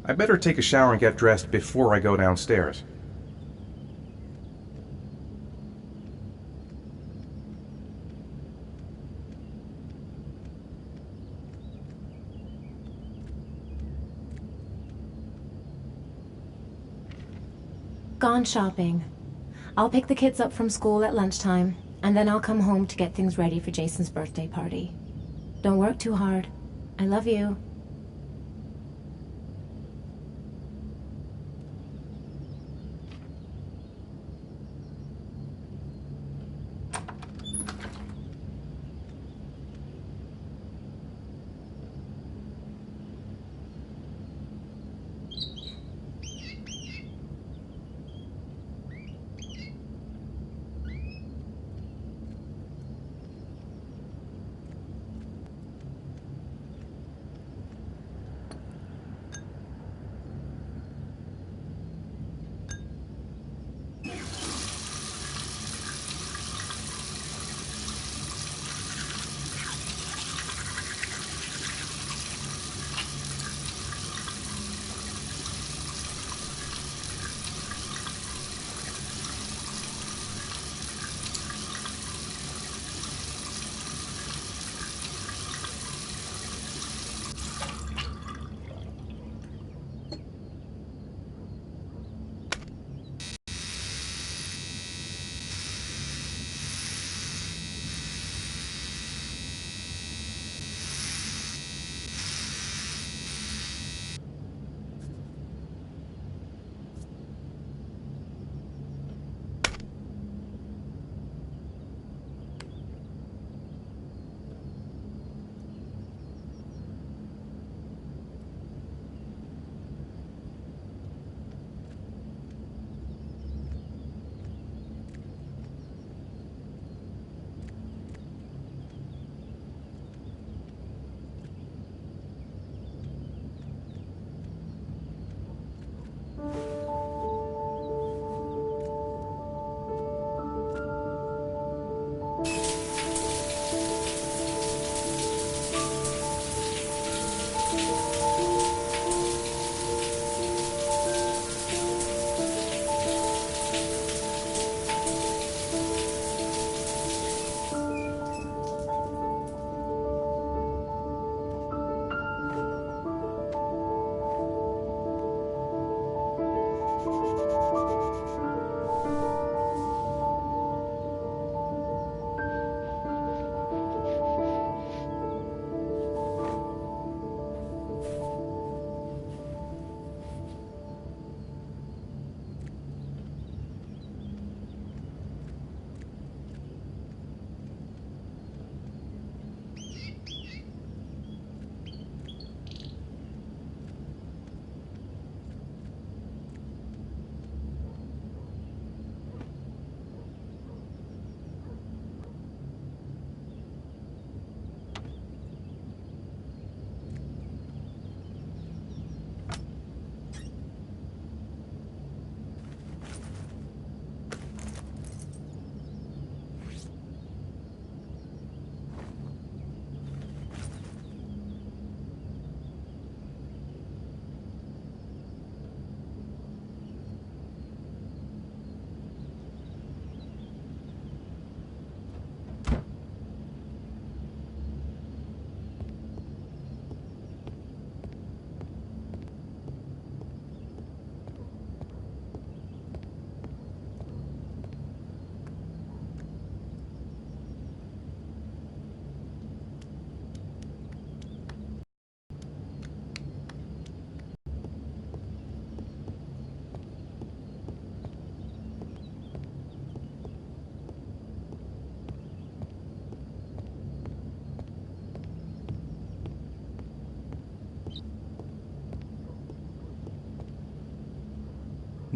I better take a shower and get dressed before I go downstairs. Gone shopping. I'll pick the kids up from school at lunchtime, and then I'll come home to get things ready for Jason's birthday party. Don't work too hard. I love you.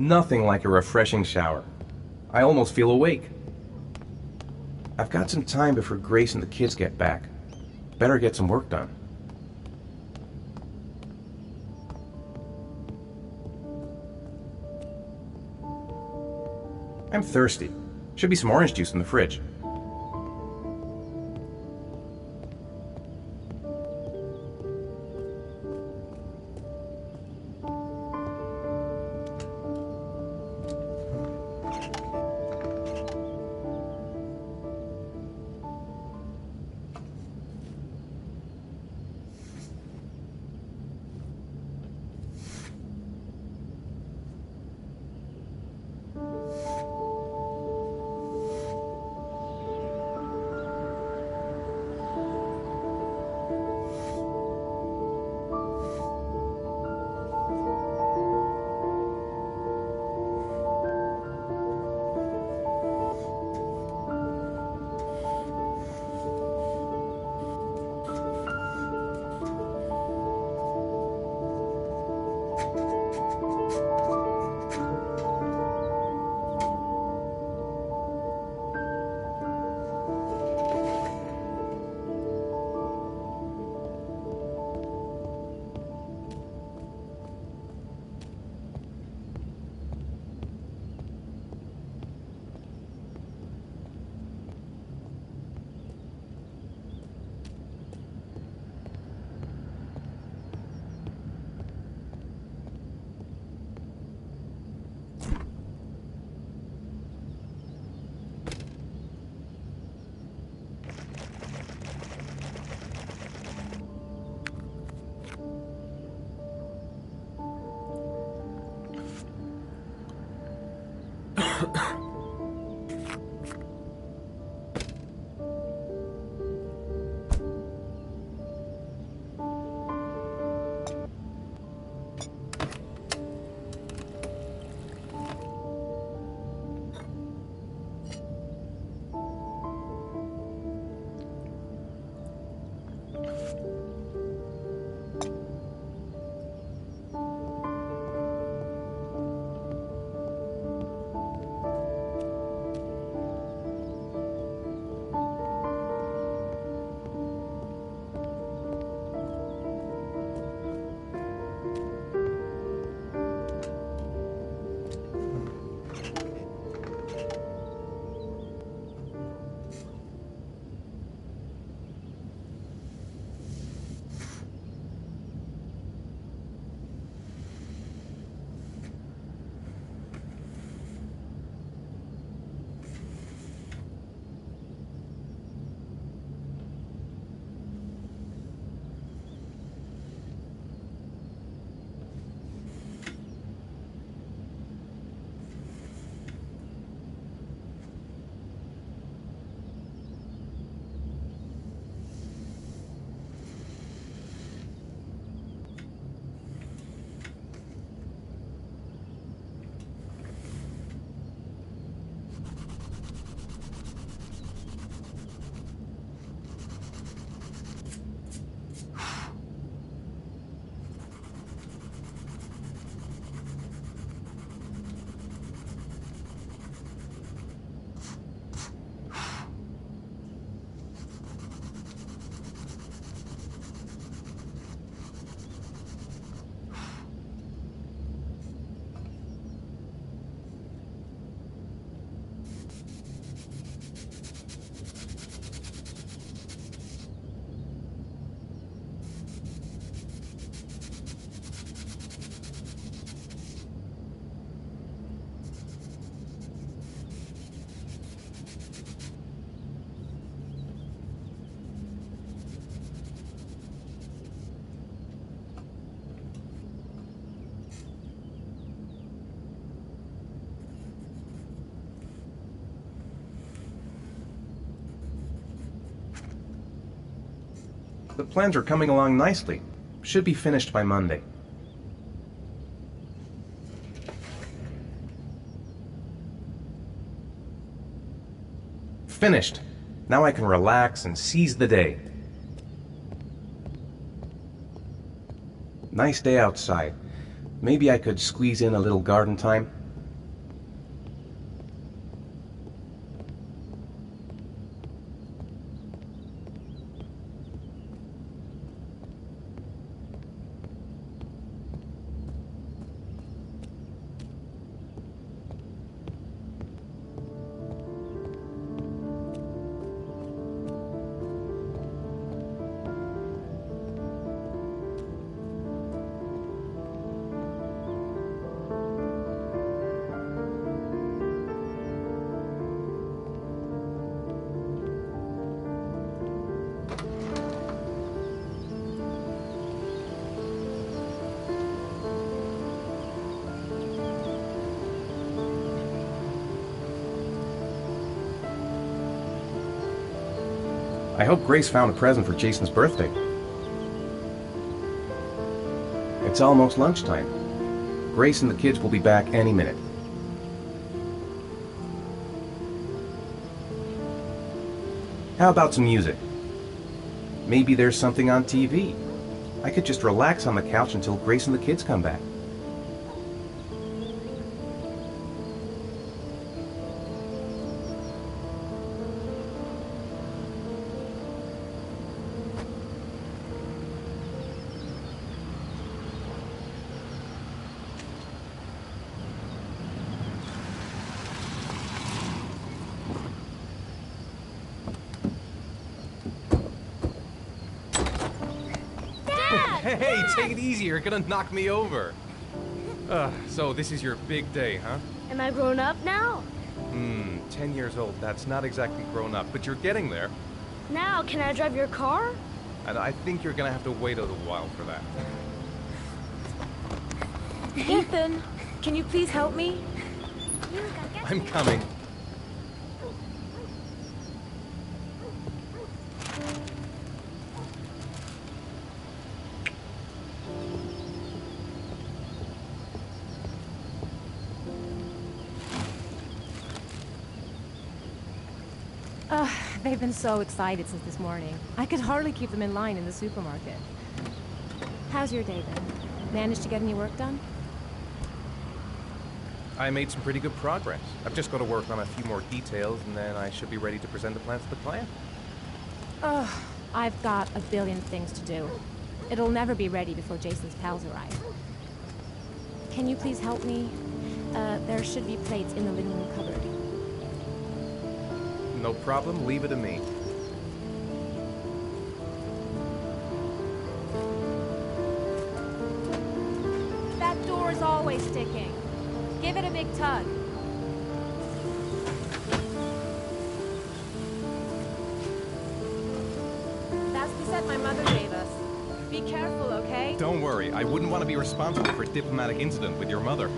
Nothing like a refreshing shower. I almost feel awake. I've got some time before Grace and the kids get back. Better get some work done. I'm thirsty. Should be some orange juice in the fridge. The plans are coming along nicely. Should be finished by Monday. Finished. Now I can relax and seize the day. Nice day outside. Maybe I could squeeze in a little garden time. I hope Grace found a present for Jason's birthday. It's almost lunchtime. Grace and the kids will be back any minute. How about some music? Maybe there's something on TV. I could just relax on the couch until Grace and the kids come back. Hey, take it easy, you're gonna knock me over. So this is your big day, huh? Am I grown up now? 10 years old, that's not exactly grown up, but you're getting there. Now, can I drive your car? And I think you're gonna have to wait a little while for that. Ethan, can you please help me? I'm coming. They've been so excited since this morning. I could hardly keep them in line in the supermarket. How's your day then? Managed to get any work done? I made some pretty good progress. I've just got to work on a few more details, and then I should be ready to present the plans to the client. Ugh, I've got a billion things to do. It'll never be ready before Jason's pals arrive. Can you please help me? There should be plates in the living room cupboard. No problem, leave it to me. That door is always sticking. Give it a big tug. That's the set my mother gave us. Be careful, okay? Don't worry, I wouldn't want to be responsible for a diplomatic incident with your mother.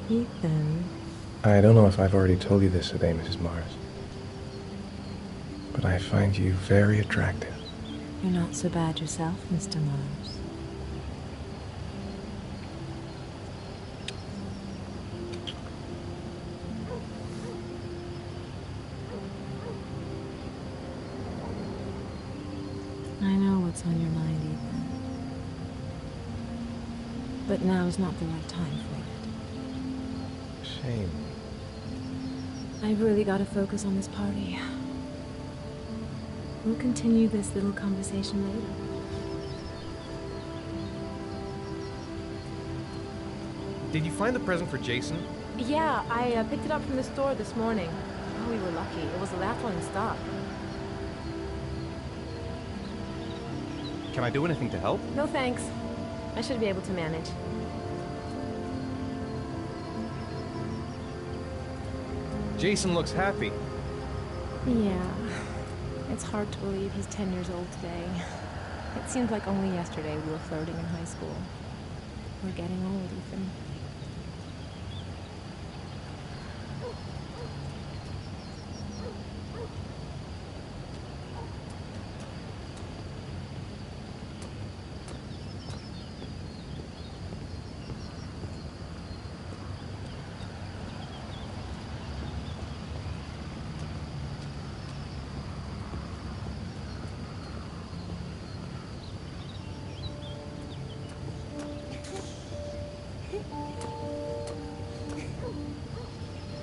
Ethan. I don't know if I've already told you this today, Mrs. Mars, but I find you very attractive. You're not so bad yourself, Mr. Mars. I know what's on your mind, Ethan. But now is not the right time for it. Shame. I've really got to focus on this party. We'll continue this little conversation later. Did you find the present for Jason? Yeah, I picked it up from the store this morning. Oh, we were lucky. It was the last one in stock. Can I do anything to help? No thanks. I should be able to manage. Jason looks happy. Yeah. It's hard to believe he's 10 years old today. It seems like only yesterday we were flirting in high school. We're getting old, Ethan.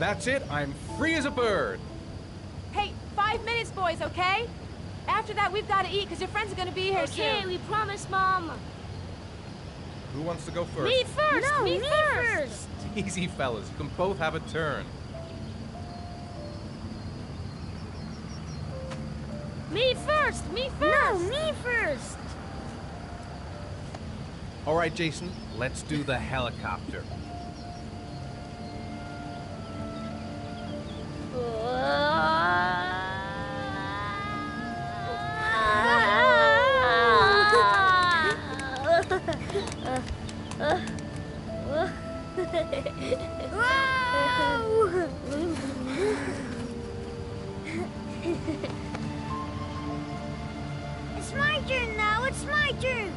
That's it, I'm free as a bird. Hey, 5 minutes, boys, okay? After that, we've got to eat, because your friends are going to be here Okay, soon. we promise, Mom. Who wants to go first? Me first! No, me me first! Easy, fellas. You can both have a turn. Me first! Me first! No, me first! All right, Jason, let's do the helicopter. It's my turn now! It's my turn!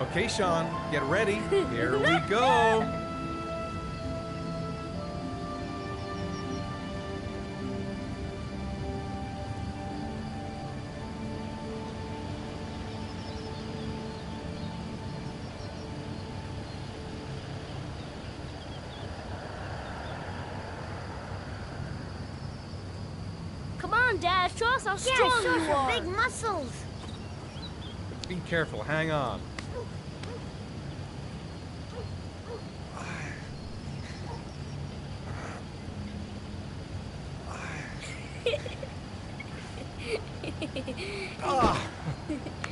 Okay, Sean, get ready. Here we go. Come on! on, Dad. Show us how strong you are. Big muscles. Be careful, hang on.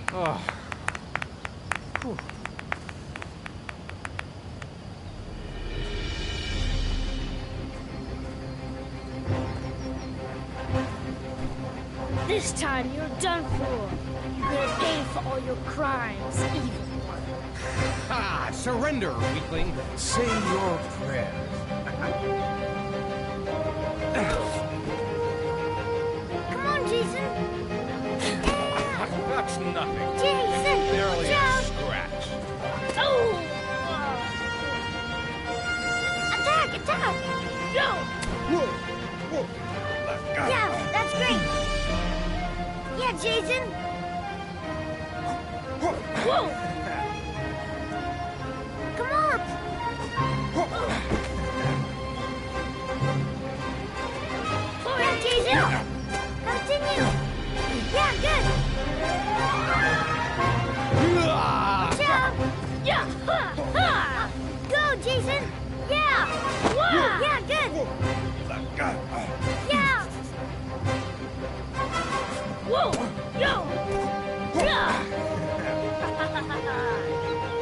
Oh. Whew. This time you're done for. You're gonna pay for all your crimes, evil one. Ah, surrender, weakling. Say your prayers. Come on, Jason. That's nothing. Jason, Barely watch a out. scratch. Oh! Attack, attack. No! Yeah, that's great. Yeah, Jason. Whoa! Come on. Yeah, Jason. Continue. Yeah, good. Watch out. Yeah! Ha! Ha! Go, Jason. Yeah. Wah! Yeah, good. Yeah. Whoa! Yo! Yeah!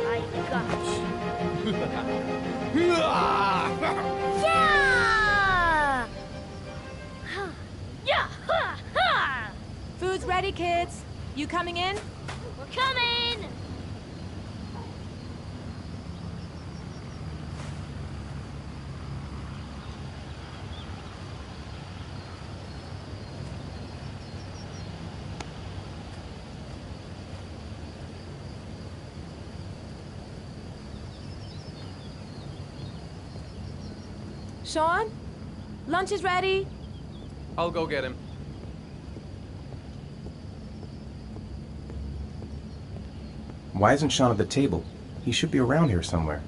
I got you. Yeah. Yeah! Ha! Ha! Food's ready, kids. You coming in? We're coming! Sean? Lunch is ready. I'll go get him. Why isn't Sean at the table? He should be around here somewhere.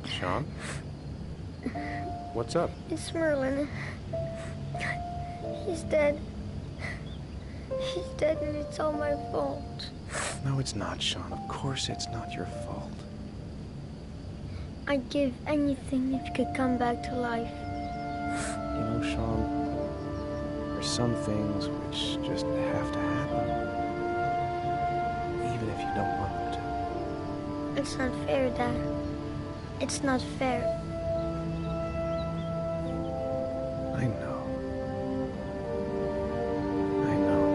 Sean? What's up? It's Merlin. He's dead. He's dead and it's all my fault. No, it's not, Sean. Of course it's not your fault. I'd give anything if you could come back to life. You know, Sean, there's some things which just have to happen. Even if you don't want them to. It's not fair, Dad. It's not fair. I know. I know.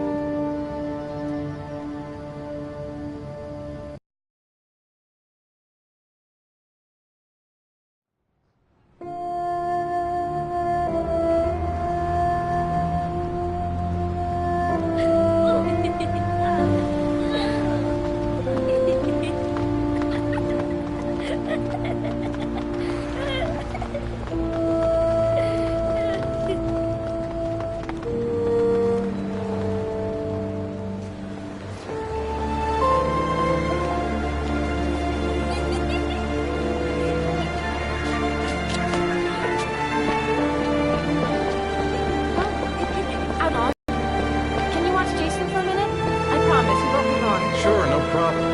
Can you watch Jason for a minute? I promise, he won't be long. Sure, no problem.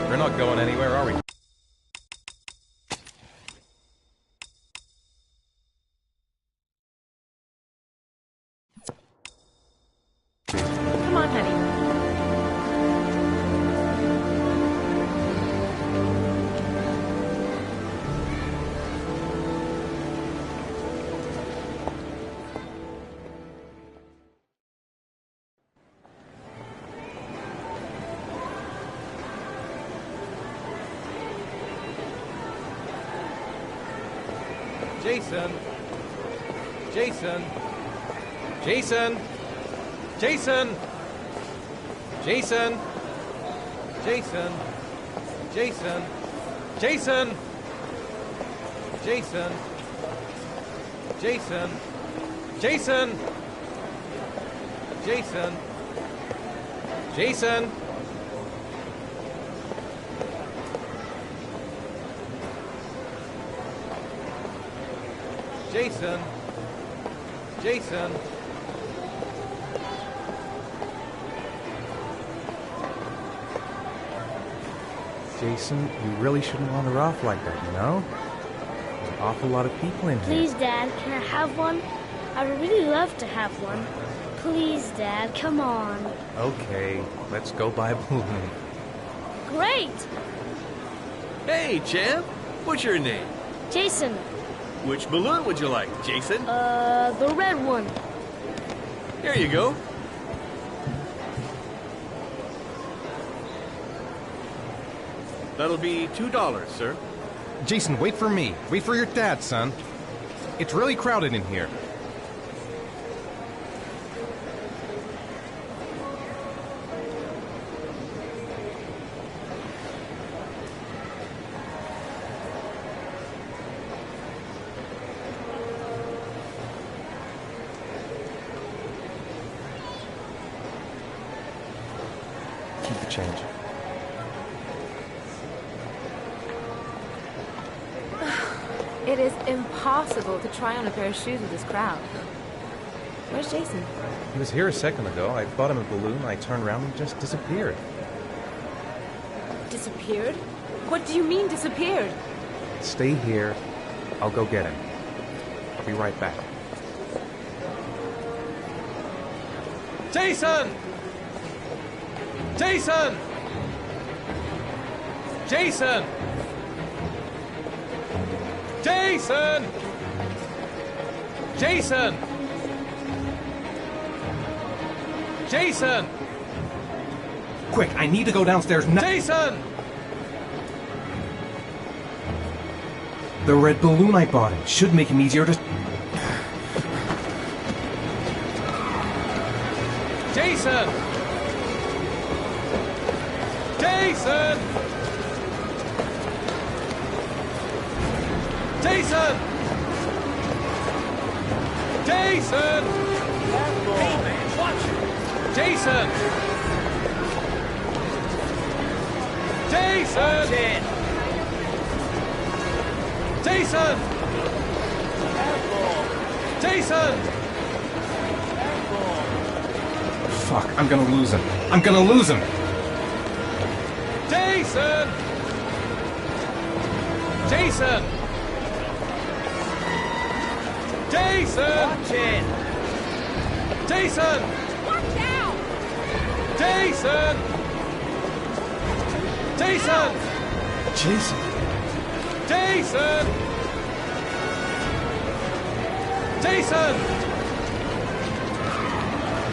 We're not going anywhere, are we? Come on, honey. Jason! Jason! Jason! Jason! Jason! Jason! Jason! Jason! Jason! Jason! Jason! Jason! Jason! Jason! Jason! Jason, you really shouldn't wander off like that, you know? There's an awful lot of people in here. Please, Dad, can I have one? I would really love to have one. Please, Dad, come on. Okay, let's go buy a balloon. Great! Hey, champ. What's your name? Jason, Which balloon would you like, Jason? the red one. Here you go. That'll be $2, sir. Jason, wait for me. Wait for your dad, son. It's really crowded in here. Keep the change. It is impossible to try on a pair of shoes with this crowd. Where's Jason? He was here a second ago. I bought him a balloon. I turned around and he just disappeared. Disappeared? What do you mean disappeared? Stay here. I'll go get him. I'll be right back. Jason! Jason! Jason! Jason! Jason! Jason! Quick, I need to go downstairs now. Jason! The red balloon I bought him should make him easier to... Jason! Jason! Jason! Jason! Hey, man, watch it. Jason! Jason! Ten. Jason! Jason! Fuck, I'm gonna lose him. I'm gonna lose him! Jason! Jason! Jason! Watch it. Jason! Watch out! Jason! Jason! Jason! Jason!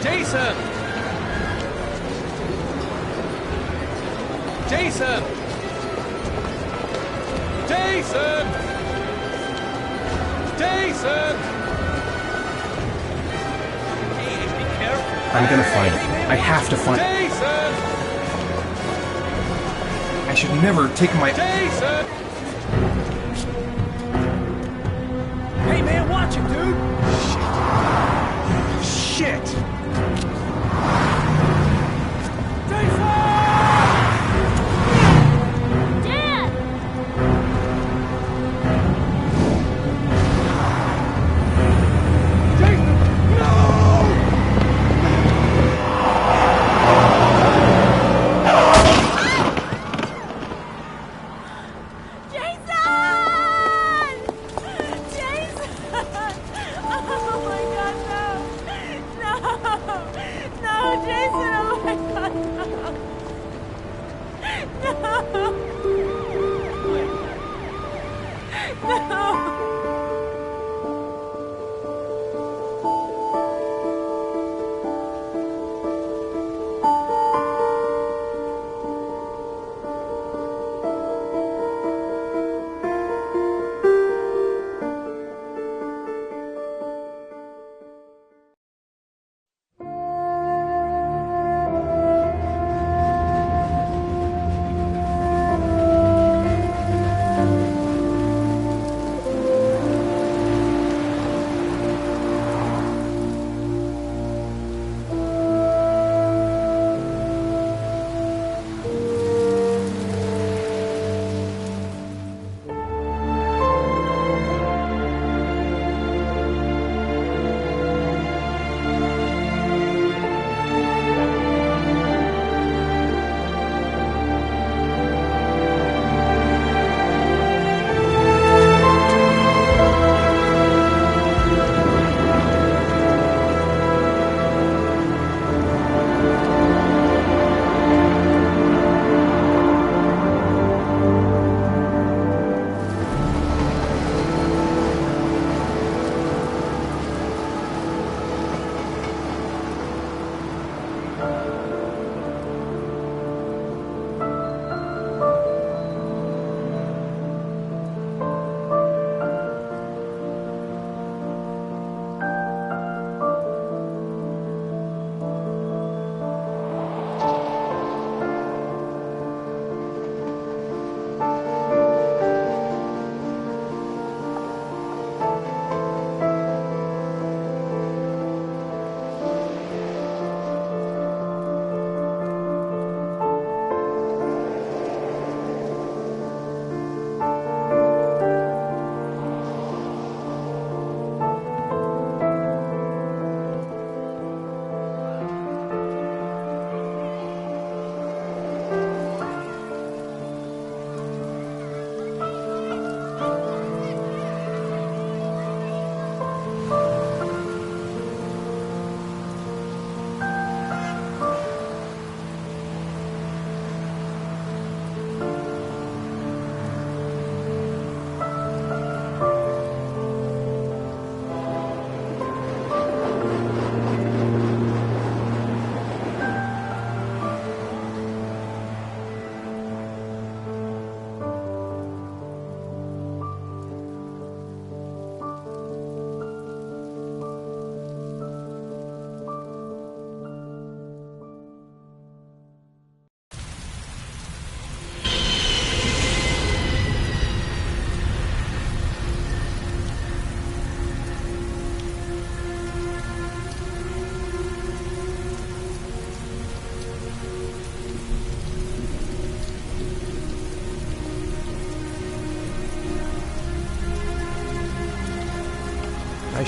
Jason! Jason! Jason! Jason! Jason! Hey, be careful. I'm gonna find him. I have to find him. Jason! I should never take my... Jason! Hey, man, watch it, dude. Shit! Dad!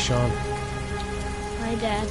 Sean. Hi, Dad.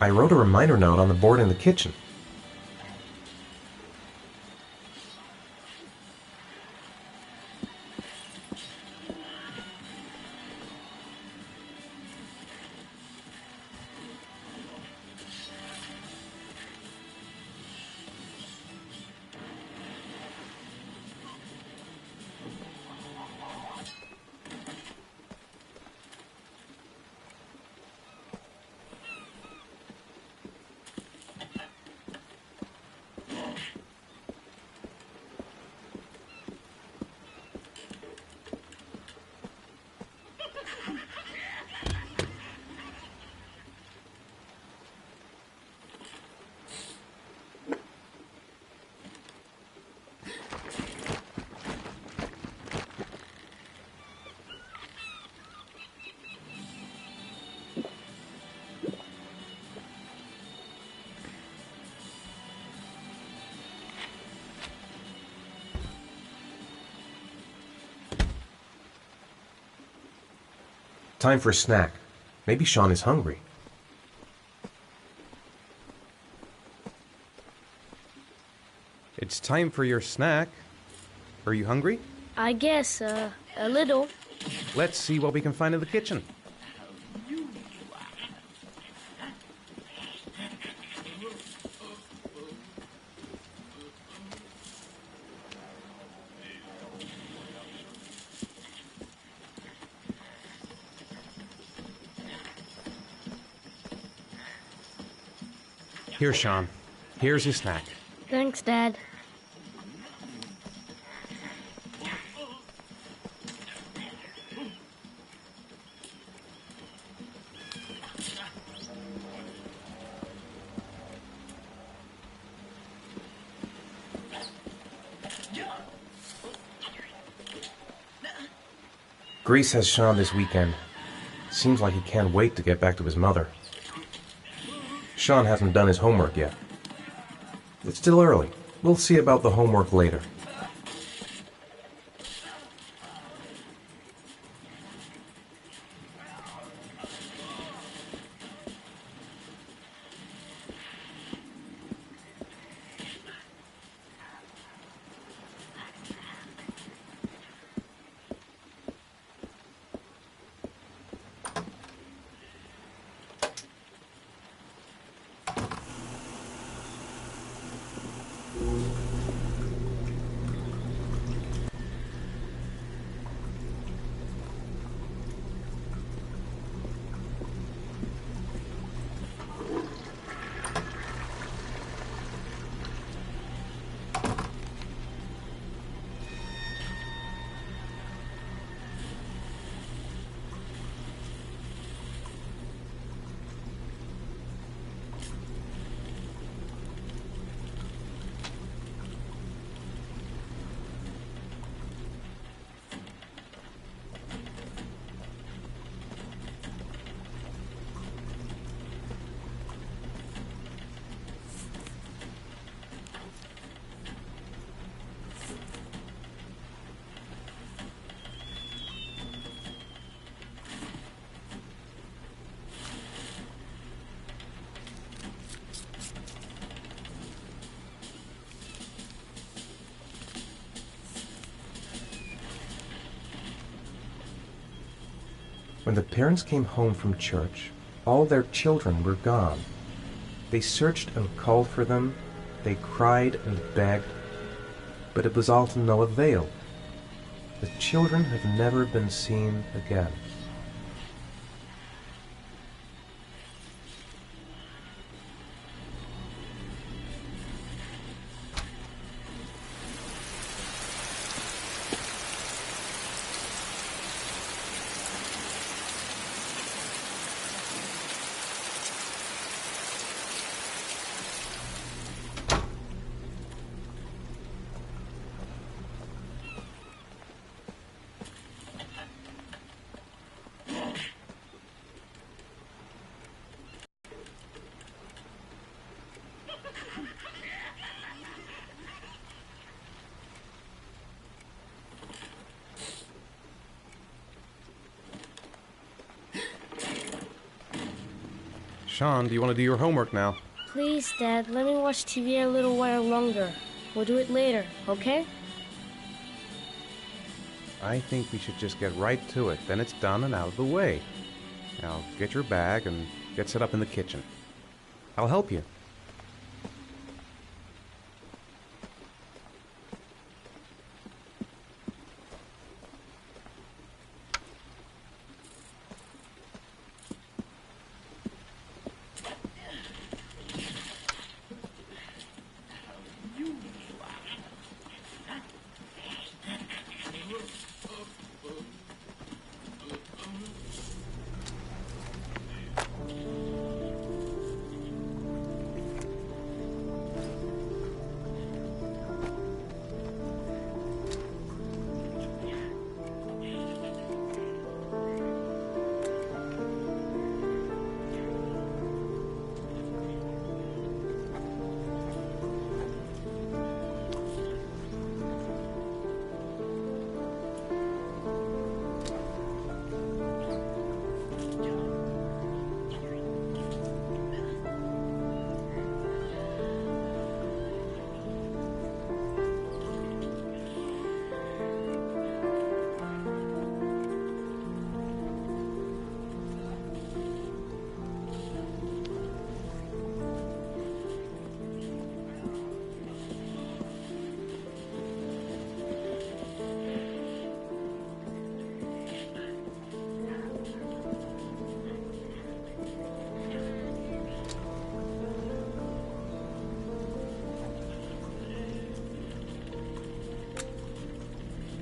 I wrote a reminder note on the board in the kitchen. Time for a snack. Maybe Sean is hungry. It's time for your snack. Are you hungry? I guess, a little. Let's see what we can find in the kitchen. Here, Sean. Here's your snack. Thanks, Dad. Grace has Sean this weekend. Seems like he can't wait to get back to his mother. Sean hasn't done his homework yet. It's still early. We'll see about the homework later. When the parents came home from church, all their children were gone. They searched and called for them, they cried and begged, but it was all to no avail. The children have never been seen again. Sean, do you want to do your homework now? Please, Dad, let me watch TV a little while longer. We'll do it later, okay? I think we should just get right to it. Then it's done and out of the way. Now, get your bag and get set up in the kitchen. I'll help you.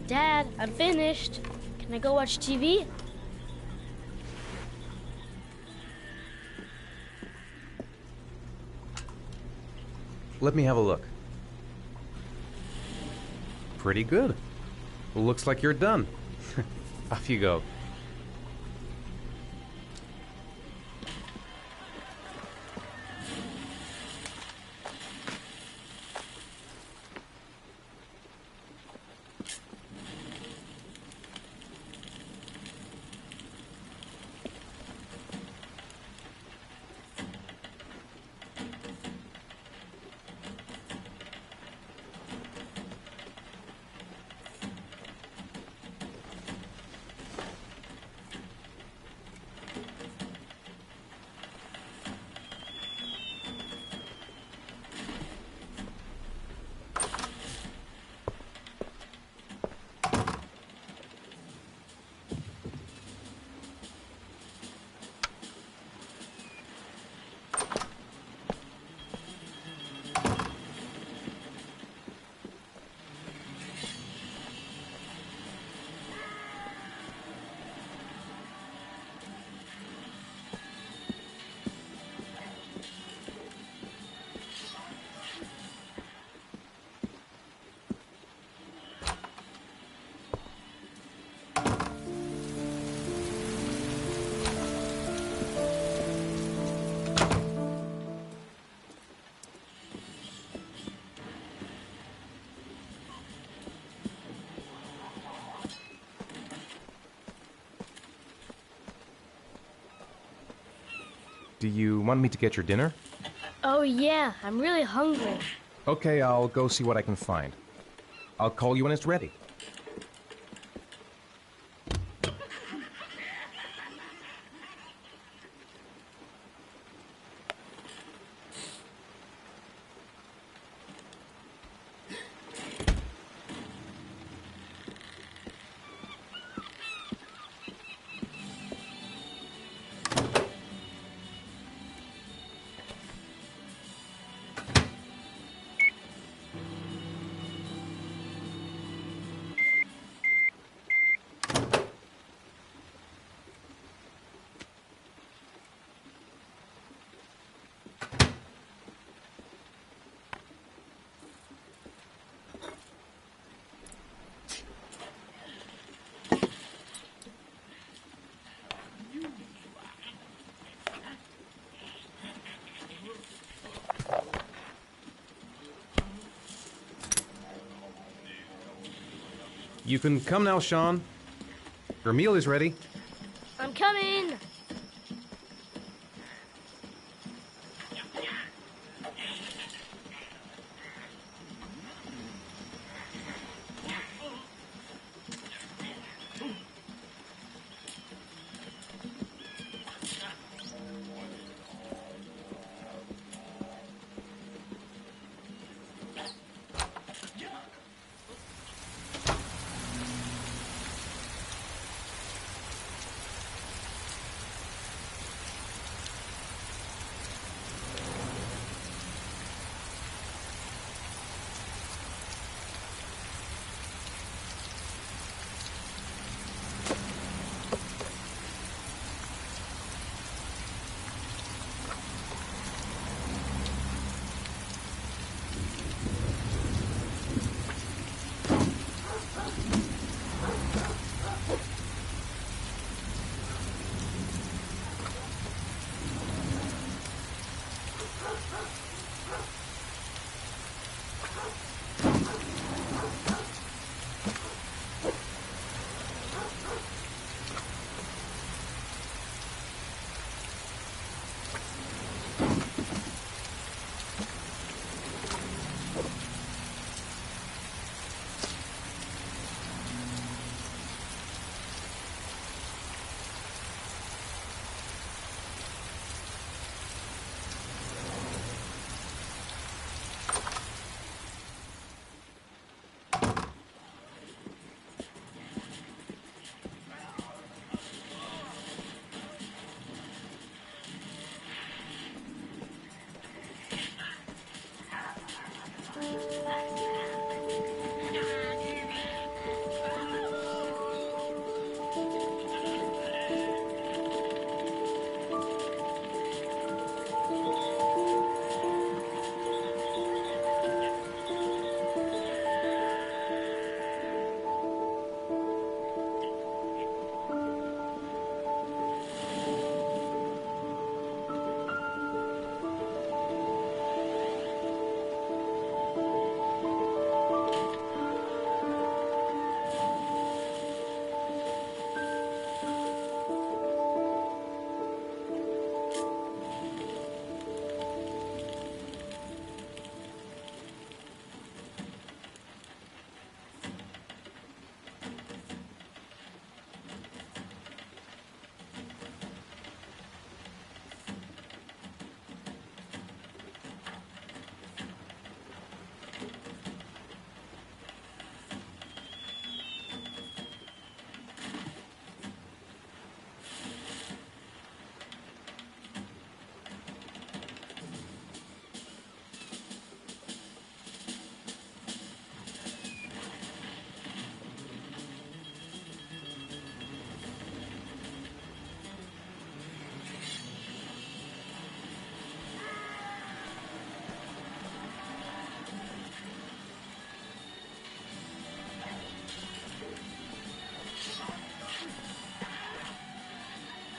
Dad, I'm finished. Can I go watch TV? Let me have a look. Pretty good. Looks like you're done. Off you go. Do you want me to get your dinner? Oh yeah, I'm really hungry. Okay, I'll go see what I can find. I'll call you when it's ready. You can come now, Sean. Your meal is ready. I'm coming!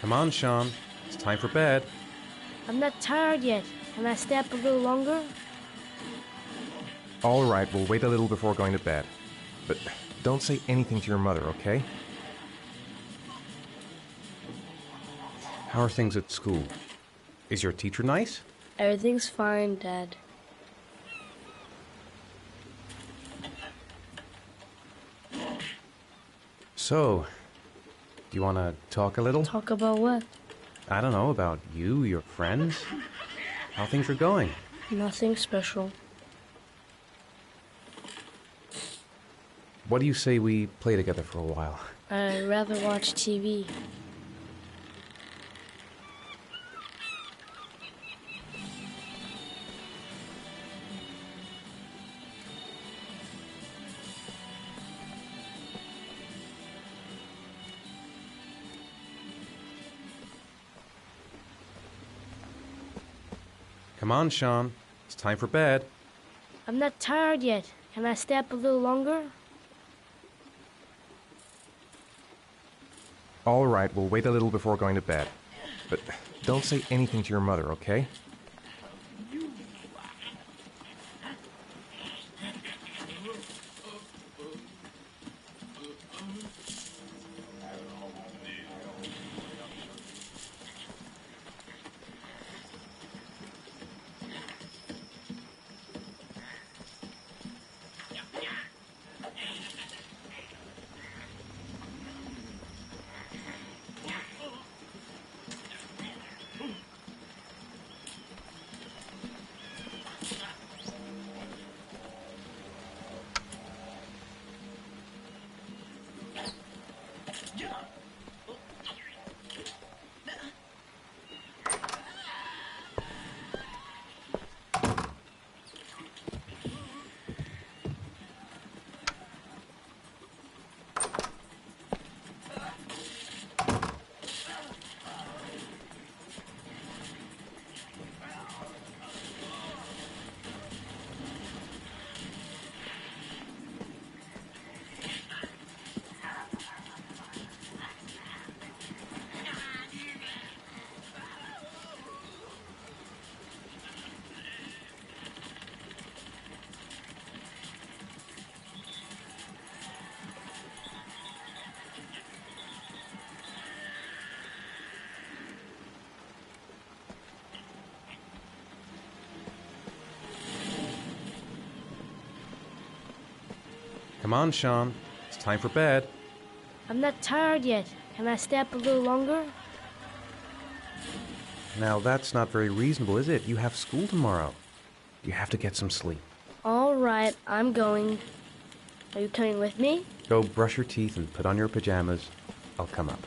Come on, Sean. It's time for bed. I'm not tired yet. Can I stay up a little longer? All right, we'll wait a little before going to bed. But don't say anything to your mother, okay? How are things at school? Is your teacher nice? Everything's fine, Dad. So, do you want to talk a little? Talk about what? I don't know, about you, your friends, how things are going. Nothing special. What do you say we play together for a while? I'd rather watch TV. Come on, Sean. It's time for bed. I'm not tired yet. Can I stay up a little longer? All right, we'll wait a little before going to bed. But don't say anything to your mother, okay? Come on, Sean. It's time for bed. I'm not tired yet. Can I stay up a little longer? Now, that's not very reasonable, is it? You have school tomorrow. You have to get some sleep. All right, I'm going. Are you coming with me? Go brush your teeth and put on your pajamas. I'll come up.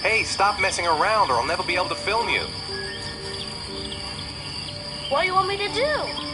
Hey, stop messing around or I'll never be able to film you. What do you want me to do?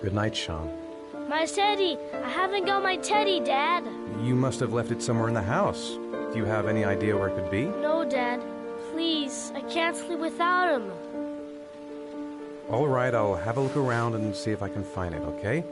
Good night, Sean. My teddy! I haven't got my teddy, Dad. You must have left it somewhere in the house. Do you have any idea where it could be? No, Dad. Please, I can't sleep without him. All right, I'll have a look around and see if I can find it, okay?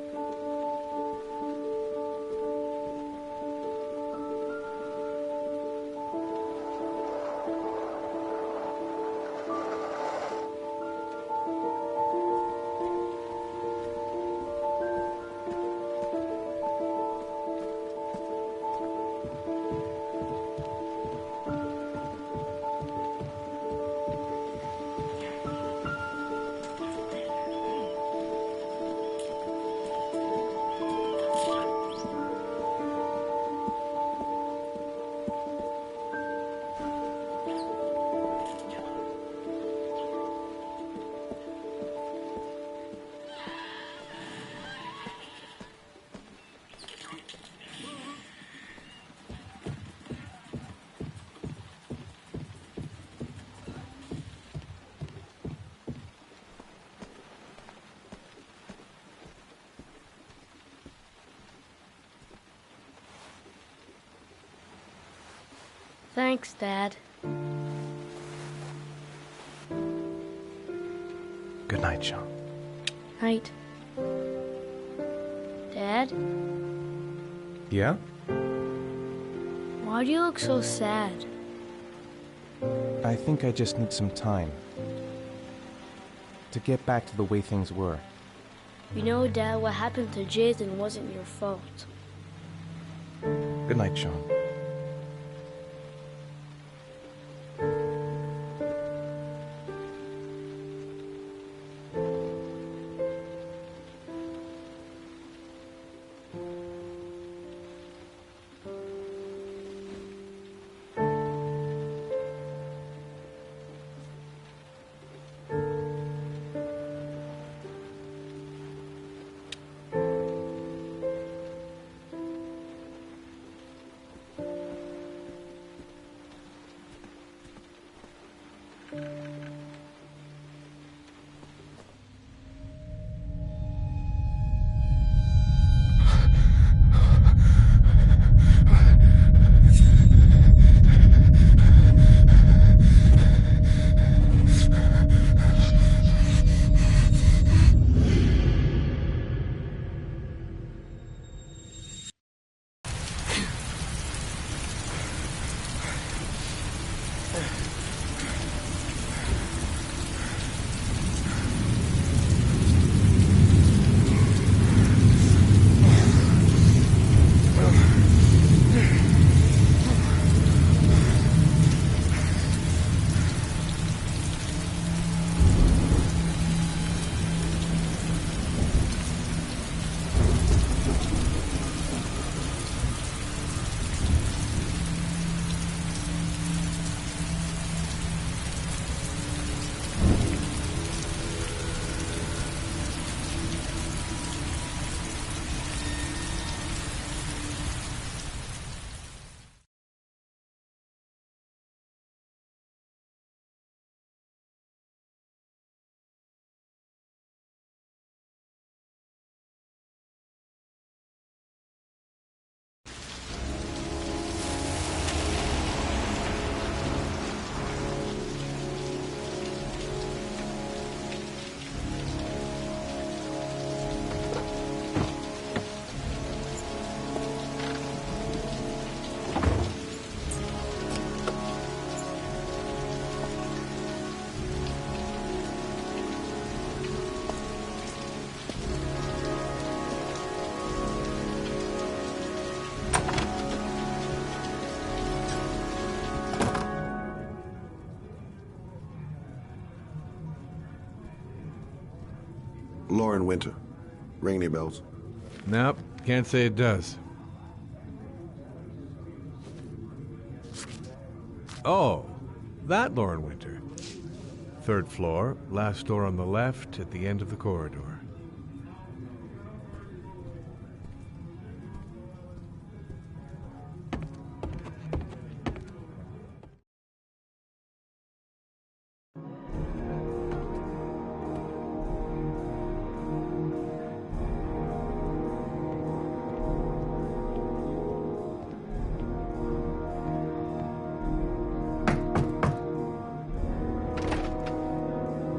Thanks, Dad. Good night, Sean. Night. Dad, Yeah? why do you look so sad? I think I just need some time to get back to the way things were. You know, Dad, what happened to Jason wasn't your fault. Good night, Sean. Lauren Winter. Ring any bells? Nope, can't say it does. Oh, that Lauren Winter. 3rd floor, last door on the left at the end of the corridor.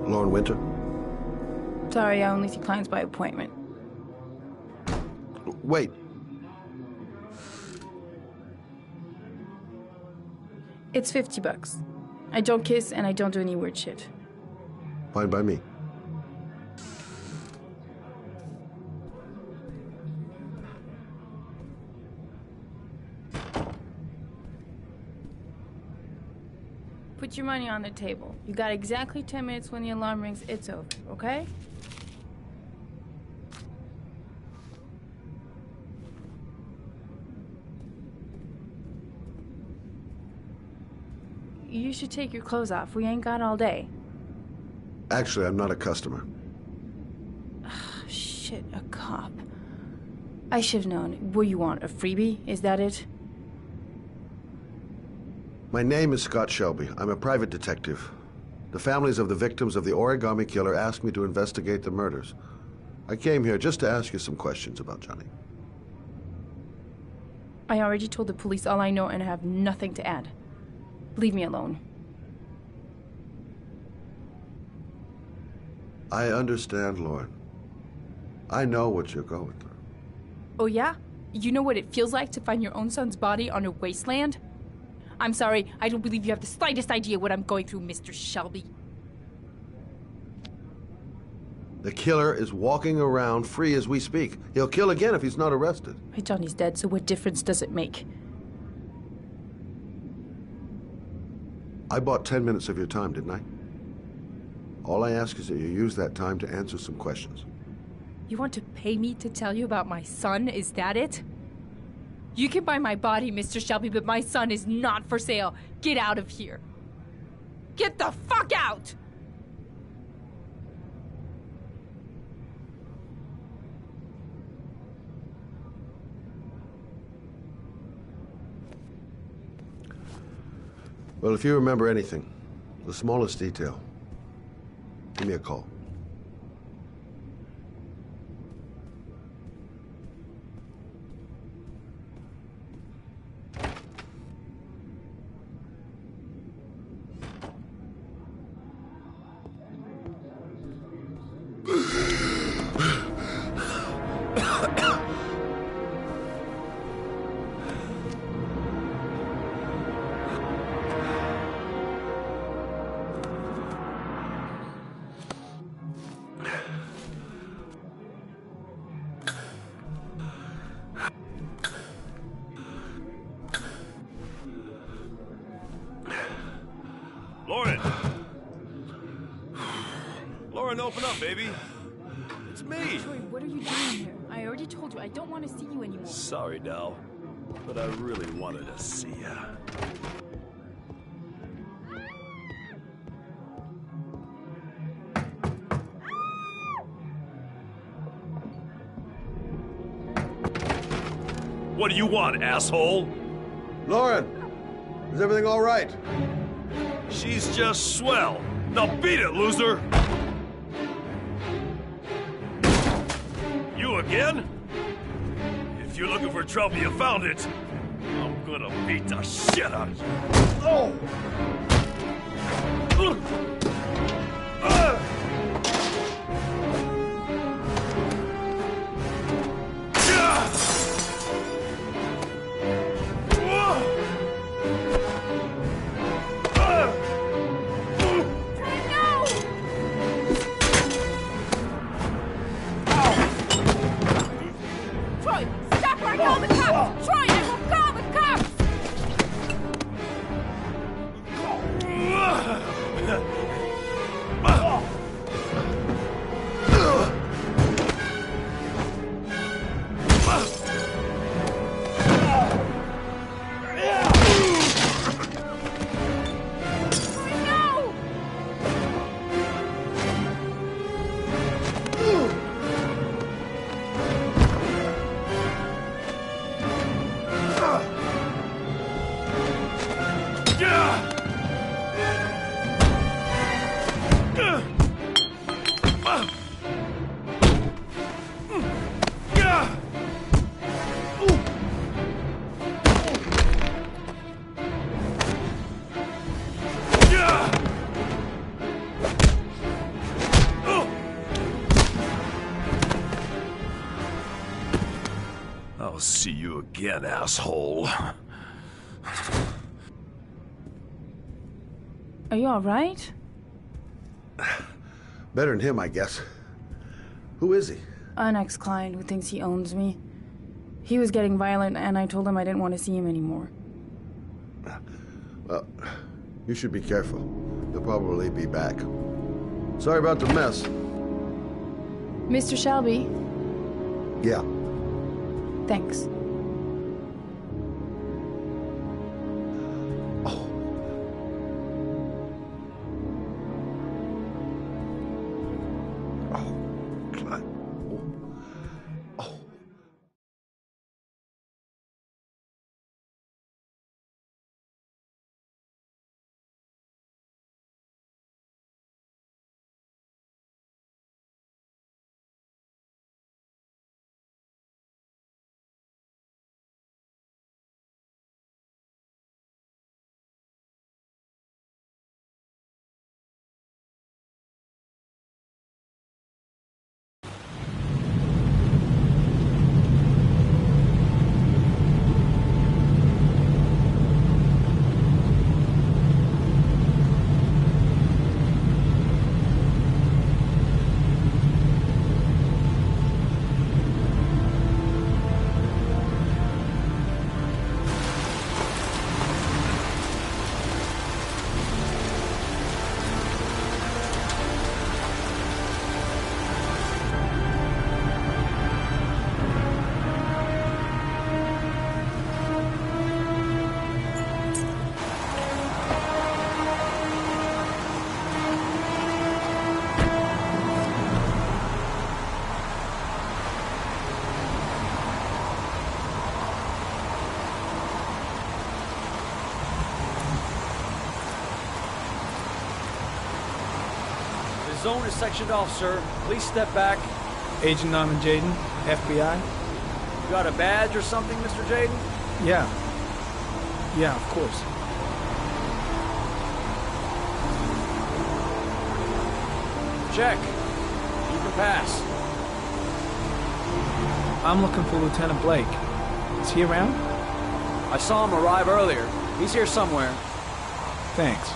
Lauren Winter? Sorry, I only see clients by appointment. Wait. It's $50. I don't kiss and I don't do any weird shit. Fine by me. Put your money on the table. You got exactly 10 minutes. When the alarm rings, it's over, okay? You should take your clothes off. We ain't got all day. Actually, I'm not a customer. Shit, a cop. I should've known. What you want, a freebie? Is that it? My name is Scott Shelby. I'm a private detective. The families of the victims of the Origami Killer asked me to investigate the murders. I came here just to ask you some questions about Johnny. I already told the police all I know and I have nothing to add. Leave me alone. I understand, Lauren. I know what you're going through. Oh yeah? You know what it feels like to find your own son's body on a wasteland? I'm sorry, I don't believe you have the slightest idea what I'm going through, Mr. Shelby. The killer is walking around free as we speak. He'll kill again if he's not arrested. My Johnny's dead, so what difference does it make? I bought 10 minutes of your time, didn't I? All I ask is that you use that time to answer some questions. You want to pay me to tell you about my son? Is that it? You can buy my body, Mr. Shelby, but my son is not for sale. Get out of here. Get the fuck out! Well, if you remember anything, the smallest detail, give me a call. Lauren! Lauren, open up, baby. It's me. Troy, what are you doing here? I already told you I don't want to see you anymore. Sorry, Dal, but I really wanted to see ya. What do you want, asshole? Lauren! Is everything all right? She's just swell. Now beat it, loser! You again? If you're looking for trouble, you found it. I'm gonna beat the shit out of you. Oh! Call the cops! Troy, I will call the cops! I'll see you again, asshole. Are you alright? Better than him, I guess. Who is he? An ex-client who thinks he owns me. He was getting violent, and I told him I didn't want to see him anymore. Well, you should be careful. He'll probably be back. Sorry about the mess. Mr. Shelby, Yeah. thanks. Clyde. Oh. The zone is sectioned off, sir. Please step back. Agent Norman Jaden, FBI? You got a badge or something, Mr. Jaden? Yeah. Yeah, of course. Check. You can pass. I'm looking for Lieutenant Blake. Is he around? I saw him arrive earlier. He's here somewhere. Thanks.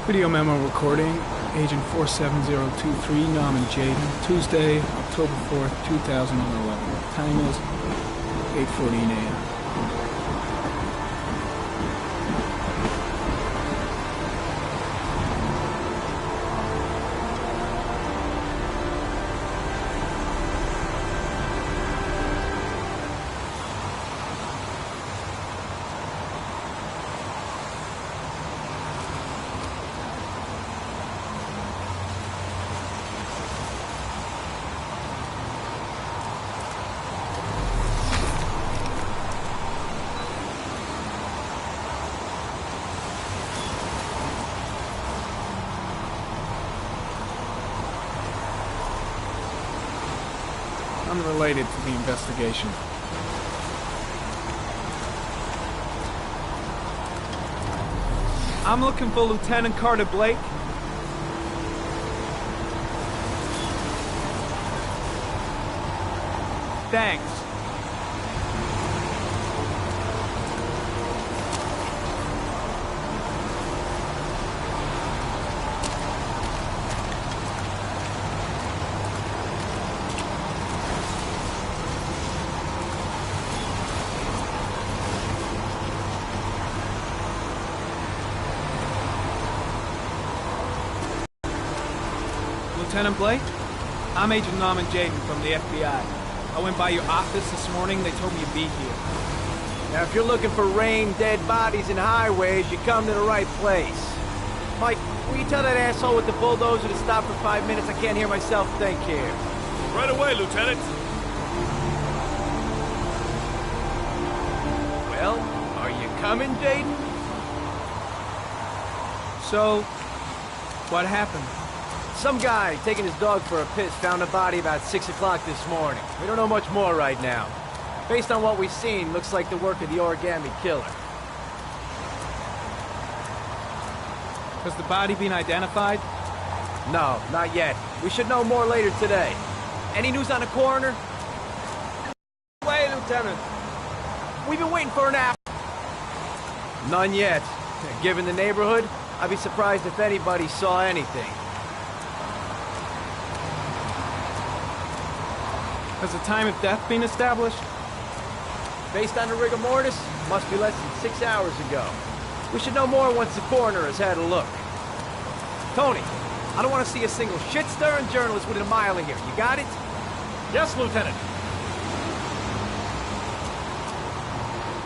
Video memo recording, Agent 47023, Norman Jaden, Tuesday, October 4th, 2011. Time is 8:14 a.m. Unrelated to the investigation. I'm looking for Lieutenant Carter Blake. Thanks. Lieutenant Blake? I'm Agent Norman Jaden from the FBI. I went by your office this morning. They told me you'd be here. Now, if you're looking for rain, dead bodies, and highways, you come to the right place. Mike, will you tell that asshole with the bulldozer to stop for 5 minutes? I can't hear myself think here. Right away, Lieutenant. Well, are you coming, Jaden? So, what happened? Some guy taking his dog for a piss found a body about 6 o'clock this morning. We don't know much more right now. Based on what we've seen, looks like the work of the Origami Killer. Has the body been identified? No, not yet. We should know more later today. Any news on the coroner? Wait, Lieutenant. We've been waiting for an hour. None yet. Given the neighborhood, I'd be surprised if anybody saw anything. Has the time of death been established? Based on the rigor mortis, must be less than 6 hours ago. We should know more once the coroner has had a look. Tony, I don't want to see a single shit-stirring journalist within a mile of here. You got it? Yes, Lieutenant.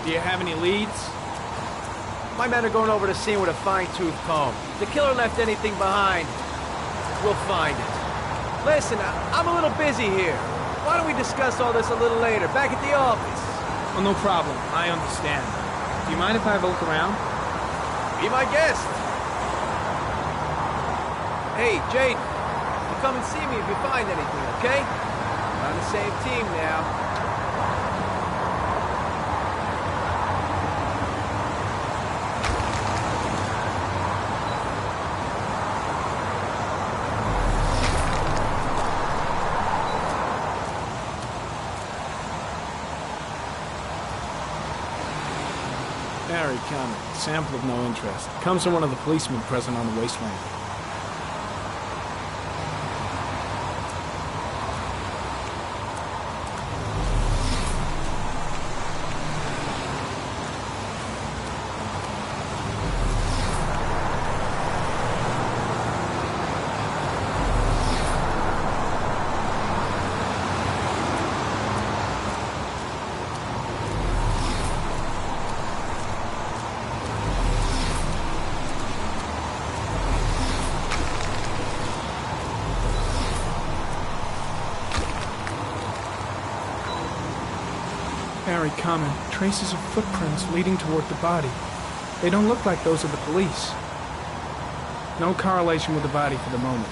Do you have any leads? My men are going over the scene with a fine-tooth comb. If the killer left anything behind, we'll find it. Listen, I'm a little busy here. Why don't we discuss all this a little later, back at the office? Oh, no problem. I understand. Do you mind if I have a look around? Be my guest. Hey, Jade, you come and see me if you find anything, okay? We're on the same team now. Harry Conner, sample of no interest. Comes from one of the policemen present on the wasteland. Very common. Traces of footprints leading toward the body. They don't look like those of the police. No correlation with the body for the moment.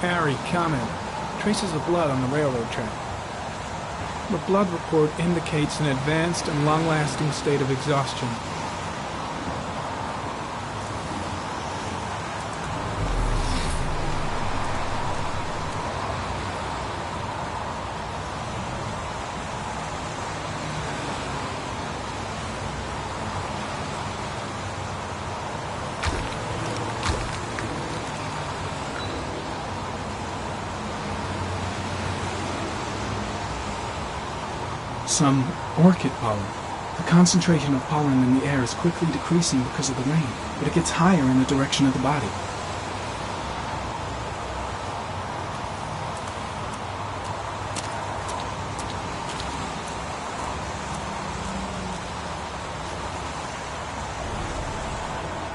Harry, comment. Traces of blood on the railroad track. The blood report indicates an advanced and long-lasting state of exhaustion. Some orchid pollen. The concentration of pollen in the air is quickly decreasing because of the rain, but it gets higher in the direction of the body.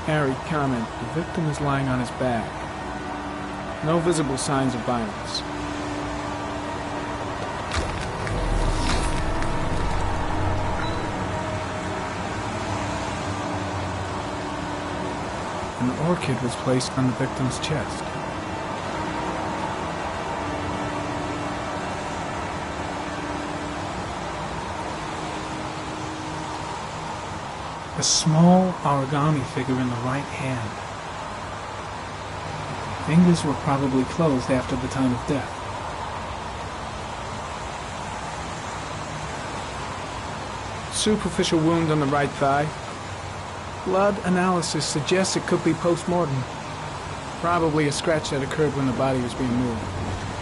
Harry, comment. The victim is lying on his back. No visible signs of violence. An orchid was placed on the victim's chest. A small origami figure in the right hand. Fingers were probably closed after the time of death. Superficial wound on the right thigh. Blood analysis suggests it could be post-mortem. Probably a scratch that occurred when the body was being moved.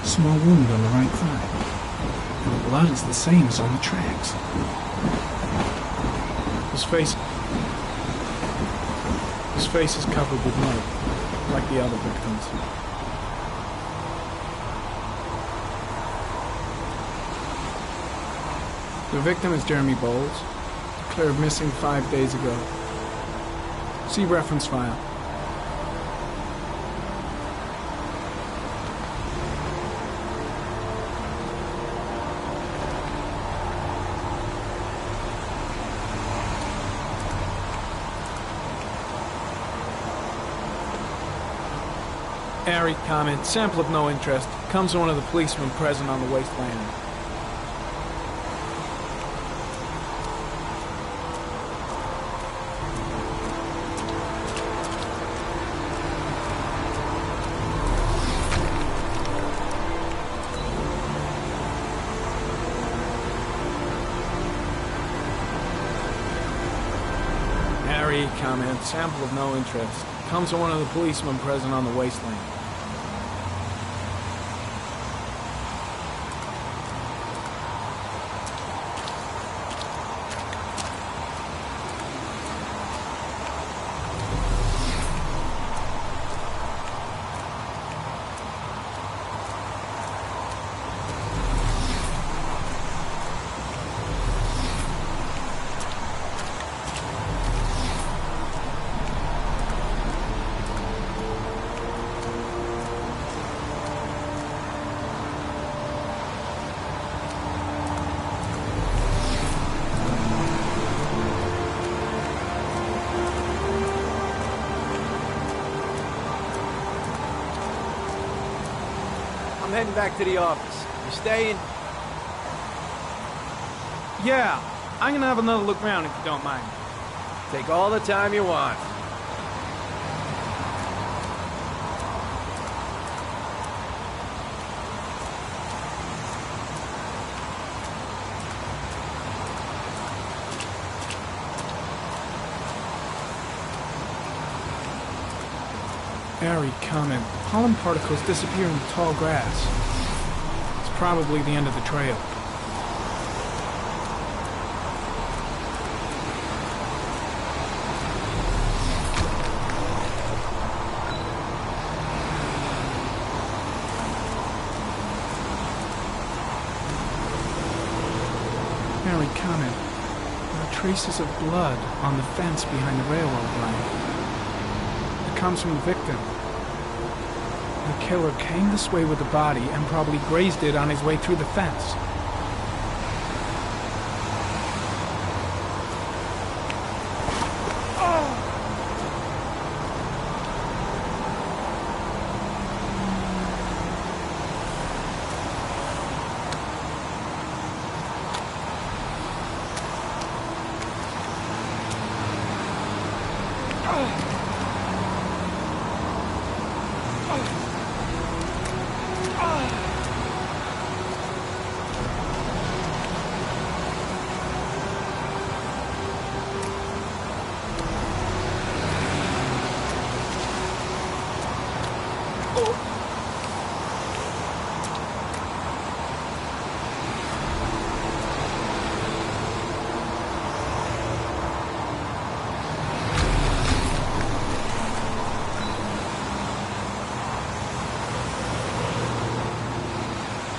Small wound on the right thigh. blood is the same as on the tracks. His face is covered with mud, like the other victims. The victim is Jeremy Bowles, declared missing 5 days ago. See reference file. Harry, comment, sample of no interest. Comes from one of the policemen present on the wasteland. Harry, comment, sample of no interest. Comes from one of the policemen present on the wasteland. I'm heading back to the office. You staying? Yeah, I'm gonna have another look around if you don't mind. Take all the time you want. Harry, comment. Pollen particles disappear in the tall grass. It's probably the end of the trail. Harry, comment. There are traces of blood on the fence behind the railroad line. It comes from the victim. The killer came this way with the body and probably grazed it on his way through the fence.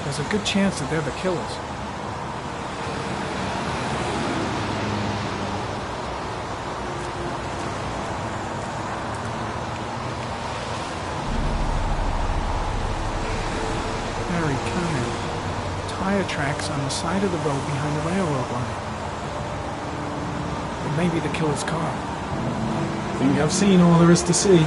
There's a good chance that they're the killers. Harry, comment. Tire tracks on the side of the road behind the railroad line. It may be the killer's car. I think I've seen all there is to see.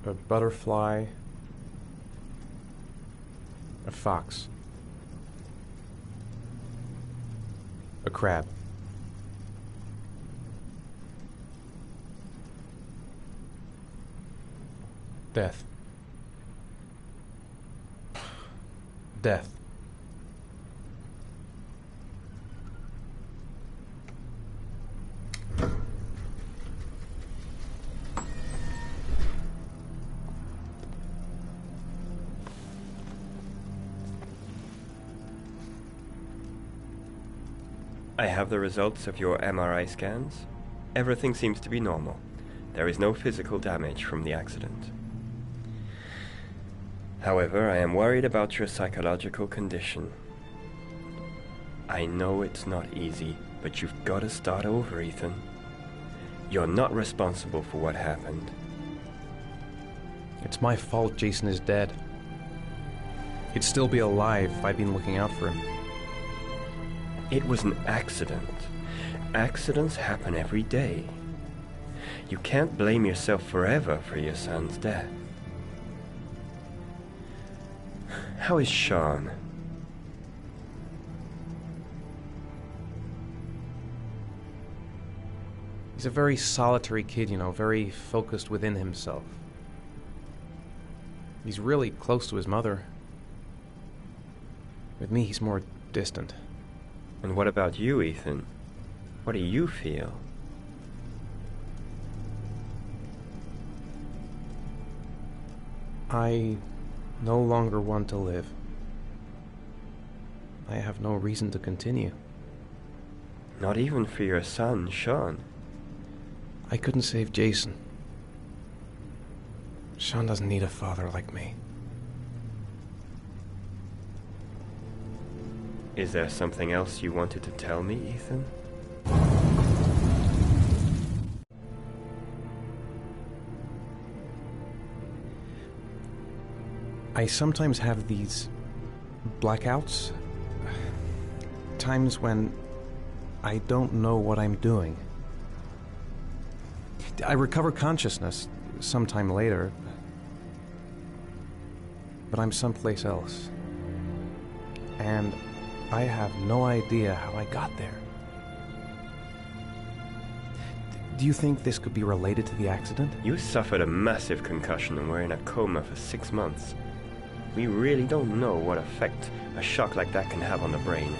a butterfly, a fox, a crab. Death. Death. I have the results of your MRI scans. Everything seems to be normal. There is no physical damage from the accident. However, I am worried about your psychological condition. I know it's not easy, but you've got to start over, Ethan. You're not responsible for what happened. It's my fault Jason is dead. He'd still be alive if I'd been looking out for him. It was an accident. Accidents happen every day. You can't blame yourself forever for your son's death. How is Sean? He's a very solitary kid, you know, very focused within himself. He's really close to his mother. With me, he's more distant. And what about you, Ethan? What do you feel? I no longer want to live. I have no reason to continue. Not even for your son, Sean. I couldn't save Jason. Sean doesn't need a father like me. Is there something else you wanted to tell me, Ethan? I sometimes have these blackouts. Times when I don't know what I'm doing. I recover consciousness sometime later, but I'm someplace else. And I have no idea how I got there. Do you think this could be related to the accident? You suffered a massive concussion and were in a coma for 6 months. We really don't know what effect a shock like that can have on the brain.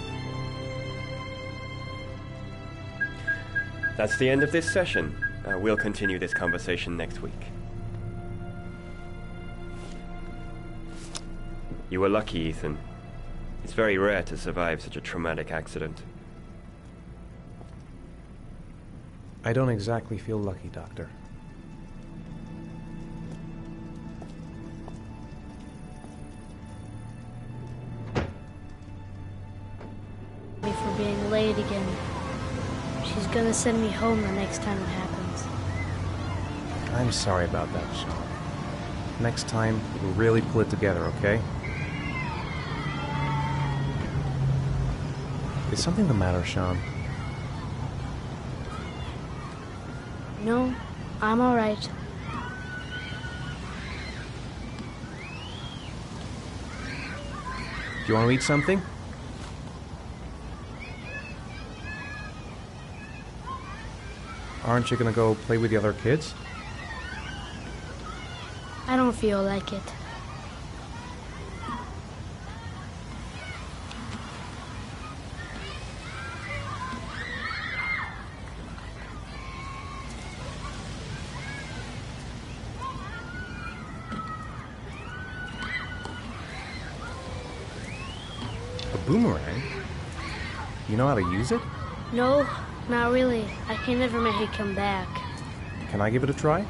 That's the end of this session. We'll continue this conversation next week. You were lucky, Ethan. It's very rare to survive such a traumatic accident. I don't exactly feel lucky, Doctor. Me for being late again. She's gonna send me home the next time it happens. I'm sorry about that, Sean. Next time, we'll really pull it together, okay? Is something the matter, Sean? No, I'm alright. Do you want to eat something? Aren't you gonna go play with the other kids? I don't feel like it. A boomerang? You know how to use it? No, not really. I can never make it come back. Can I give it a try?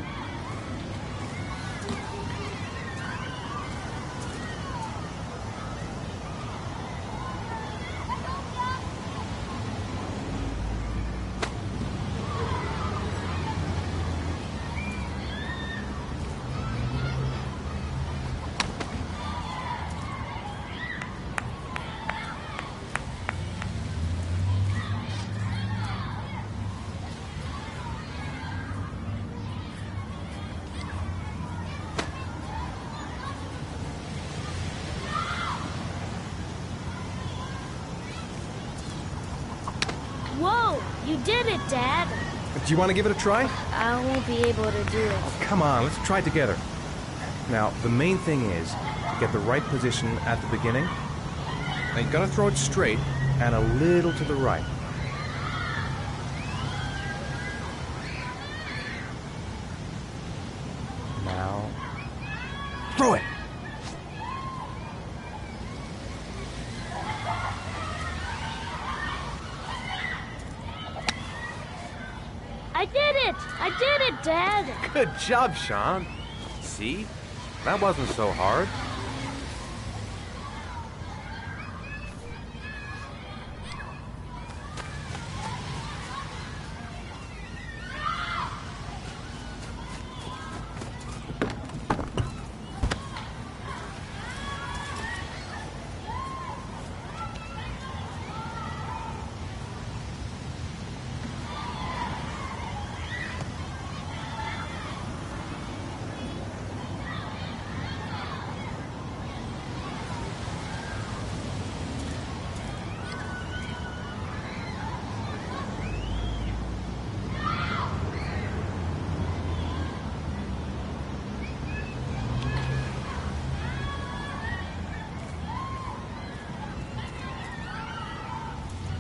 Whoa! You did it, Dad! Do you want to give it a try? I won't be able to do it. Come on, let's try it together. Now, the main thing is get the right position at the beginning. Now, you gotta throw it straight and a little to the right. Now, throw it! I did it! I did it, Dad! Good job, Sean. See? That wasn't so hard.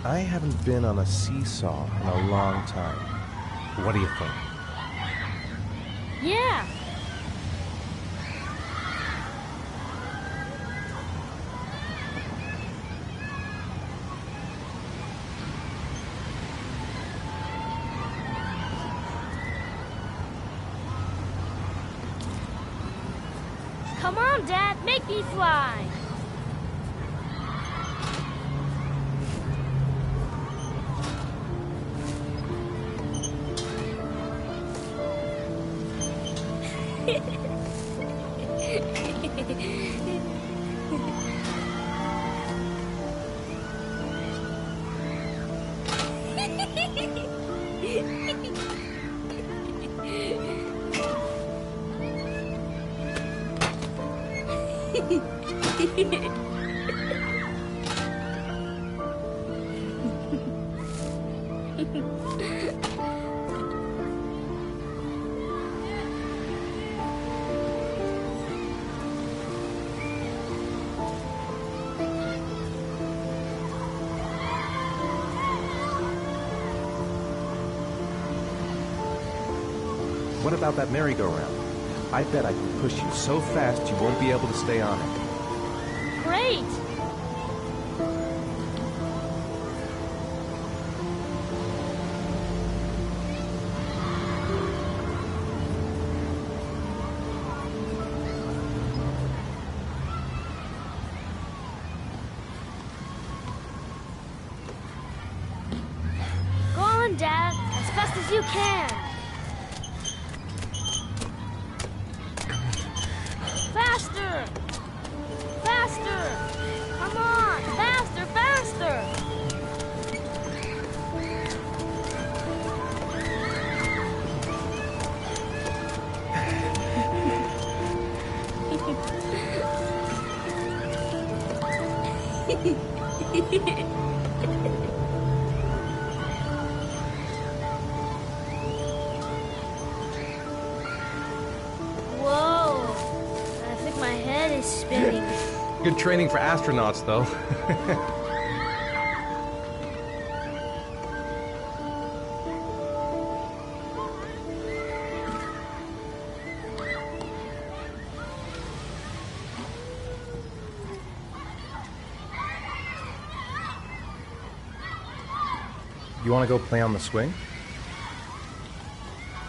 I haven't been on a seesaw in a long time. What do you think? Yeah! Come on, Dad, make me fly! What about that merry-go-round? I bet I can push you so fast you won't be able to stay on it. Great! Go on, Dad, as fast as you can. Faster! Faster! Come on! Faster, faster! Whoa! I think my head is spinning. Good training for astronauts, though. You want to go play on the swing?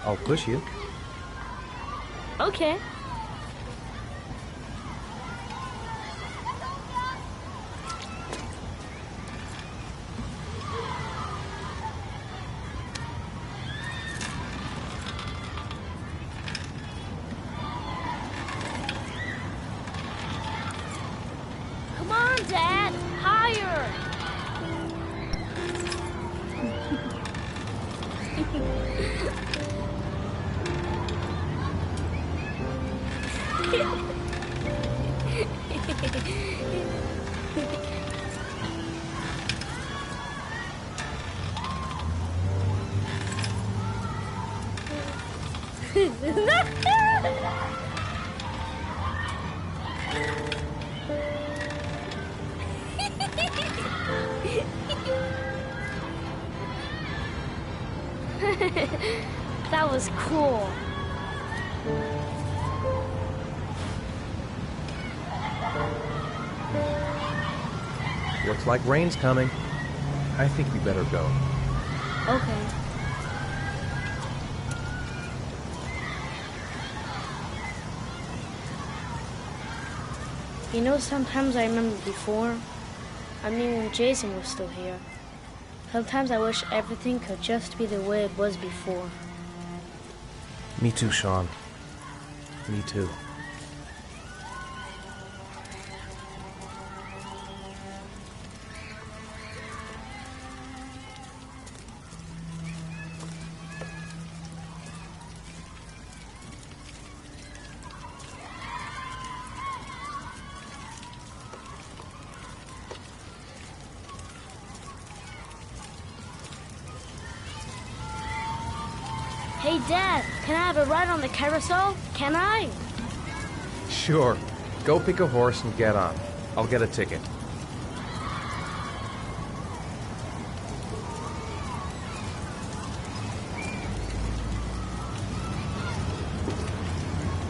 I'll push you. Okay. Come on, Dad! Higher! That was cool. Looks like rain's coming. I think we better go. Okay. You know, sometimes I remember before. I mean, when Jason was still here. Sometimes I wish everything could just be the way it was before. Me too, Sean. Me too. Hey, Dad, can I have a ride on the carousel? Can I? Sure. Go pick a horse and get on. I'll get a ticket.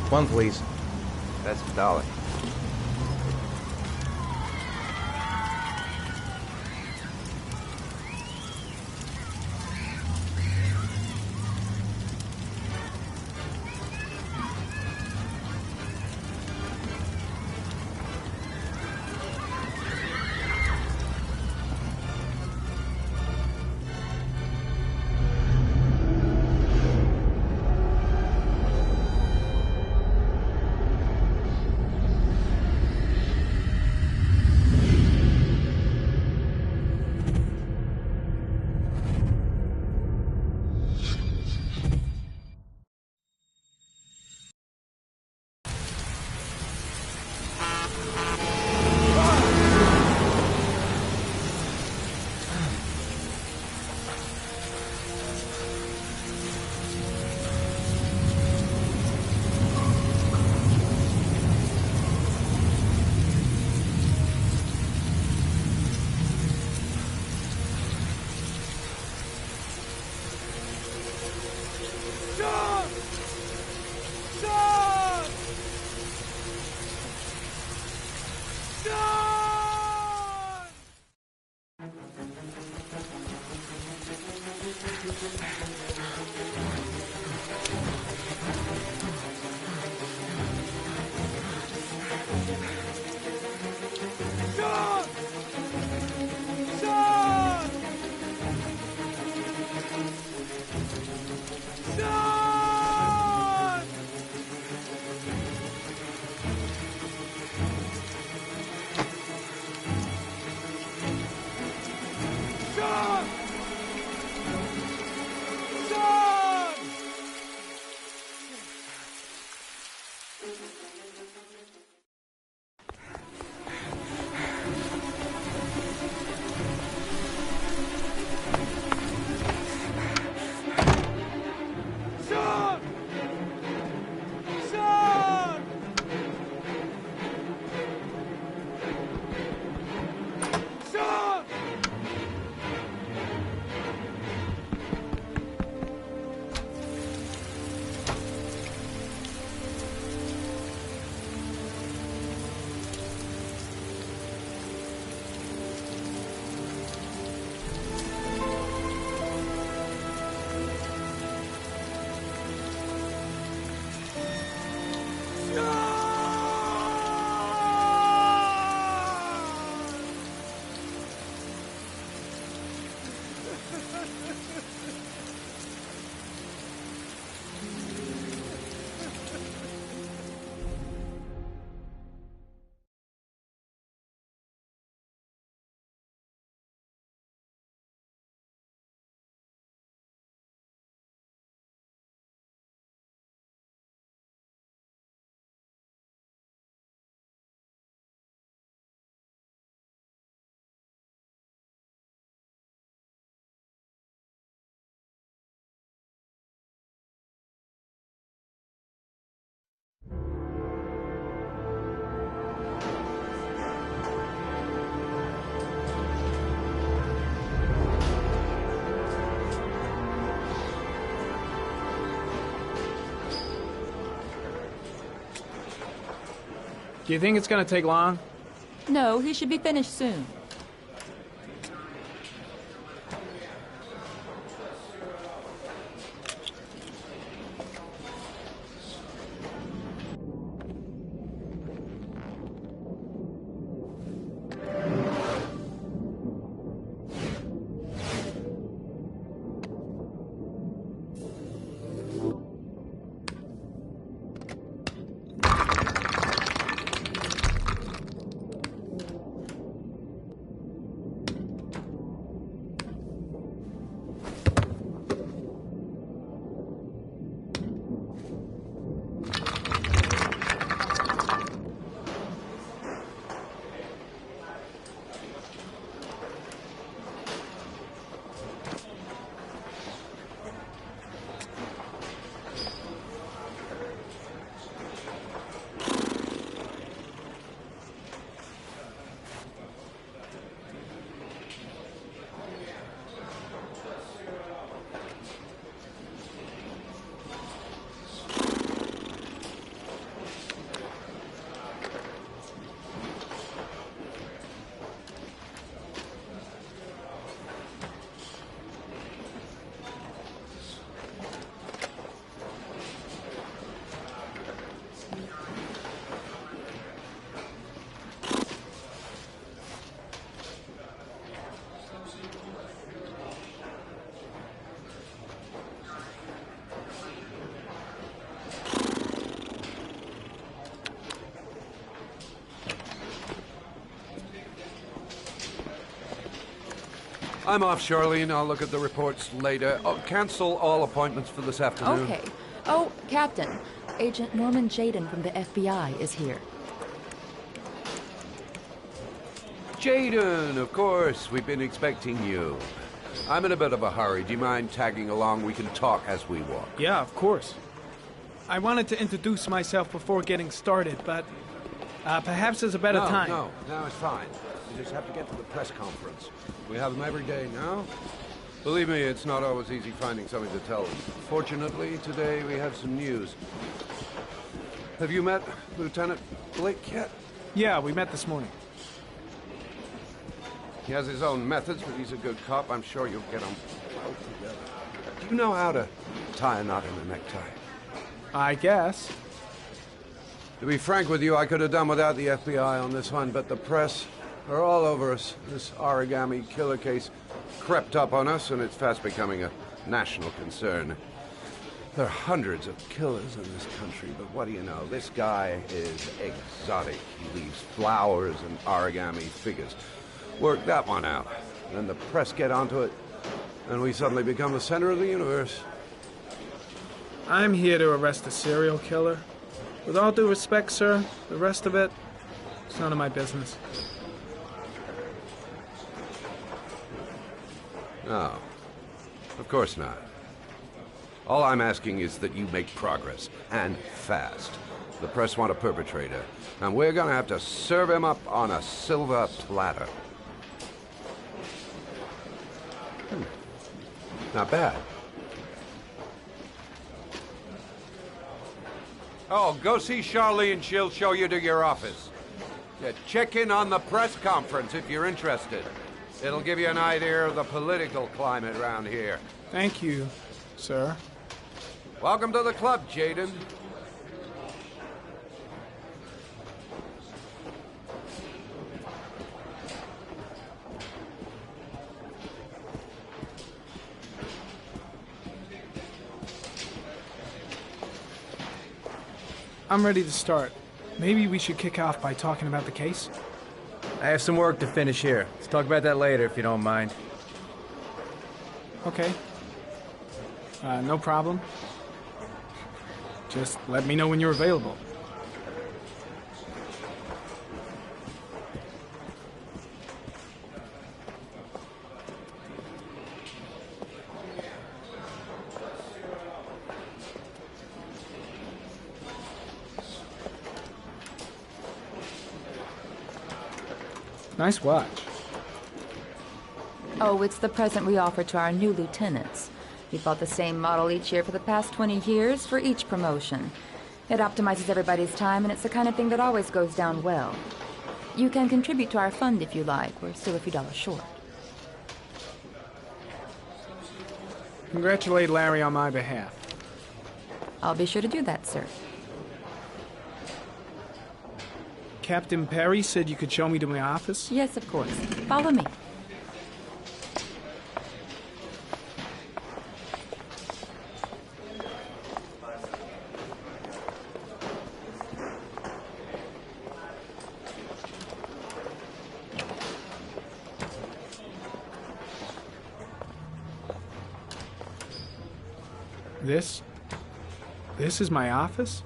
One, please. That's $1. Do you think it's gonna take long? No, he should be finished soon. I'm off, Charlene. I'll look at the reports later. Oh, cancel all appointments for this afternoon. Okay. Oh, Captain. Agent Norman Jayden from the FBI is here. Jayden, of course. We've been expecting you. I'm in a bit of a hurry. Do you mind tagging along? We can talk as we walk. Yeah, of course. I wanted to introduce myself before getting started, but perhaps there's a better time. No, it's fine. You just have to get to the press conference. We have them every day now. Believe me, it's not always easy finding something to tell them. Fortunately, today we have some news. Have you met Lieutenant Blake yet? Yeah, we met this morning. He has his own methods, but he's a good cop. I'm sure you'll get on well together. Do you know how to tie a knot in a necktie? I guess. To be frank with you, I could have done without the FBI on this one, but the press are all over us. This origami killer case crept up on us, and it's fast becoming a national concern. There are hundreds of killers in this country, but what do you know? This guy is exotic. He leaves flowers and origami figures. Work that one out. Then the press get onto it, and we suddenly become the center of the universe. I'm here to arrest a serial killer. With all due respect, sir, the rest of it, it's none of my business. No, of course not. All I'm asking is that you make progress, and fast. The press want a perpetrator, and we're gonna have to serve him up on a silver platter. Not bad. Oh, go see Charlene. She'll show you to your office. Yeah, check in on the press conference if you're interested. It'll give you an idea of the political climate around here. Thank you, sir. Welcome to the club, Jayden. I'm ready to start. Maybe we should kick off by talking about the case? I have some work to finish here. Let's talk about that later, if you don't mind. Okay. No problem. Just let me know when you're available. Nice watch. Oh, it's the present we offer to our new lieutenants. We bought the same model each year for the past 20 years for each promotion. It optimizes everybody's time, and it's the kind of thing that always goes down well. You can contribute to our fund if you like. We're still a few dollars short. Congratulate Larry on my behalf. I'll be sure to do that, sir. Captain Perry said you could show me to my office? Yes, of course. Follow me. This is my office?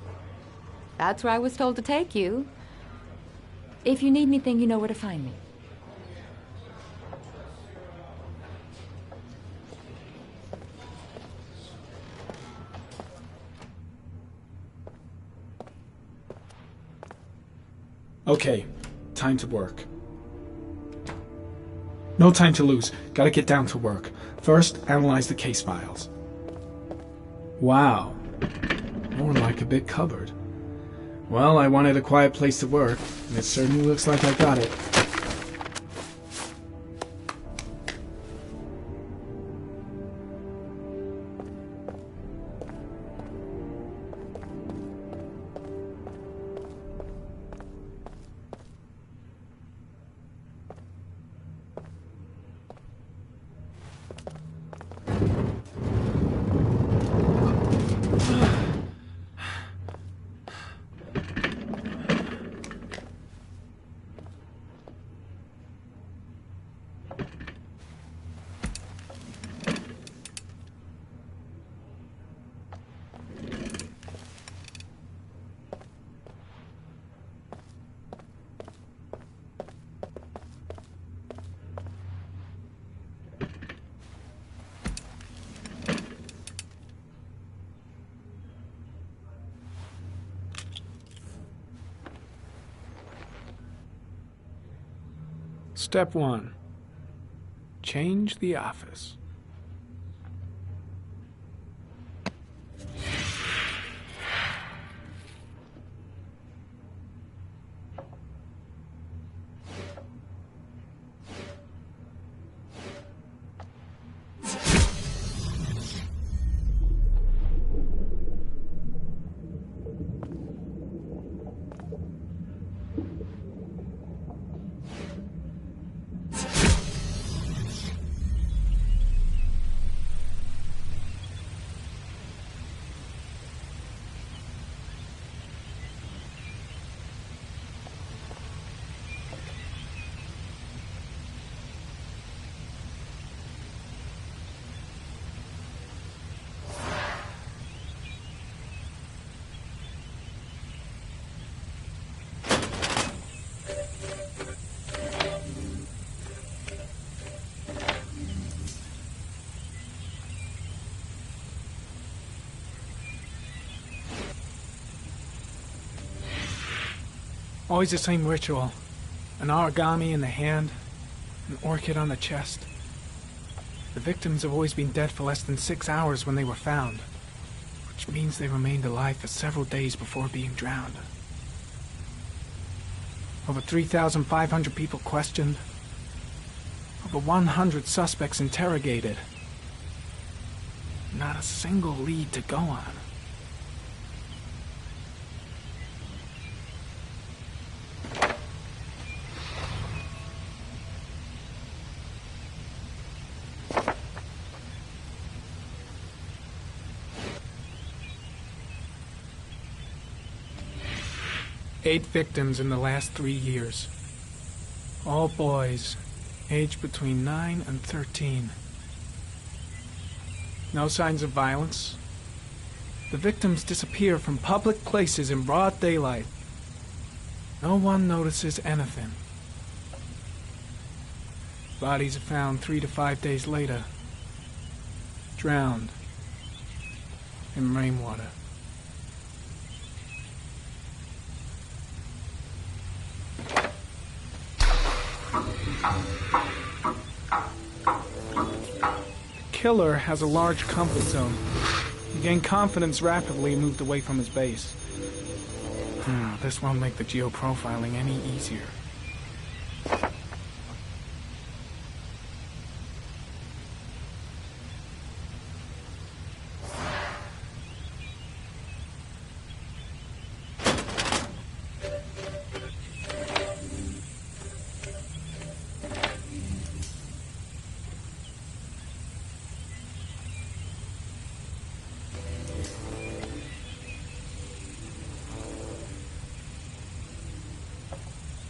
That's where I was told to take you. If you need anything, you know where to find me. Okay, time to work. No time to lose. Gotta get down to work. First, analyze the case files. Wow. More like a big cupboard. Well, I wanted a quiet place to work, and it certainly looks like I got it. Step 1. Change the office. Always the same ritual. An origami in the hand, an orchid on the chest. The victims have always been dead for less than 6 hours when they were found, which means they remained alive for several days before being drowned. Over 3,500 people questioned. Over 100 suspects interrogated. Not a single lead to go on. Eight victims in the last 3 years. All boys, aged between 9 and 13. No signs of violence. The victims disappear from public places in broad daylight. No one notices anything. Bodies are found 3 to 5 days later. Drowned in rainwater. The killer has a large comfort zone. He gained confidence rapidly and moved away from his base. This won't make the geoprofiling any easier.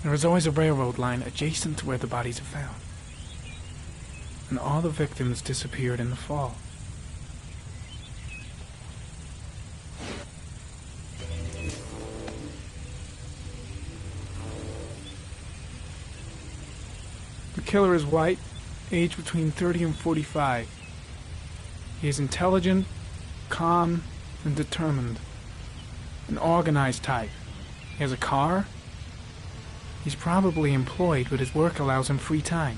There is always a railroad line adjacent to where the bodies are found. And all the victims disappeared in the fall. The killer is white, aged between 30 and 45. He is intelligent, calm, and determined. An organized type. He has a car. He's probably employed, but his work allows him free time.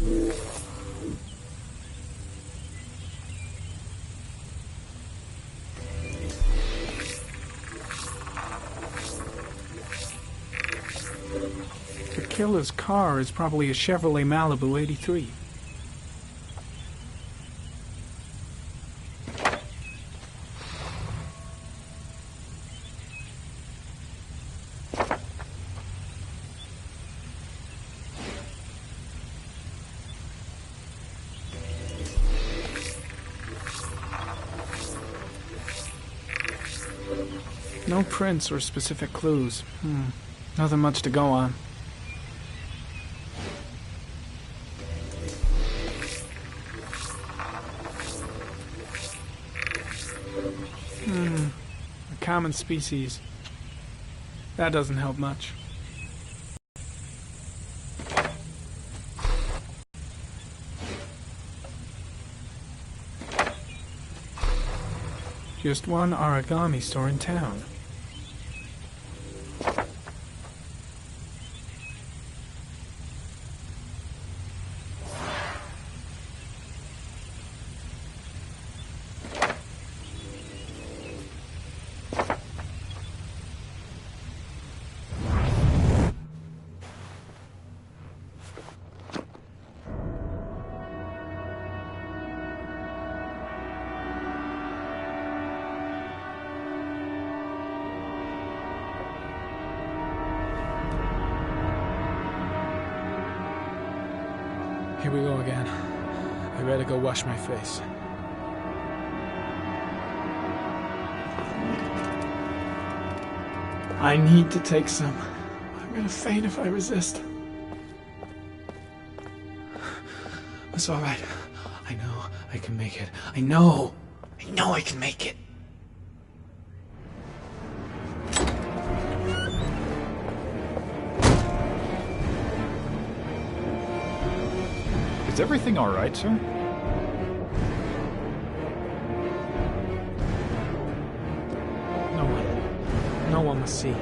The killer's car is probably a Chevrolet Malibu 83. No prints or specific clues. Nothing much to go on. A common species. That doesn't help much. Just one origami store in town. Here we go again. I better go wash my face. I need to take some. I'm gonna faint if I resist. It's all right. I know I can make it. I know I can make it. Is everything all right, sir? No one must see.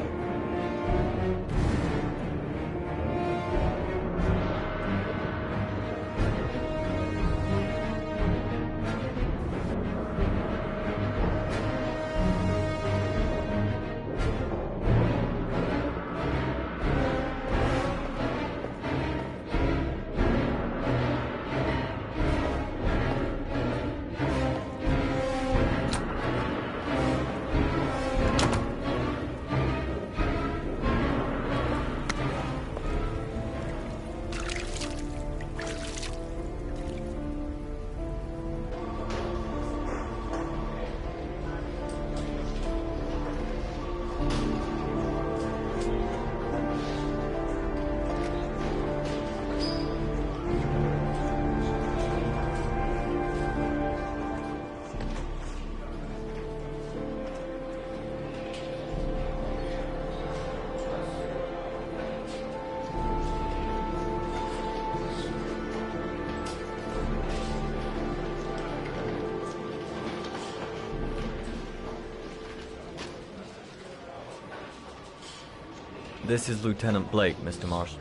This is Lieutenant Blake, Mr. Marshall.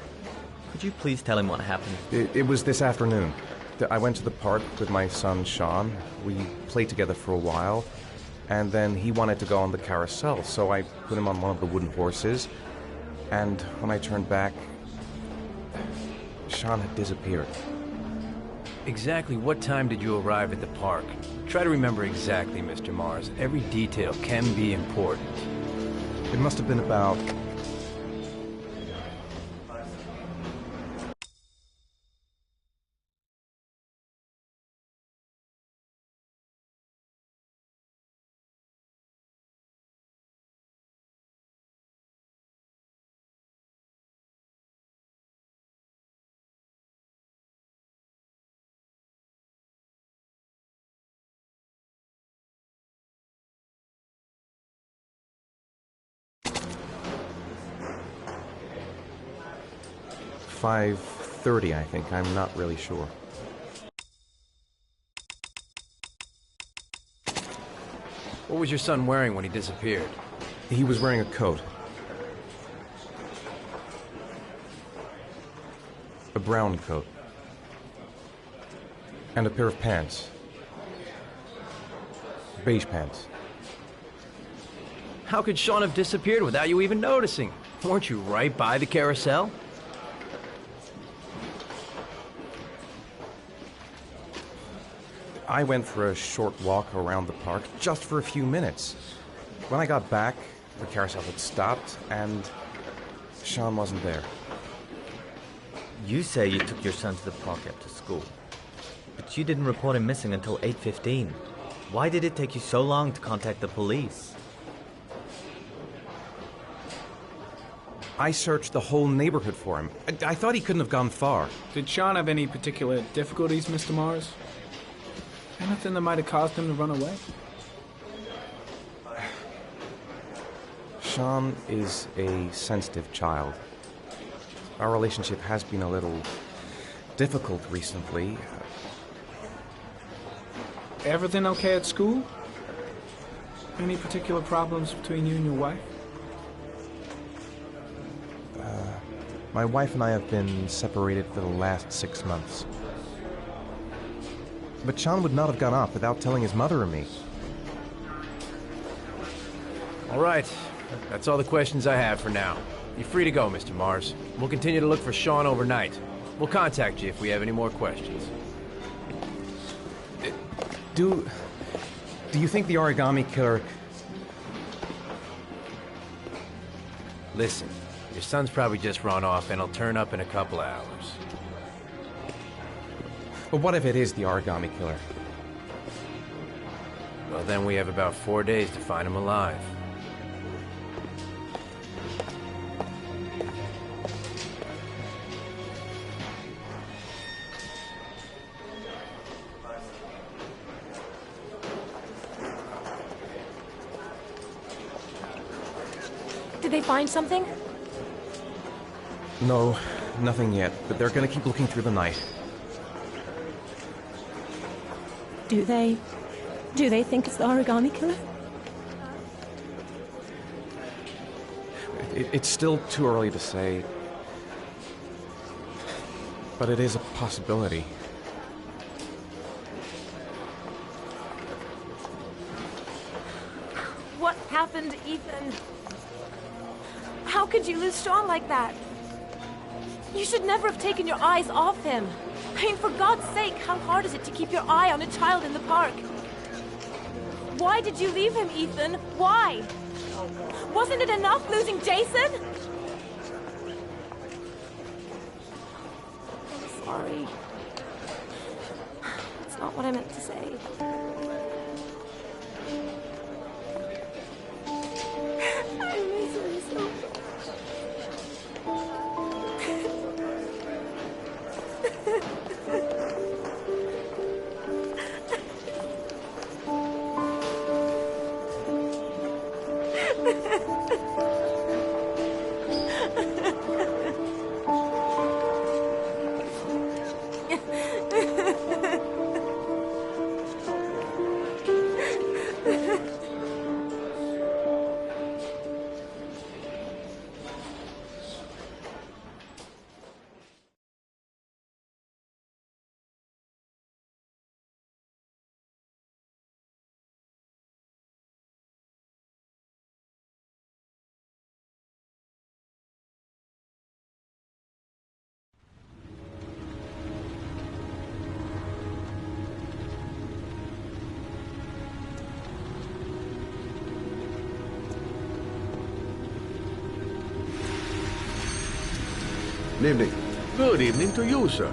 Could you please tell him what happened? It was this afternoon. I went to the park with my son, Sean. We played together for a while, and then he wanted to go on the carousel, so I put him on one of the wooden horses, and when I turned back, Sean had disappeared. Exactly what time did you arrive at the park? Try to remember exactly, Mr. Mars. Every detail can be important. It must have been about... $5:30, I think. I'm not really sure. What was your son wearing when he disappeared? He was wearing a coat. A brown coat. And a pair of pants. Beige pants. How could Sean have disappeared without you even noticing? Weren't you right by the carousel? I went for a short walk around the park just for a few minutes. When I got back, the carousel had stopped and Sean wasn't there. You say you took your son to the park after school, but you didn't report him missing until 8:15. Why did it take you so long to contact the police? I searched the whole neighborhood for him. I thought he couldn't have gone far. Did Sean have any particular difficulties, Mr. Mars? Anything that might have caused him to run away? Sean is a sensitive child. Our relationship has been a little difficult recently. Everything okay at school? Any particular problems between you and your wife? My wife and I have been separated for the last 6 months. But Sean would not have gone off without telling his mother or me. All right. That's all the questions I have for now. You're free to go, Mr. Mars. We'll continue to look for Sean overnight. We'll contact you if we have any more questions. Do you think the origami killer... Listen, your son's probably just run off and he'll turn up in a couple of hours. But what if it is the origami killer? Well, then we have about 4 days to find him alive. Did they find something? No, nothing yet, but they're gonna keep looking through the night. Do they think it's the origami killer? It's still too early to say, but it is a possibility. What happened, Ethan? How could you lose Sean like that? You should never have taken your eyes off him. I mean, for God's sake, how hard is it to keep your eye on a child in the park? Why did you leave him, Ethan? Why? Wasn't it enough losing Jason? I'm sorry. It's not what I meant to say. I miss him so much. Good evening. Good evening to you, sir.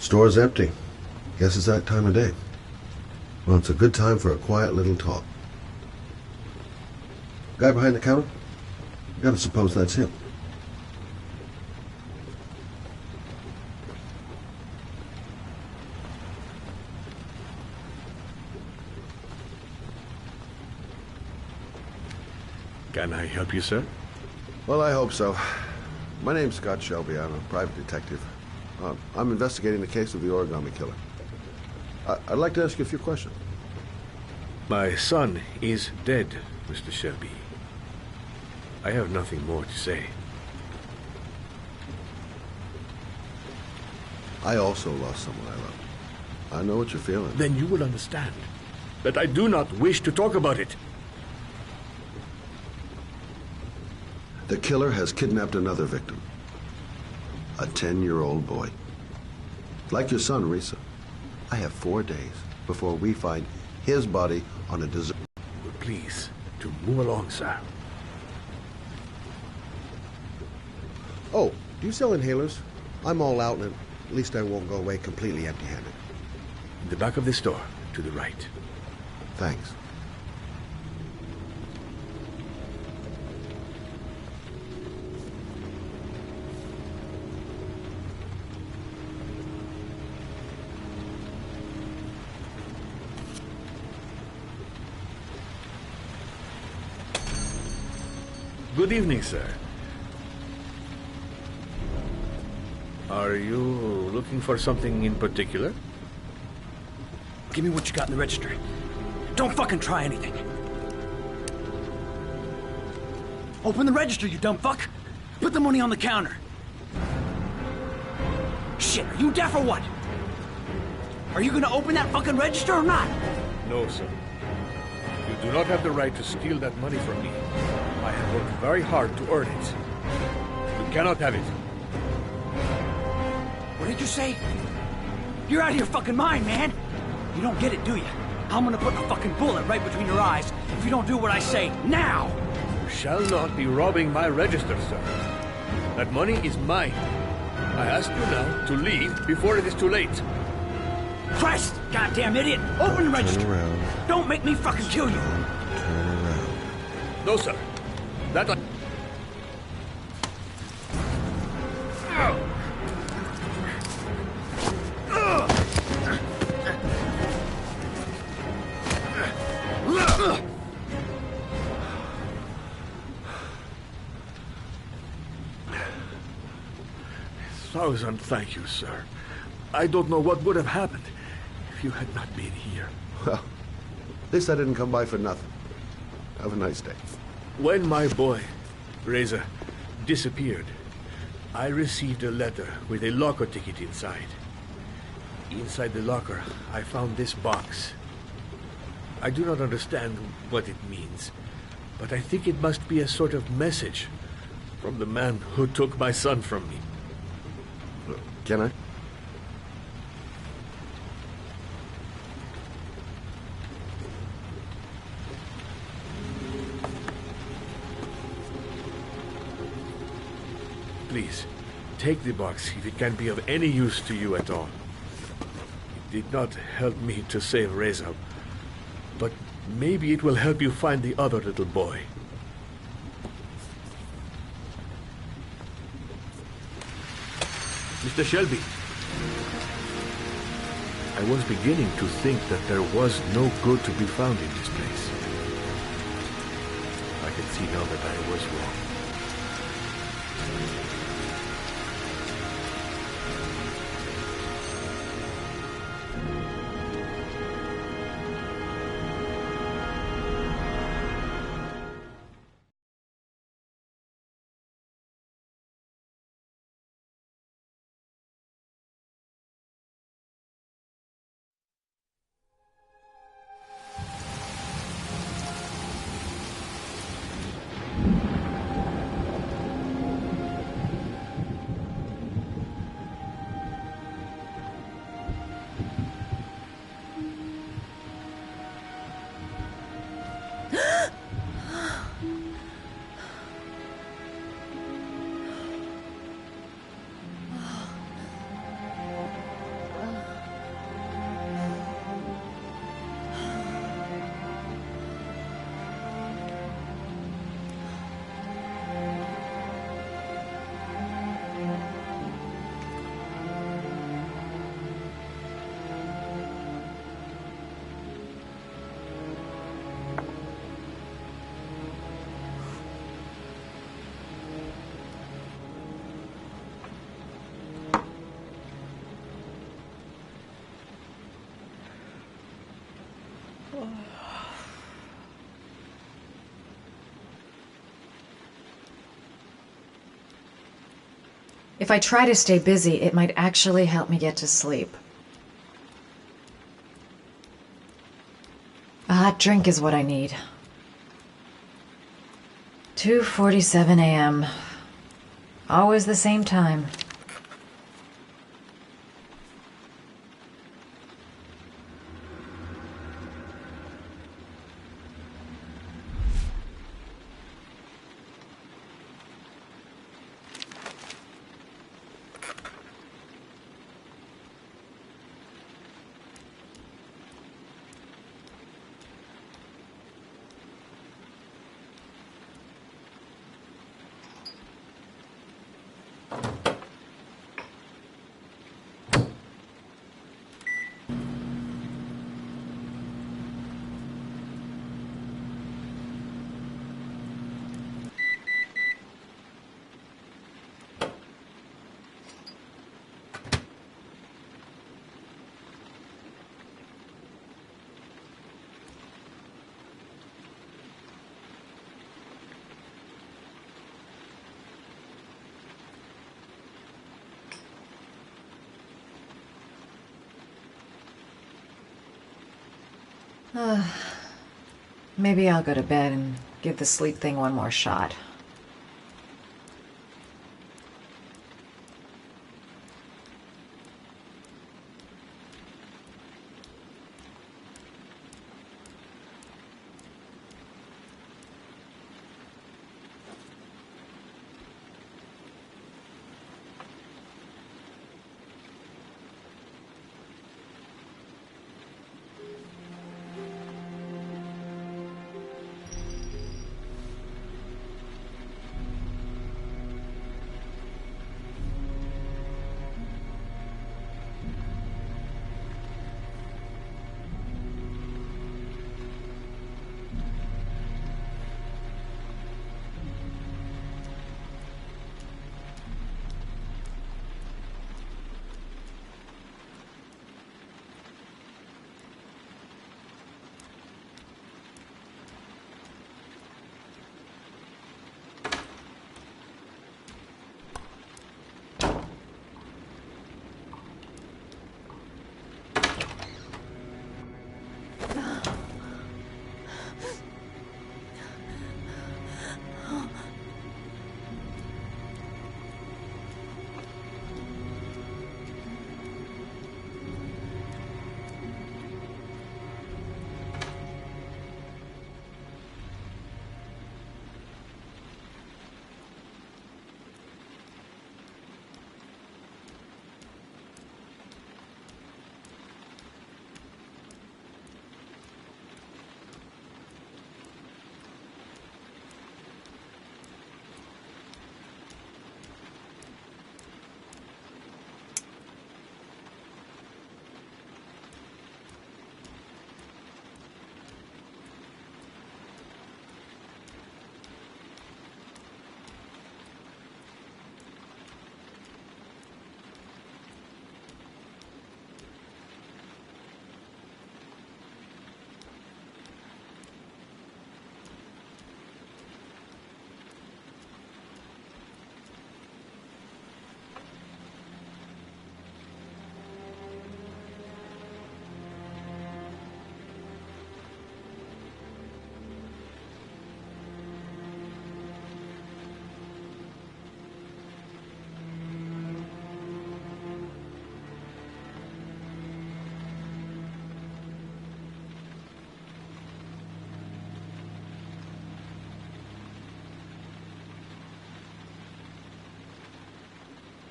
Store's empty. Guess it's that time of day. Well, it's a good time for a quiet little talk. Guy behind the counter? Gotta suppose that's him. Can I help you, sir? Well, I hope so. My name's Scott Shelby. I'm a private detective. I'm investigating the case of the Origami Killer. I'd like to ask you a few questions. My son is dead, Mr. Shelby. I have nothing more to say. I also lost someone I loved. I know what you're feeling. Then you will understand that I do not wish to talk about it. The killer has kidnapped another victim. A 10-year-old boy. Like your son, Risa. I have 4 days before we find his body on a desert. Please, to move along, sir. Oh, do you sell inhalers? I'm all out, and at least I won't go away completely empty-handed. In the back of the store, to the right. Thanks. Good evening, sir. Are you looking for something in particular? Give me what you got in the register. Don't fucking try anything. Open the register, you dumb fuck. Put the money on the counter. Shit, are you deaf or what? Are you gonna open that fucking register or not? No, sir. You do not have the right to steal that money from me. I have worked very hard to earn it. You cannot have it. What did you say? You're out of your fucking mind, man. You don't get it, do you? I'm gonna put a fucking bullet right between your eyes if you don't do what I say now. You shall not be robbing my register, sir. That money is mine. I ask you now to leave before it is too late. Christ, goddamn idiot! Open the register. Turn around. Don't make me fucking kill you. Turn around. No, sir. That I... Thousand thank you, sir. I don't know what would have happened if you had not been here. Well, at least I didn't come by for nothing. Have a nice day. When my boy, Reza, disappeared, I received a letter with a locker ticket inside. Inside the locker, I found this box. I do not understand what it means, but I think it must be a sort of message from the man who took my son from me. Can I? Please, take the box if it can be of any use to you at all. It did not help me to save Reza, but maybe it will help you find the other little boy. Mr. Shelby, I was beginning to think that there was no good to be found in this place. I can see now that I was wrong. If I try to stay busy, it might actually help me get to sleep. A hot drink is what I need. 2:47 a.m. Always the same time. Maybe I'll go to bed and give the sleep thing one more shot.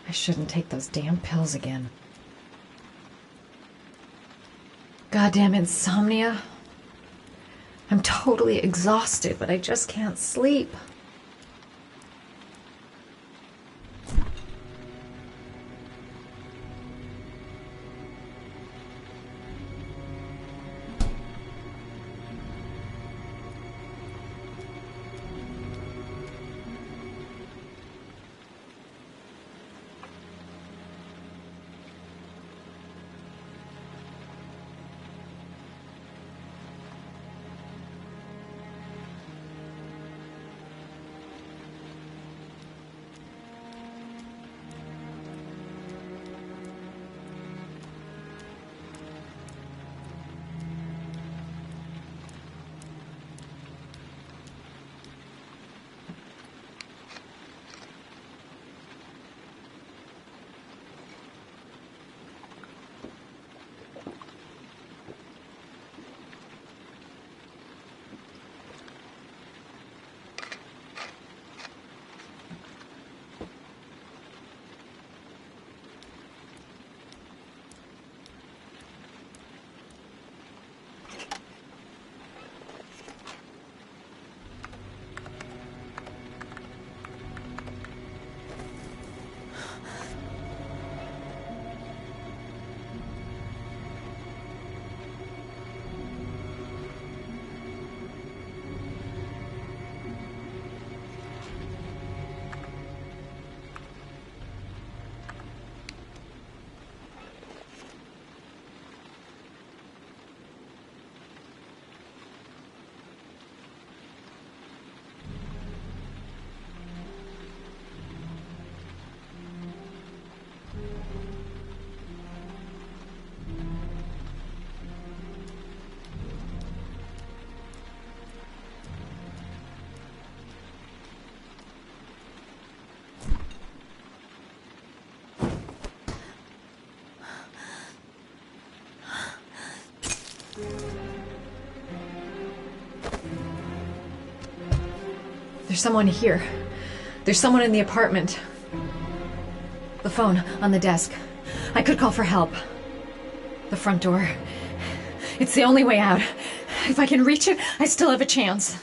I shouldn't take those damn pills again. Goddamn insomnia. I'm totally exhausted, but I just can't sleep. There's someone here. There's someone in the apartment. The phone on the desk. I could call for help. The front door. It's the only way out. If I can reach it, I still have a chance.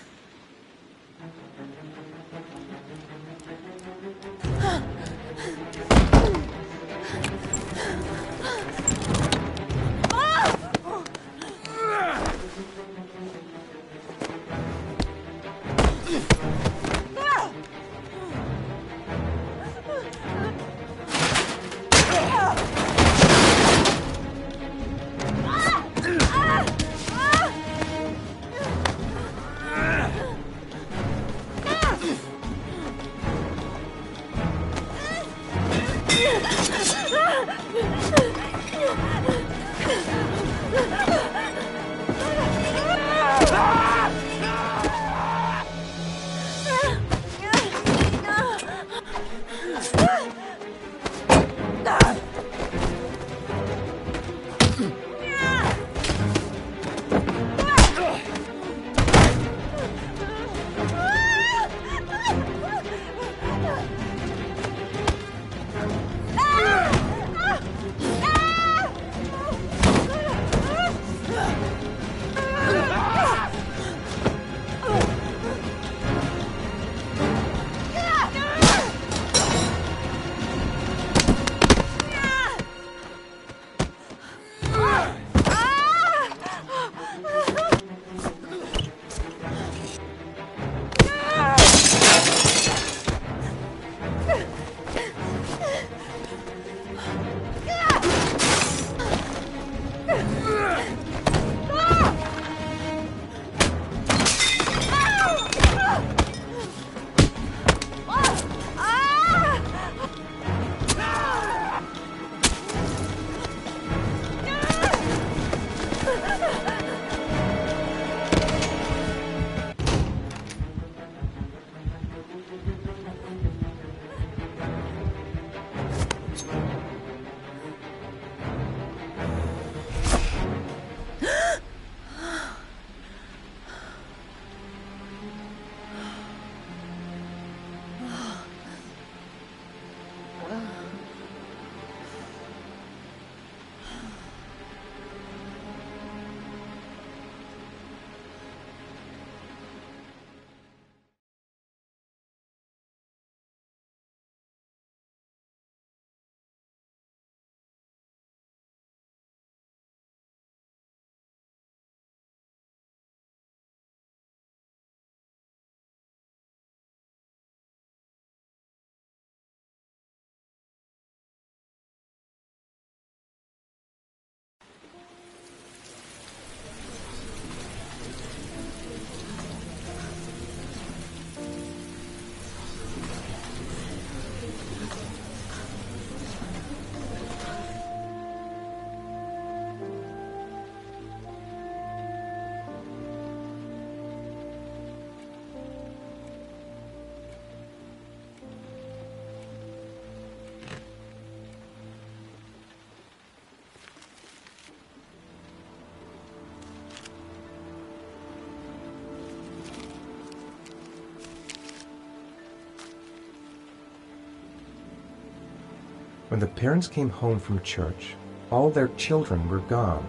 When the parents came home from church, all their children were gone.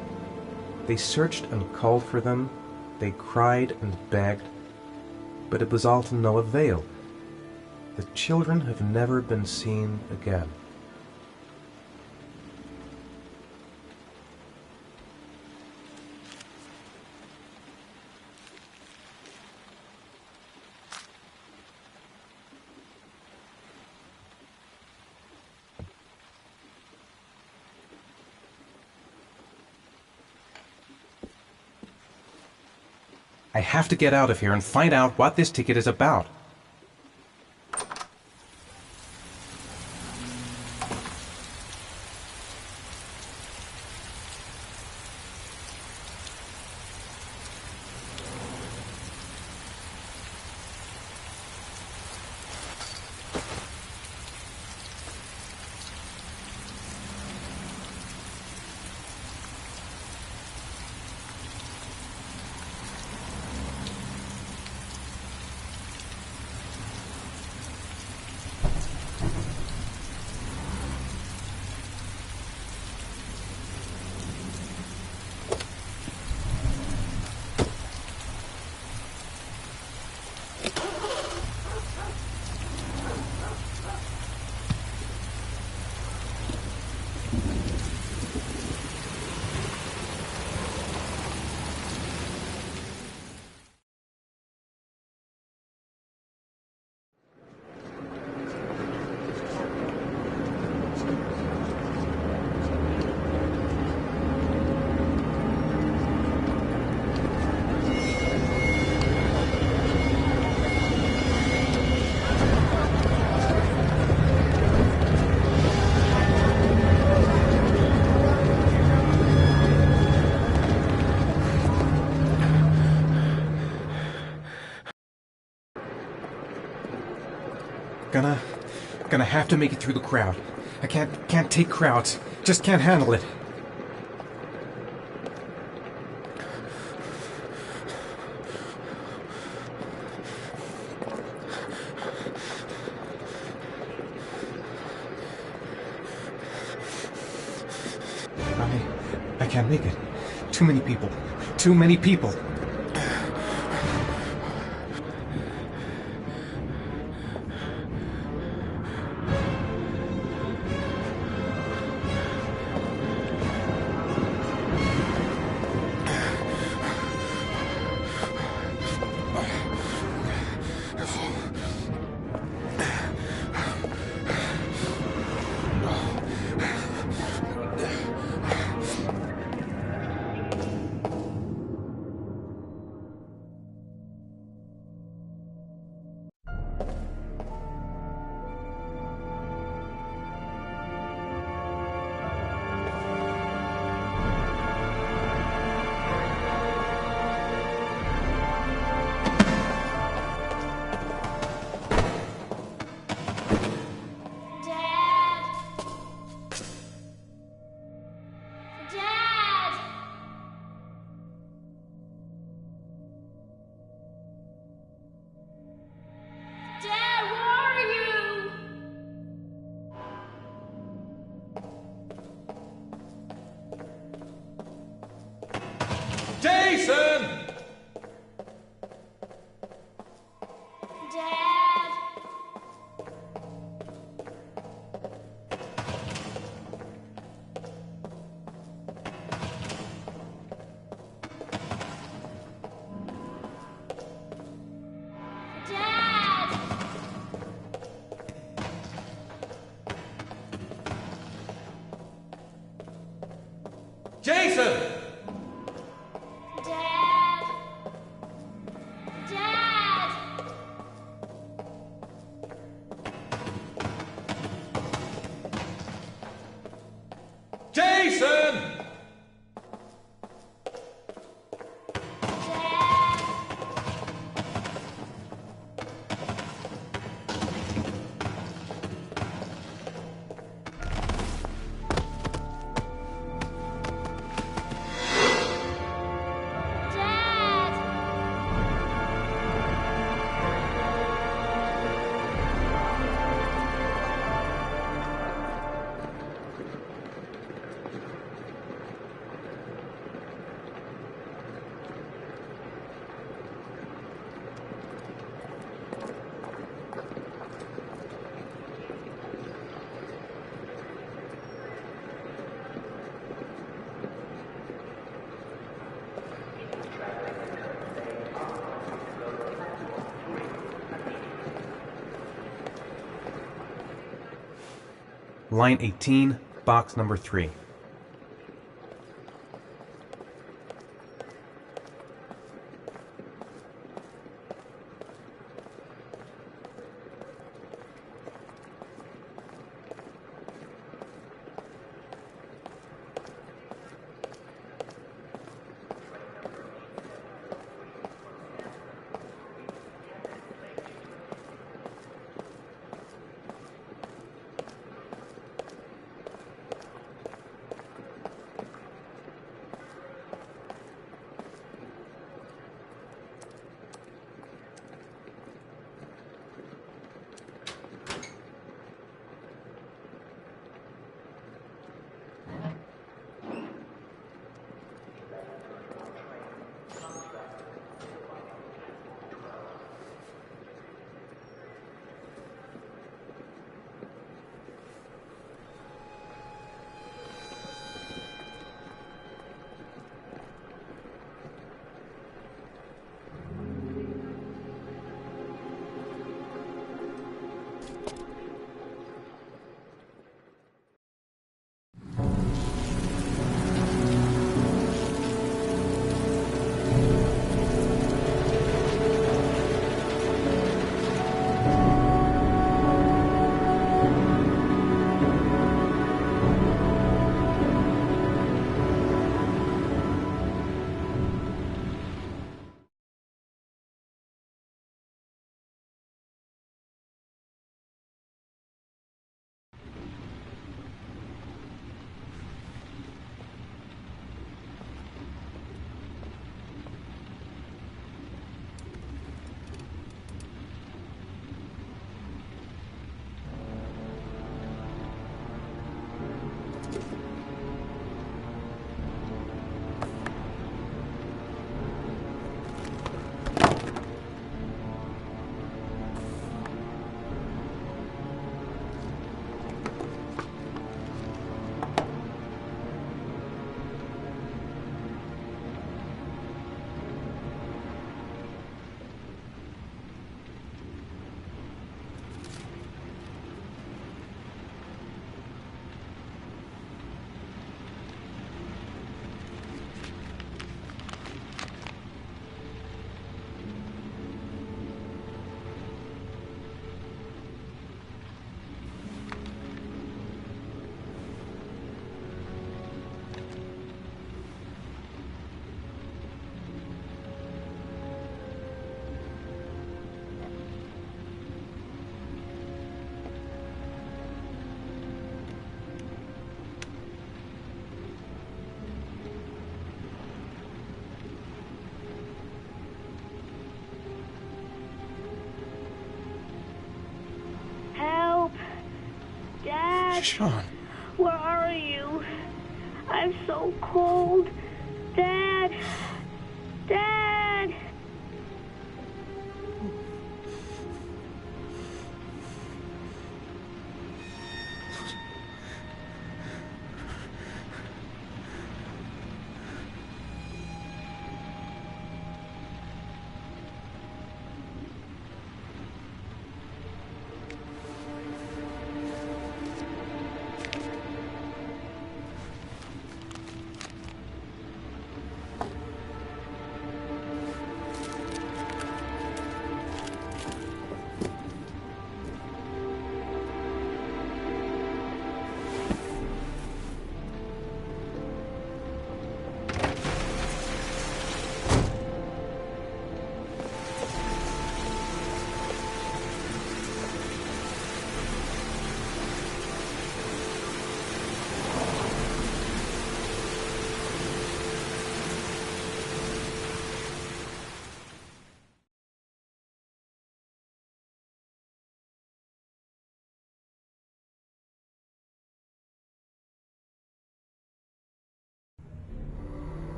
They searched and called for them, they cried and begged, but it was all to no avail. The children have never been seen again. I have to get out of here and find out what this ticket is about. Gonna have to make it through the crowd. I can't take crowds. Just can't handle it. I can't make it. Too many people. Too many people. Jason! Jason! Jason! Line 18, box number 3. Dad? Sean. Where are you? I'm so cold. Dad! Dad!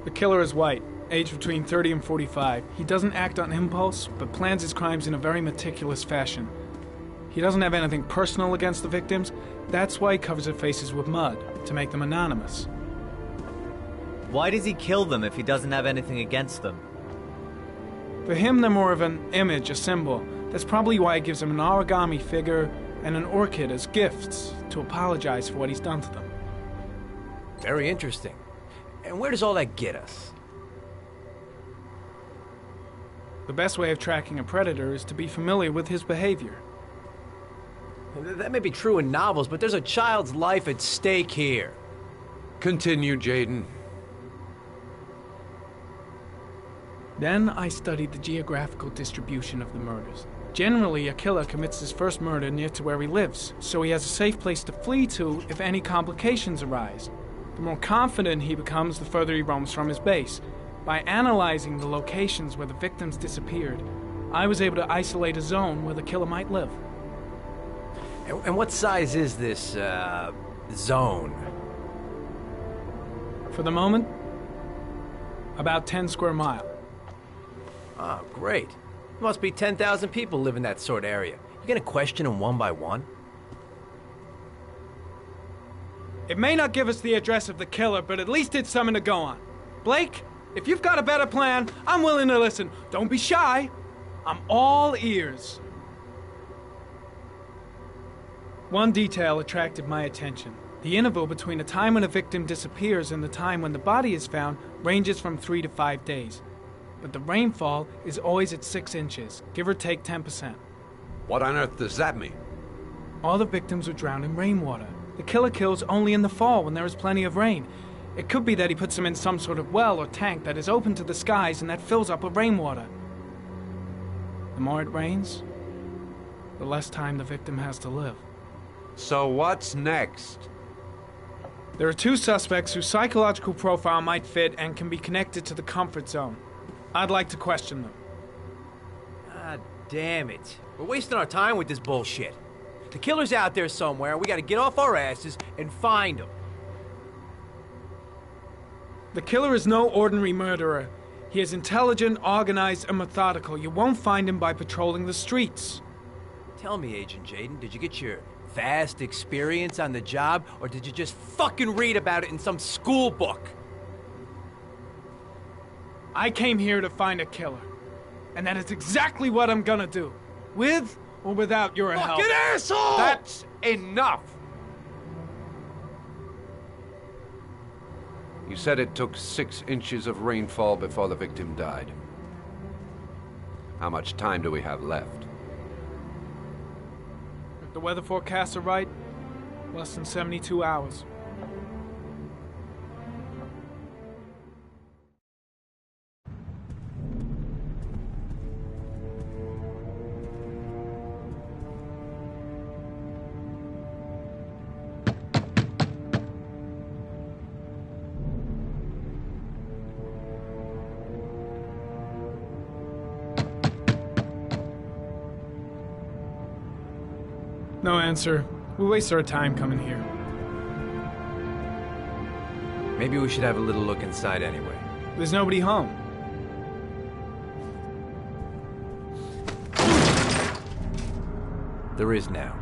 The killer is white, aged between 30 and 45. He doesn't act on impulse, but plans his crimes in a very meticulous fashion. He doesn't have anything personal against the victims. That's why he covers their faces with mud, to make them anonymous. Why does he kill them if he doesn't have anything against them? For him, they're more of an image, a symbol. That's probably why he gives them an origami figure and an orchid as gifts, to apologize for what he's done to them. Very interesting. And where does all that get us? The best way of tracking a predator is to be familiar with his behavior. That may be true in novels, but there's a child's life at stake here. Continue, Jaden. Then I studied the geographical distribution of the murders. Generally, a killer commits his first murder near to where he lives, so he has a safe place to flee to if any complications arise. The more confident he becomes, the further he roams from his base. By analyzing the locations where the victims disappeared, I was able to isolate a zone where the killer might live. And what size is this, zone? For the moment, about 10 square miles. Ah, great. Must be 10,000 people live in that sort of area. You gonna question them one by one? It may not give us the address of the killer, but at least it's something to go on. Blake, if you've got a better plan, I'm willing to listen. Don't be shy. I'm all ears. One detail attracted my attention. The interval between the time when a victim disappears and the time when the body is found ranges from 3 to 5 days. But the rainfall is always at 6 inches, give or take 10%. What on earth does that mean? All the victims were drowned in rainwater. The killer kills only in the fall when there is plenty of rain. It could be that he puts them in some sort of well or tank that is open to the skies and that fills up with rainwater. The more it rains, the less time the victim has to live. So what's next? There are 2 suspects whose psychological profile might fit and can be connected to the comfort zone. I'd like to question them. Ah, damn it. We're wasting our time with this bullshit. The killer's out there somewhere, and we gotta get off our asses and find him. The killer is no ordinary murderer. He is intelligent, organized, and methodical. You won't find him by patrolling the streets. Tell me, Agent Jaden, did you get your vast experience on the job, or did you just fucking read about it in some school book? I came here to find a killer. And that is exactly what I'm gonna do. With or without your help. Fucking asshole! That's enough! You said it took 6 inches of rainfall before the victim died. How much time do we have left? If the weather forecasts are right, less than 72 hours. No answer. We waste our time coming here. Maybe we should have a little look inside anyway. There's nobody home. There is now.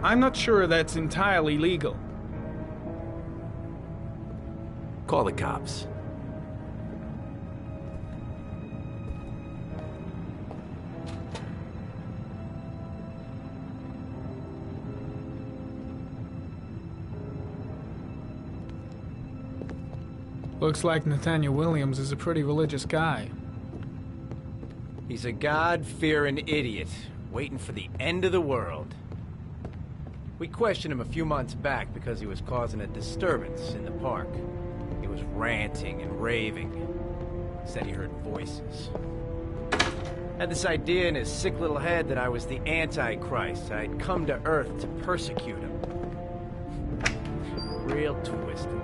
I'm not sure that's entirely legal. Call the cops. Looks like Nathaniel Williams is a pretty religious guy. He's a God-fearing idiot, waiting for the end of the world. We questioned him a few months back because he was causing a disturbance in the park. He was ranting and raving. Said he heard voices. Had this idea in his sick little head that I was the Antichrist. I'd come to Earth to persecute him. Real twisted.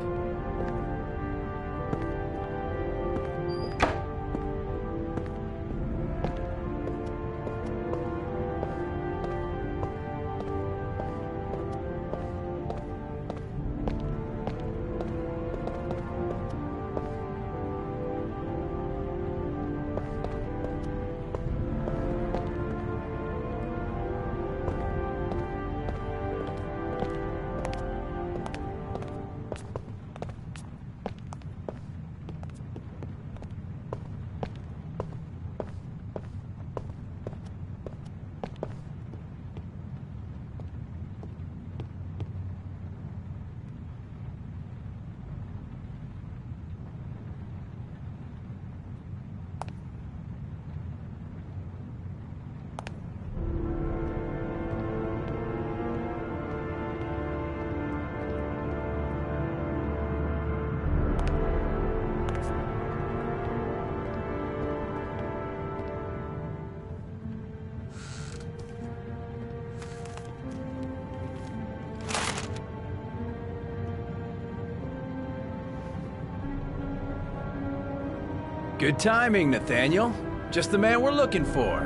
Good timing, Nathaniel. Just the man we're looking for.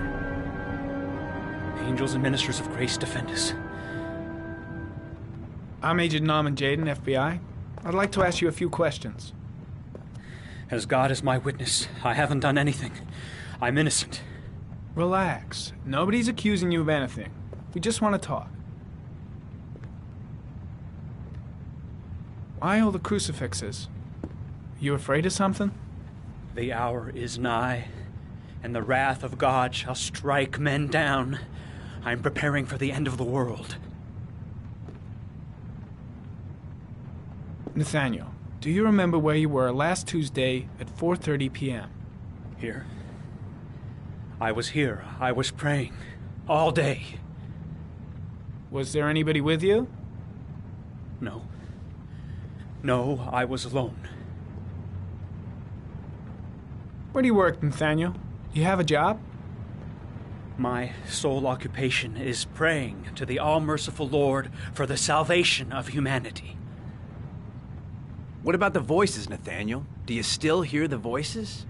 Angels and ministers of grace defend us. I'm Agent Norman Jayden, FBI. I'd like to ask you a few questions. As God is my witness, I haven't done anything. I'm innocent. Relax. Nobody's accusing you of anything. We just want to talk. Why all the crucifixes? You afraid of something? The hour is nigh, and the wrath of God shall strike men down. I'm preparing for the end of the world. Nathaniel, do you remember where you were last Tuesday at 4:30 p.m.? Here? I was here. I was praying. All day. Was there anybody with you? No. No, I was alone. Where do you work, Nathaniel? Do you have a job? My sole occupation is praying to the all-merciful Lord for the salvation of humanity. What about the voices, Nathaniel? Do you still hear the voices?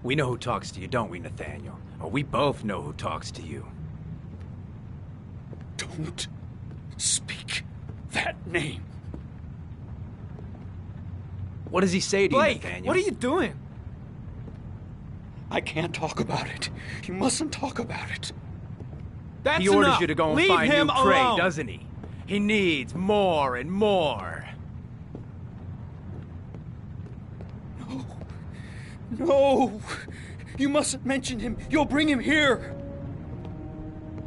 We know who talks to you, don't we, Nathaniel? Or we both know who talks to you. Don't speak that name. What does he say to Blake, you, Nathaniel? what are you doing? I can't talk about it. You mustn't talk about it. That's he orders enough. you to go and Leave find him new prey, alone. doesn't he? He needs more and more. No! You mustn't mention him. You'll bring him here.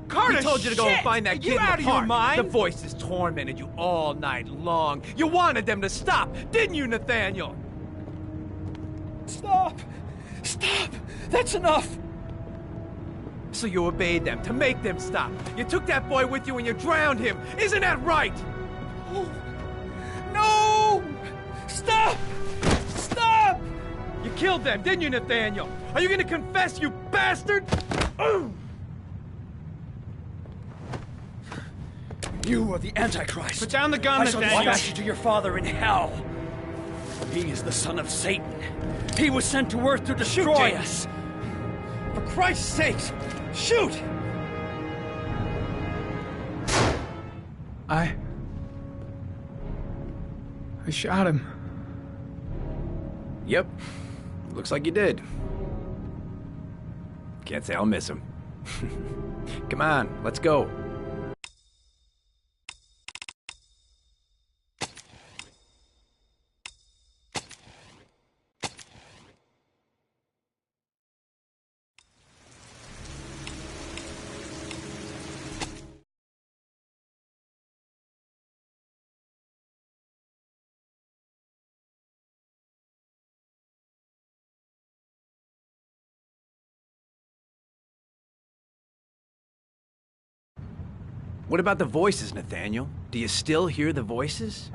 Carter, he told you to go and find that Are kid you in the out of your park. mind? The voices tormented you all night long. You wanted them to stop, didn't you, Nathaniel? Stop! Stop! That's enough! So you obeyed them to make them stop. You took that boy with you and you drowned him. Isn't that right? Oh. No! Stop! Stop! You killed them, didn't you, Nathaniel? Are you gonna confess, you bastard? You are the Antichrist. Put down the gun, I shall Nathaniel. dispatch you to your father in hell. He is the son of Satan. He was sent to Earth to destroy us. For Christ's sake, shoot! I shot him. Yep. Looks like you did. Can't say I'll miss him. Come on, let's go. What about the voices, Nathaniel? Do you still hear the voices?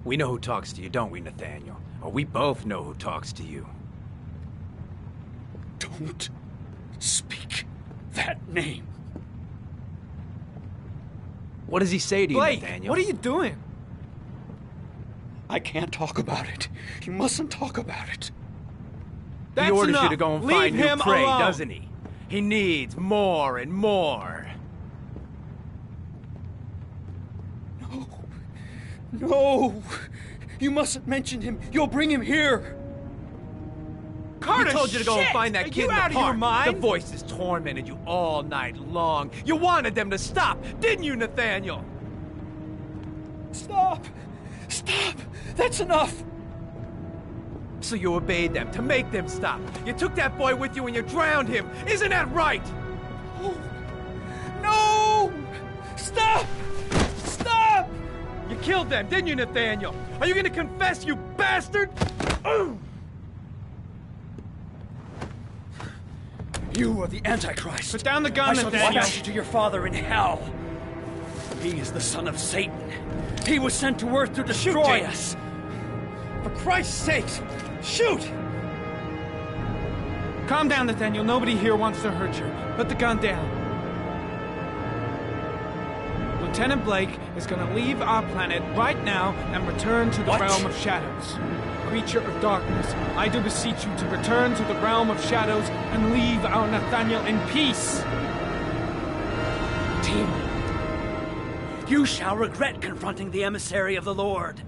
We know who talks to you, don't we, Nathaniel? Or we both know who talks to you. Don't speak that name. What does he say to you, Blake, Nathaniel? what are you doing? I can't talk about it. You mustn't talk about it. That's he orders enough. you to go and Leave find new him prey, alone. doesn't he? He needs more and more. No! You mustn't mention him. You'll bring him here. Carter, he told you to go and find that Are kid you in the out of your park. mind? The voices tormented you all night long. You wanted them to stop, didn't you, Nathaniel? Stop! Stop! That's enough! So you obeyed them to make them stop. You took that boy with you and you drowned him. Isn't that right? Oh. No! Stop! Stop! You killed them, didn't you, Nathaniel? Are you gonna confess, you bastard? You are the Antichrist. Put down the gun, I shall Nathaniel. dispatch you to your father in hell. He is the son of Satan. He was sent to Earth to destroy us. For Christ's sake, shoot! Calm down, Nathaniel. Nobody here wants to hurt you. Put the gun down. Lieutenant Blake is going to leave our planet right now and return to the realm of shadows. Creature of darkness, I do beseech you to return to the realm of shadows and leave our Nathaniel in peace. Demon, you shall regret confronting the emissary of the Lord.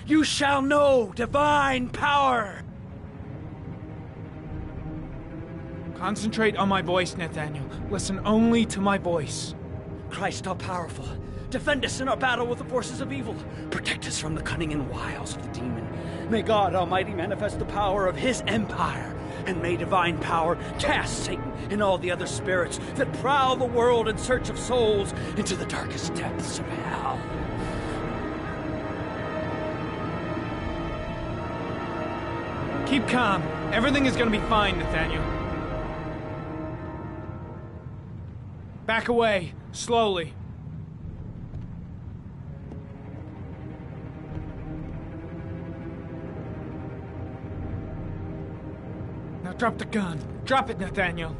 You shall know divine power. Concentrate on my voice, Nathaniel. Listen only to my voice. Christ all-powerful, defend us in our battle with the forces of evil. Protect us from the cunning and wiles of the demon. May God Almighty manifest the power of His empire, and may divine power cast Satan and all the other spirits that prowl the world in search of souls into the darkest depths of hell. Keep calm. Everything is going to be fine, Nathaniel. Back away, slowly. Now drop the gun. Drop it, Nathaniel.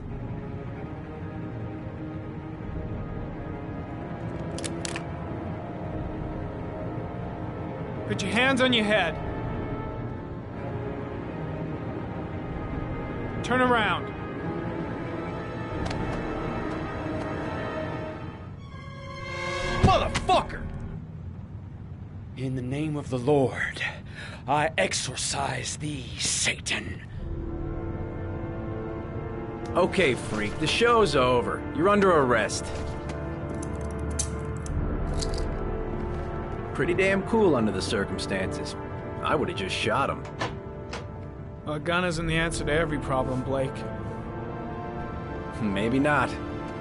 Put your hands on your head. Turn around. Motherfucker! In the name of the Lord, I exorcise thee, Satan. Okay, freak, the show's over. You're under arrest. Pretty damn cool under the circumstances. I would have just shot him. A gun isn't the answer to every problem, Blake. Maybe not,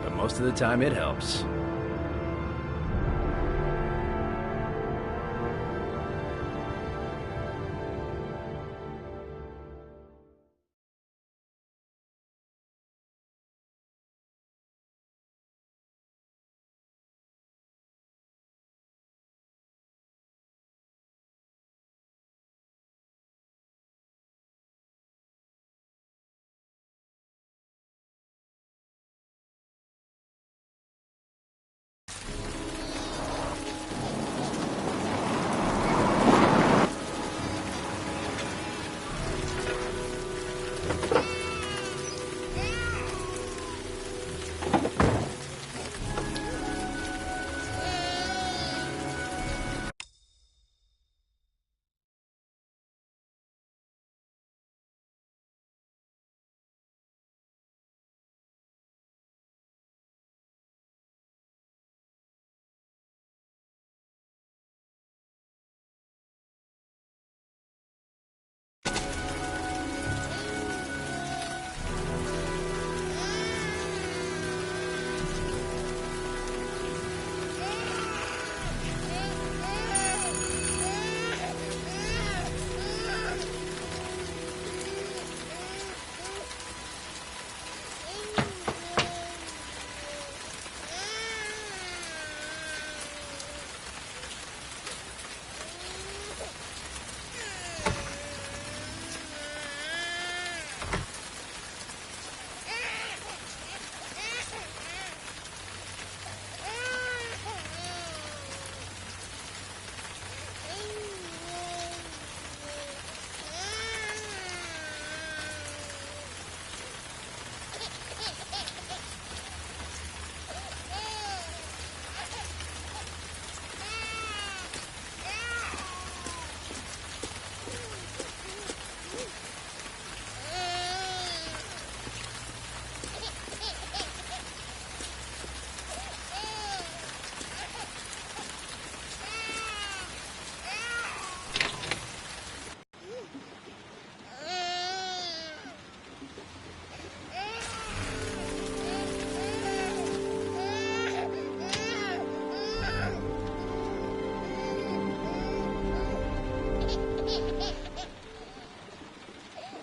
but most of the time it helps.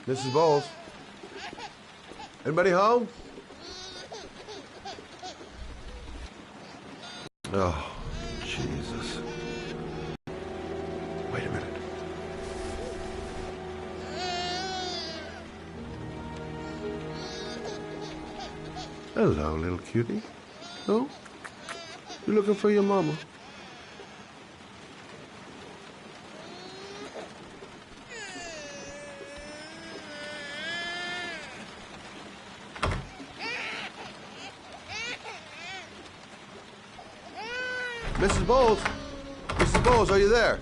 Mrs. Bowles? Anybody home? Oh, Jesus. Wait a minute. Hello, little cutie. Oh? You looking for your mama? Mrs. Bowles? Mrs. Bowles, are you there?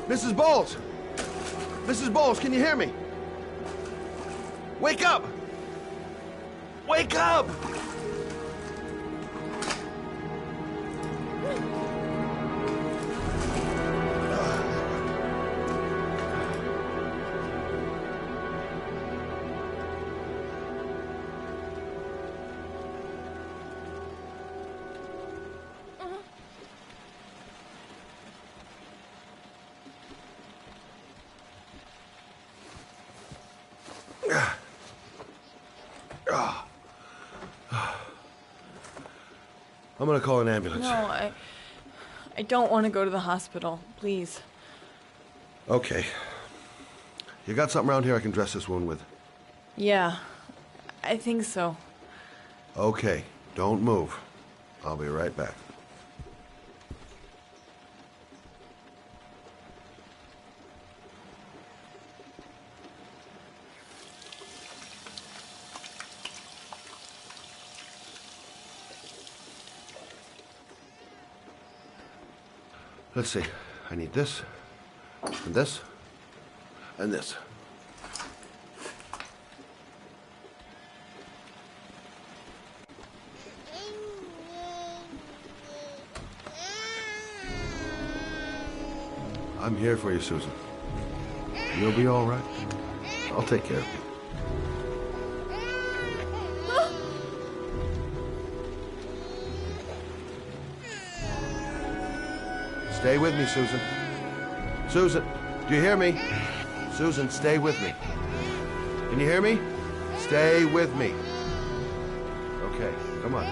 Mrs. Bowles! Mrs. Bowles, can you hear me? Wake up! Wake up! I'm gonna call an ambulance. No, I don't want to go to the hospital. Please. Okay. You got something around here I can dress this wound with? Yeah, I think so. Okay, don't move. I'll be right back. Let's see. I need this, and this, and this. I'm here for you, Susan. You'll be all right. I'll take care of you. Stay with me, Susan. Susan, do you hear me? Susan, stay with me. Can you hear me? Stay with me. Okay, come on.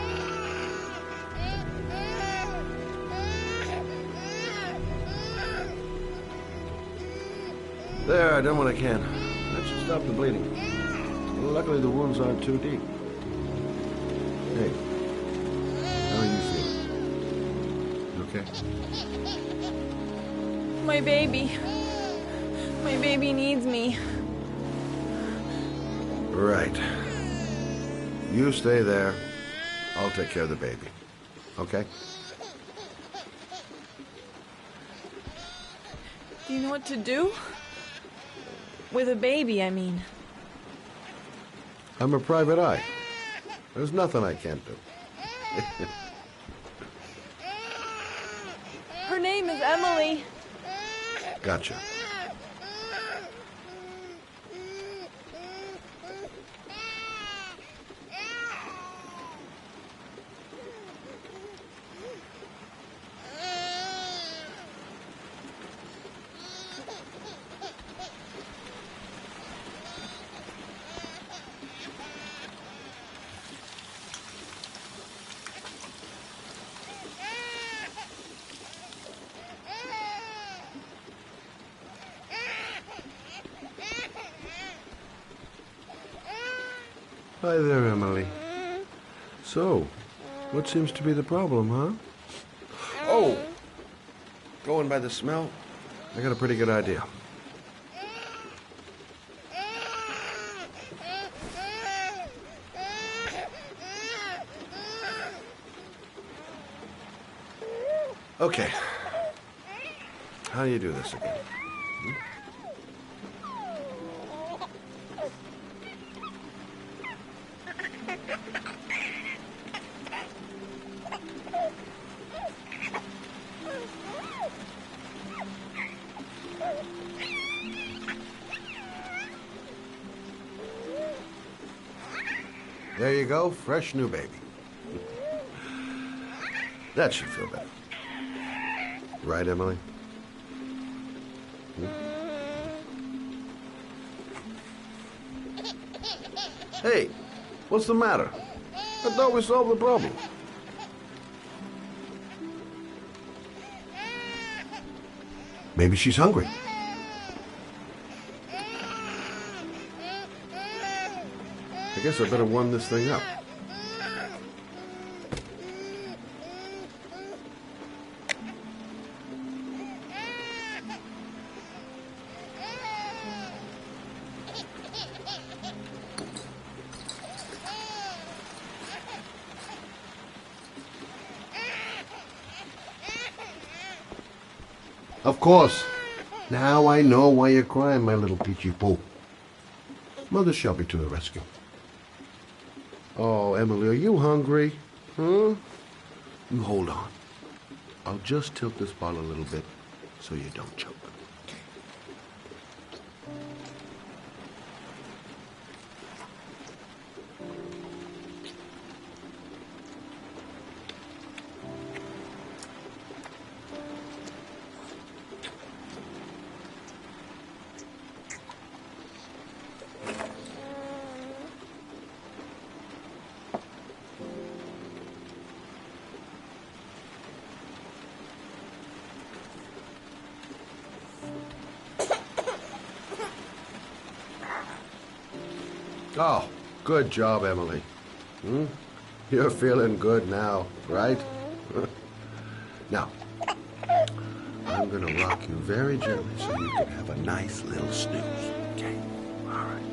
There, I done what I can. That should stop the bleeding. Luckily, the wounds aren't too deep. Hey, how are you feeling? You okay? My baby. My baby needs me. Right. You stay there. I'll take care of the baby. Okay? Do you know what to do? With a baby, I mean. I'm a private eye. There's nothing I can't do. Her name is Emily. Gotcha. Hi there, Emily. So, what seems to be the problem, huh? Oh! Going by the smell, I got a pretty good idea. Okay. How do you do this again? There you go, fresh new baby. That should feel better. Right, Emily? Hey, what's the matter? I thought we solved the problem. Maybe she's hungry. I guess I better warm this thing up. Of course. Now I know why you're crying, my little peachy poo. Mother Shelby to the rescue. Oh, Emily, are you hungry? Huh? You hold on. I'll just tilt this bottle a little bit so you don't choke. Oh, good job, Emily. You're feeling good now, right? Now, I'm gonna rock you very gently so you can have a nice little snooze. Okay? All right.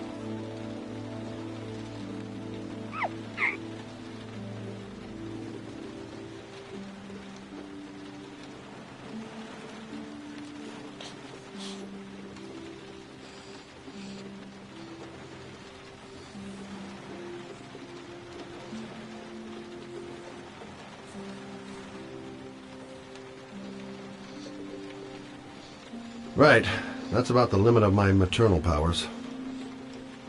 Right. That's about the limit of my maternal powers.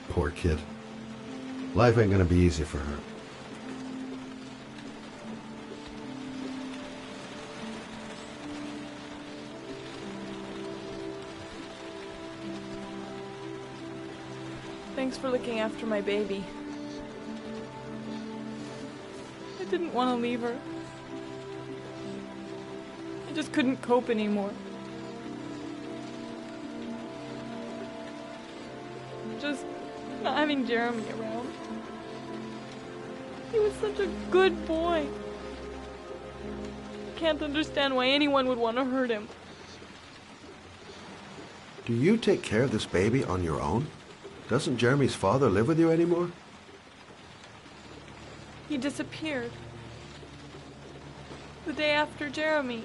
Poor kid. Life ain't gonna be easy for her. Thanks for looking after my baby. I didn't want to leave her. I just couldn't cope anymore. Just not having Jeremy around. He was such a good boy. I can't understand why anyone would want to hurt him. Do you take care of this baby on your own? Doesn't Jeremy's father live with you anymore? He disappeared. The day after Jeremy.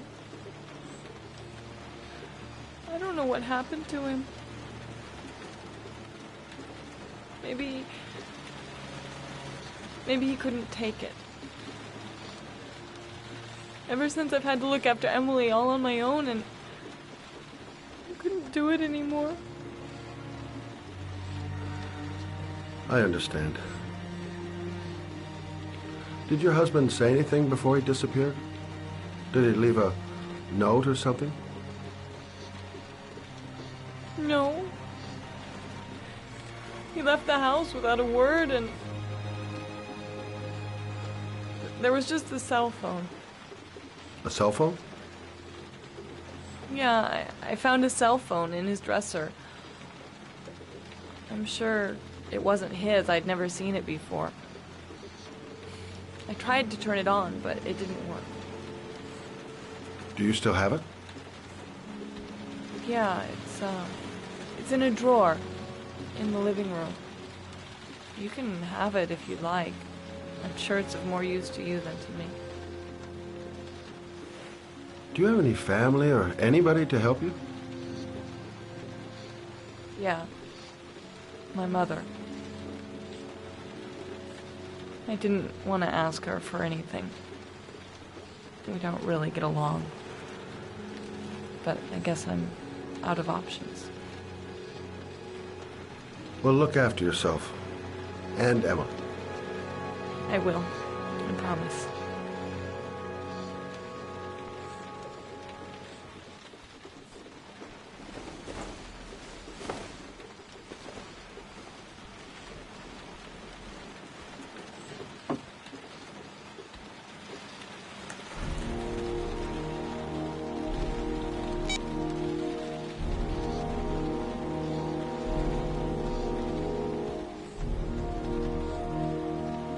I don't know what happened to him. Maybe he couldn't take it. Ever since I've had to look after Emily all on my own, and I couldn't do it anymore. I understand. Did your husband say anything before he disappeared? Did he leave a note or something? No. He left the house without a word, and there was just the cell phone. A cell phone? Yeah, I found a cell phone in his dresser. I'm sure it wasn't his. I'd never seen it before. I tried to turn it on, but it didn't work. Do you still have it? Yeah, it's in a drawer in the living room. You can have it if you'd like. I'm sure it's of more use to you than to me. Do you have any family or anybody to help you? Yeah. My mother. I didn't want to ask her for anything. We don't really get along. But I guess I'm out of options. Well, look after yourself. And Emma. I will. I promise.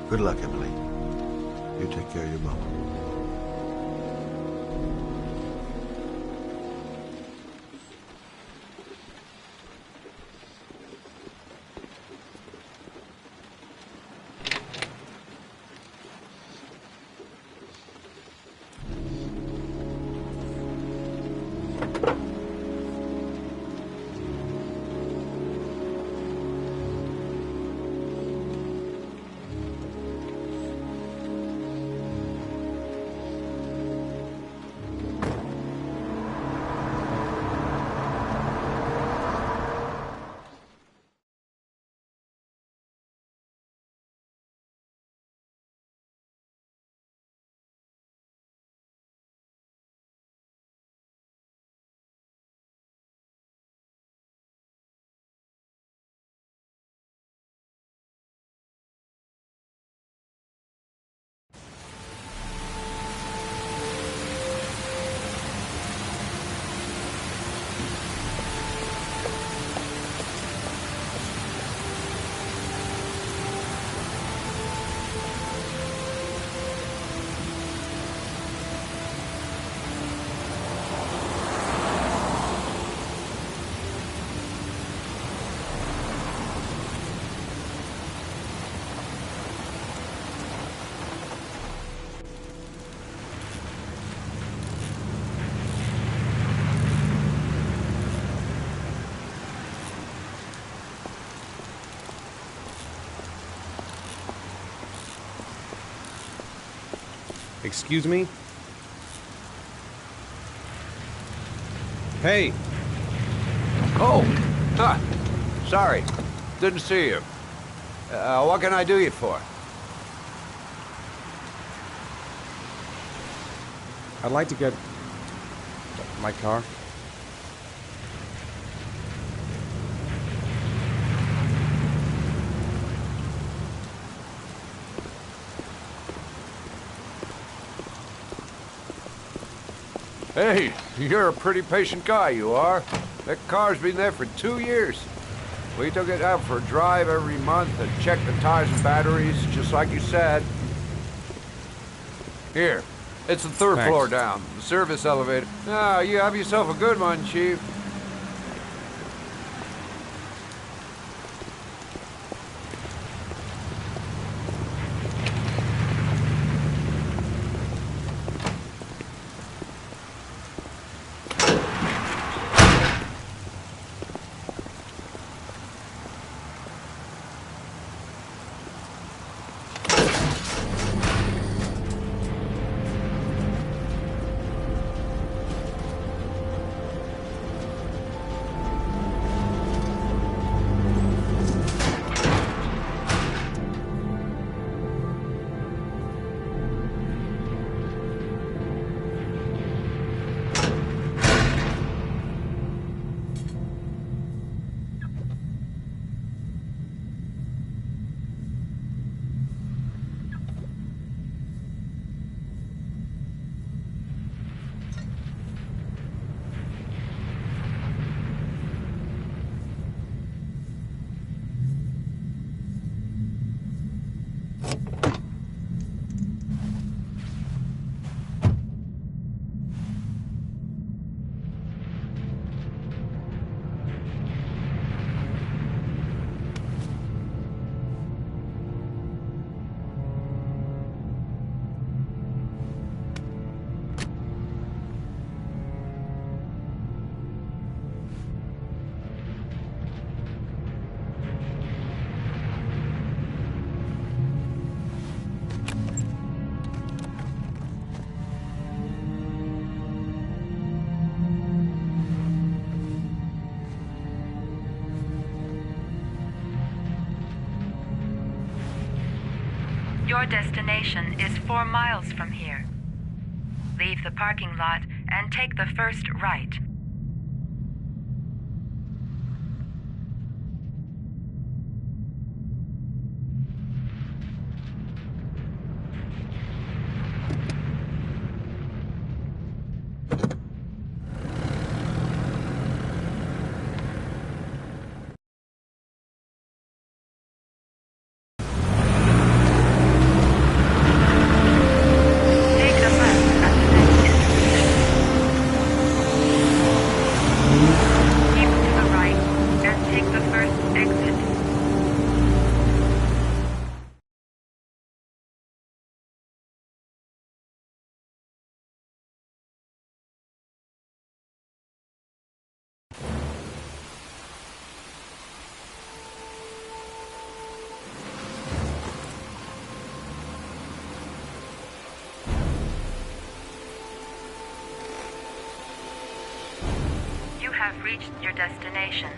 Good luck, Emily. You take care of your mama. Excuse me? Hey! Oh! Huh. Sorry. Didn't see you. What can I do you for? I'd like to get my car. Hey, you're a pretty patient guy, you are. That car's been there for 2 years. We took it out for a drive every month and checked the tires and batteries, just like you said. Here, it's the third Thanks. floor down, the service elevator. Ah, you have yourself a good one, Chief. Your destination is 4 miles from here. Leave the parking lot and take the first right. You have reached your destination.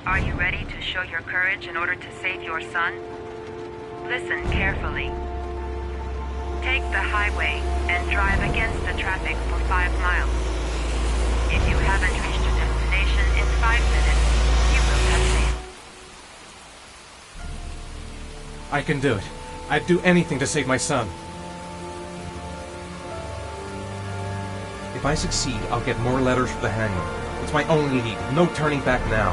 Are you ready to show your courage in order to save your son? Listen carefully. Take the highway and drive against the traffic for 5 miles. If you haven't reached your destination in 5 minutes, you will have failed. I can do it. I'd do anything to save my son. If I succeed, I'll get more letters for the hangman. It's my only lead. No turning back now.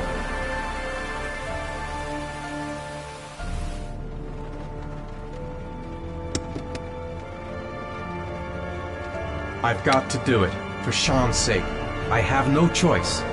I've got to do it. For Sean's sake. I have no choice.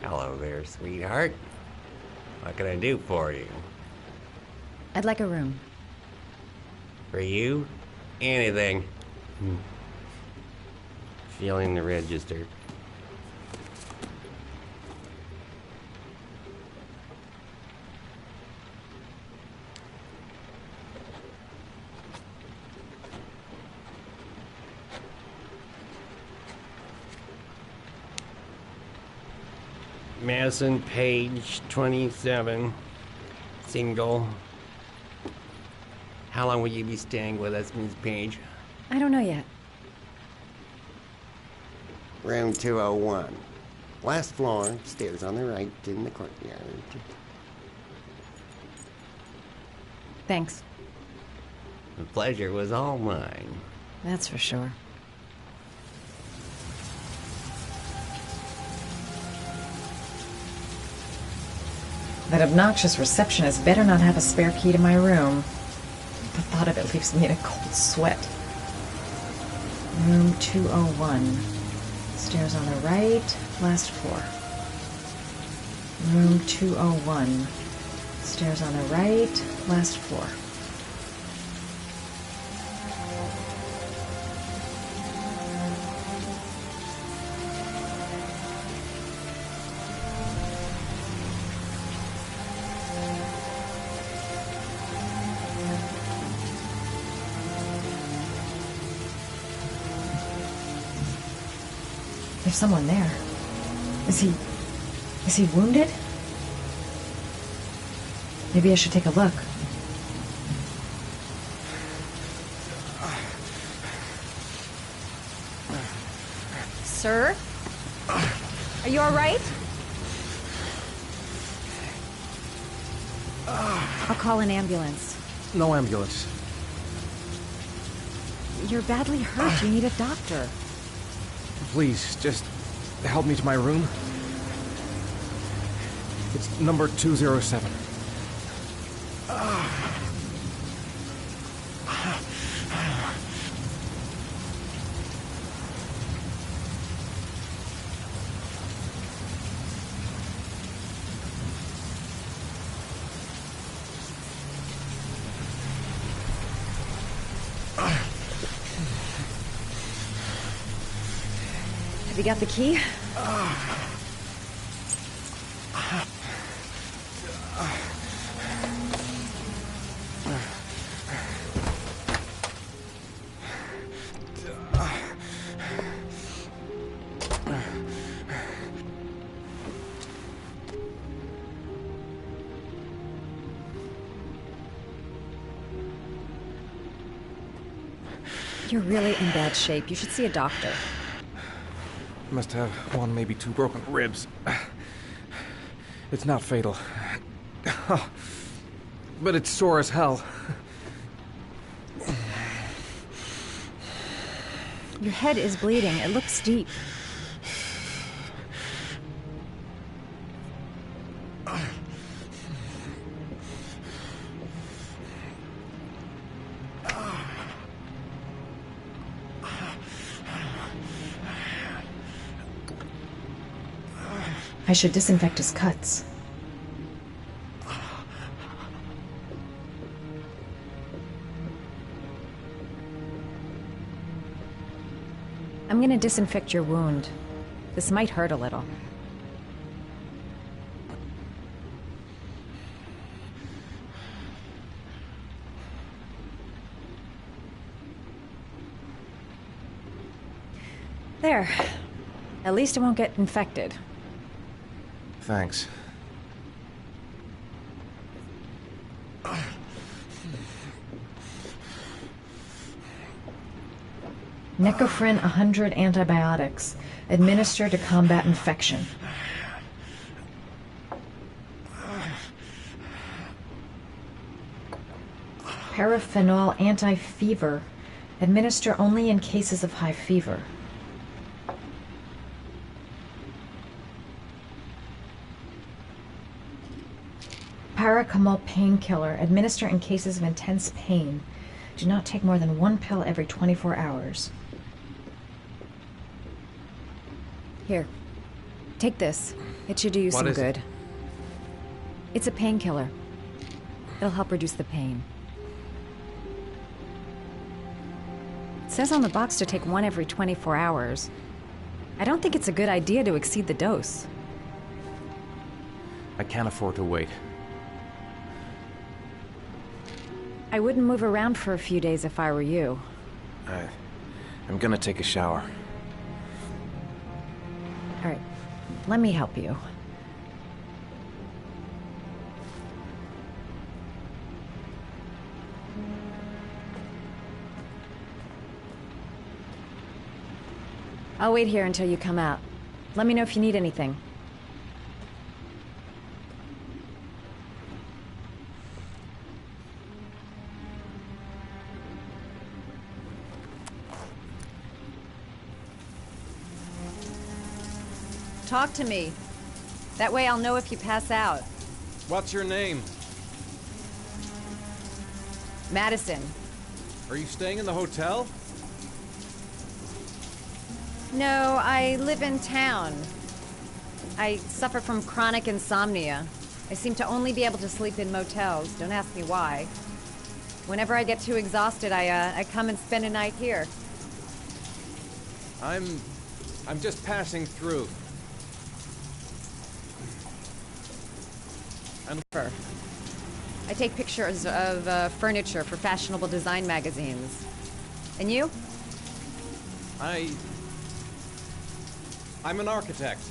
Hello there, sweetheart. What can I do for you? I'd like a room. For you? Anything. Feeling the register. Madison Page, 27, single. How long will you be staying with us, Miss Page? I don't know yet. Room 201. Last floor, stairs on the right in the courtyard. Thanks. The pleasure was all mine. That's for sure. That obnoxious receptionist better not have a spare key to my room. The thought of it leaves me in a cold sweat. Room 201. Stairs on the right, last floor. Room 201. Stairs on the right, last floor. There's someone there. Is he wounded? Maybe I should take a look. Sir? Are you all right? I'll call an ambulance. No ambulance. You're badly hurt. You need a doctor. Please, just help me to my room. It's number 207. Have you got the key? You're really in bad shape. You should see a doctor. Must have one, maybe two broken ribs. It's not fatal. But it's sore as hell. Your head is bleeding. It looks deep. I should disinfect his cuts. I'm gonna disinfect your wound. This might hurt a little. There. At least it won't get infected. Thanks. Necophren 100 antibiotics. Administer to combat infection. Paraphenol anti-fever. Administer only in cases of high fever. Paracetamol painkiller. Administer in cases of intense pain. Do not take more than one pill every 24 hours. Here. Take this. It should do you some good. It's a painkiller. It'll help reduce the pain. It says on the box to take one every 24 hours. I don't think it's a good idea to exceed the dose. I can't afford to wait. I wouldn't move around for a few days if I were you. I'm gonna take a shower. All right, let me help you. I'll wait here until you come out. Let me know if you need anything. Talk to me. That way I'll know if you pass out. What's your name? Madison. Are you staying in the hotel? No, I live in town. I suffer from chronic insomnia. I seem to only be able to sleep in motels. Don't ask me why. Whenever I get too exhausted, I come and spend a night here. I'm just passing through. I take pictures of furniture for fashionable design magazines. And you? I'm an architect.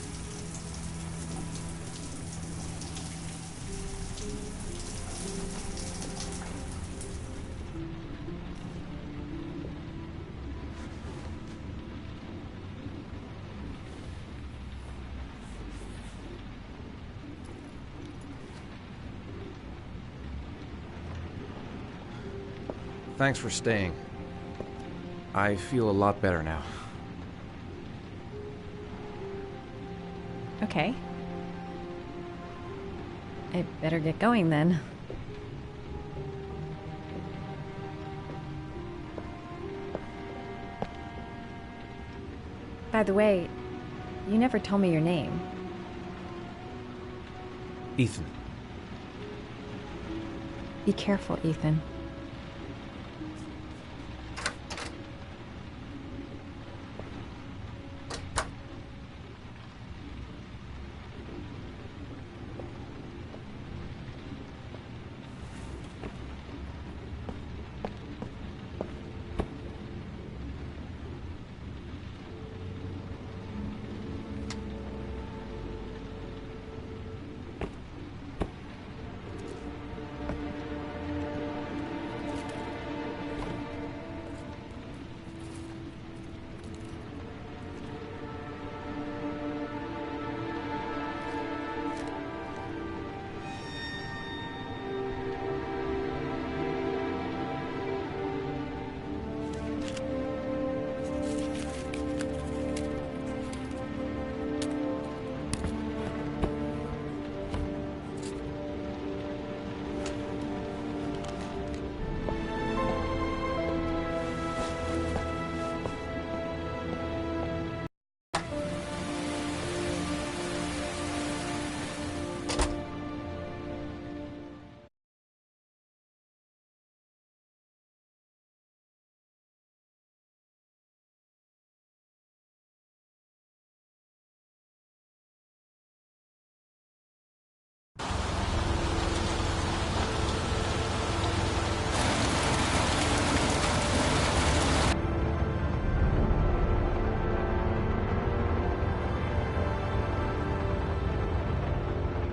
Thanks for staying. I feel a lot better now. Okay. I better get going then. By the way, you never told me your name. Ethan. Be careful, Ethan.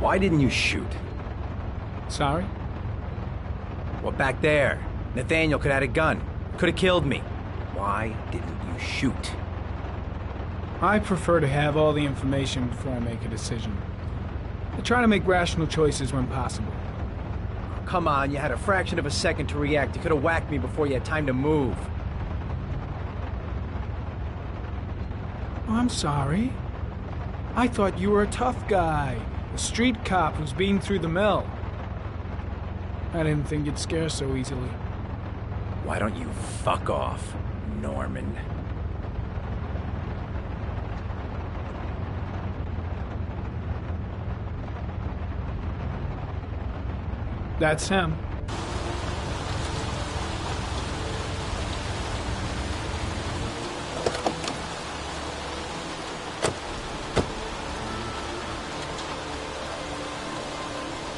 Why didn't you shoot? Sorry? Well, back there. Nathaniel could have had a gun. Could have killed me. Why didn't you shoot? I prefer to have all the information before I make a decision. I try to make rational choices when possible. Come on, you had a fraction of a second to react. You could have whacked me before you had time to move. I'm sorry. I thought you were a tough guy. A street cop who's been through the mill. I didn't think you'd scare so easily. Why don't you fuck off, Norman? That's him.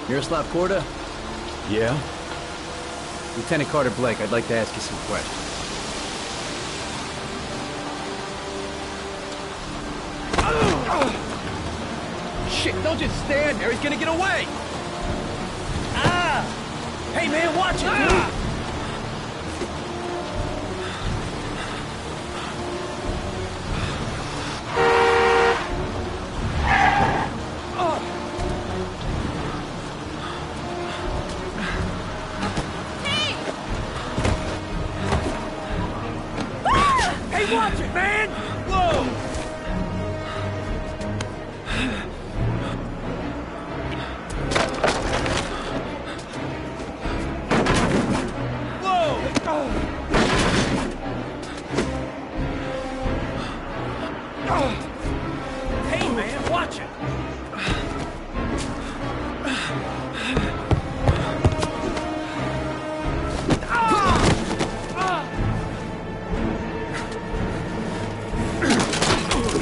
Miroslav Korda? Yeah? Lieutenant Carter Blake, I'd like to ask you some questions. Shit, don't just stand there. He's gonna get away. Ah! Hey, man, watch it, dude. Hey, watch it, man! Whoa! Hey, man, watch it!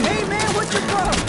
Hey, man, what's your problem?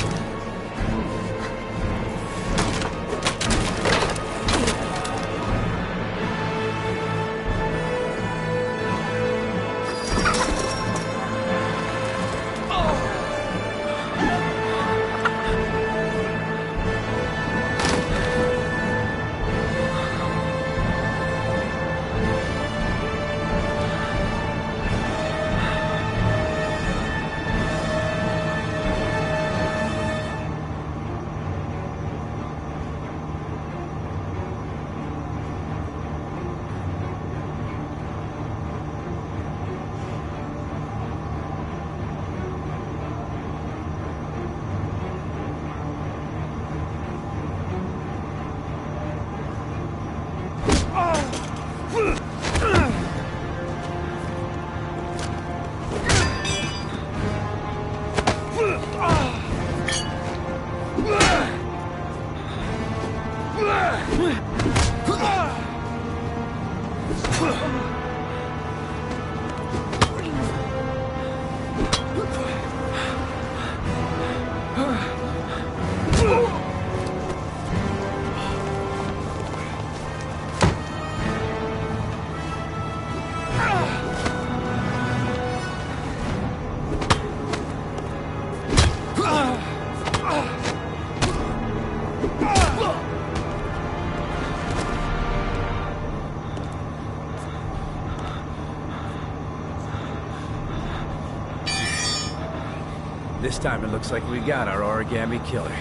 This time it looks like we got our origami killer.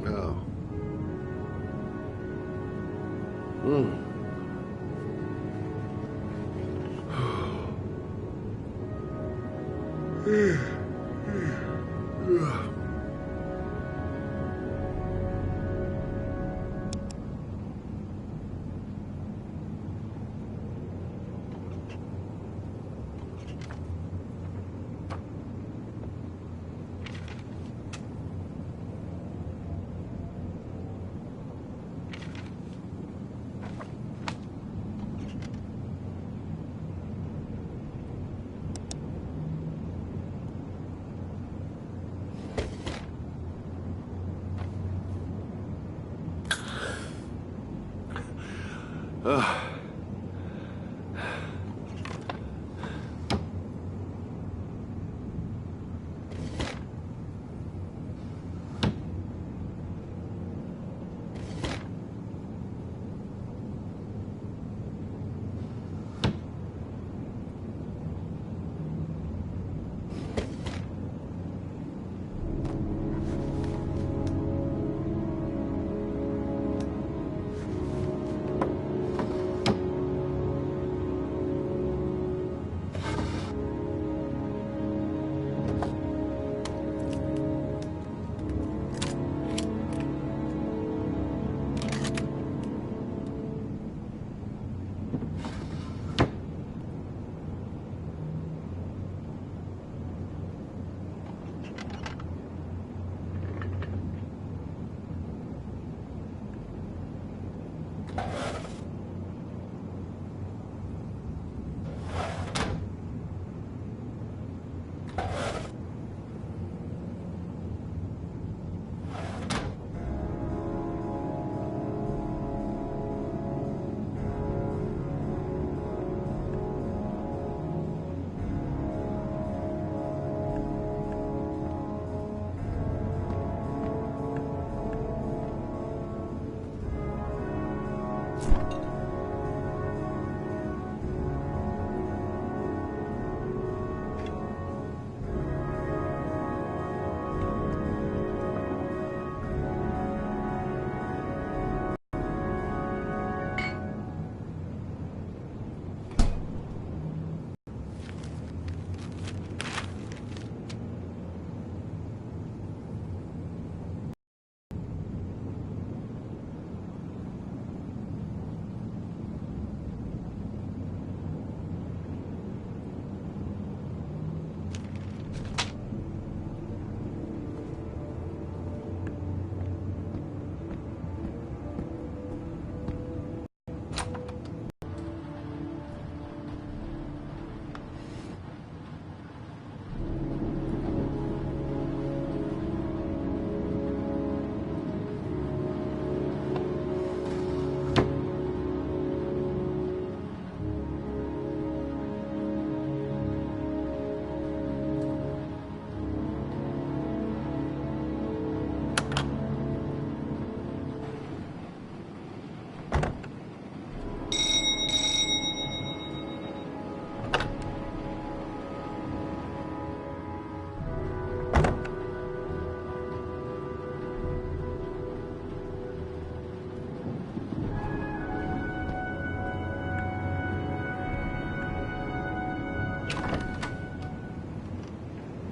No.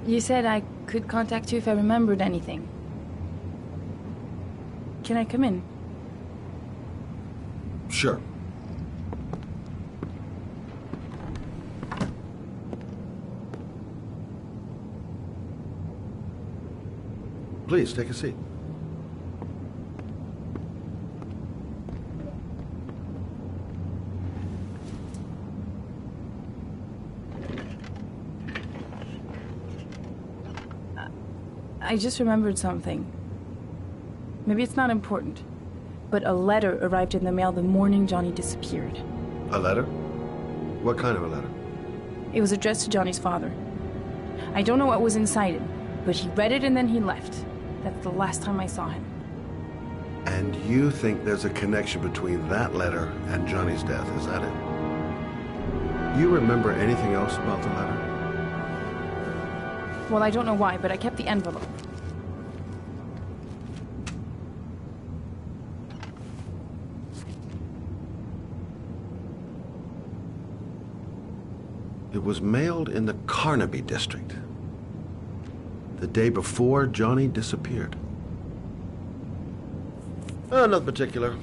You said I could contact you if I remembered anything. Can I come in? Sure. Please, take a seat. I just remembered something. Maybe it's not important, but a letter arrived in the mail the morning Johnny disappeared. A letter? What kind of a letter? It was addressed to Johnny's father. I don't know what was inside it, but he read it and then he left. That's the last time I saw him. And you think there's a connection between that letter and Johnny's death, is that it? You remember anything else about the letter? Well, I don't know why, but I kept the envelope. It was mailed in the Carnaby district, the day before Johnny disappeared. Nothing particular,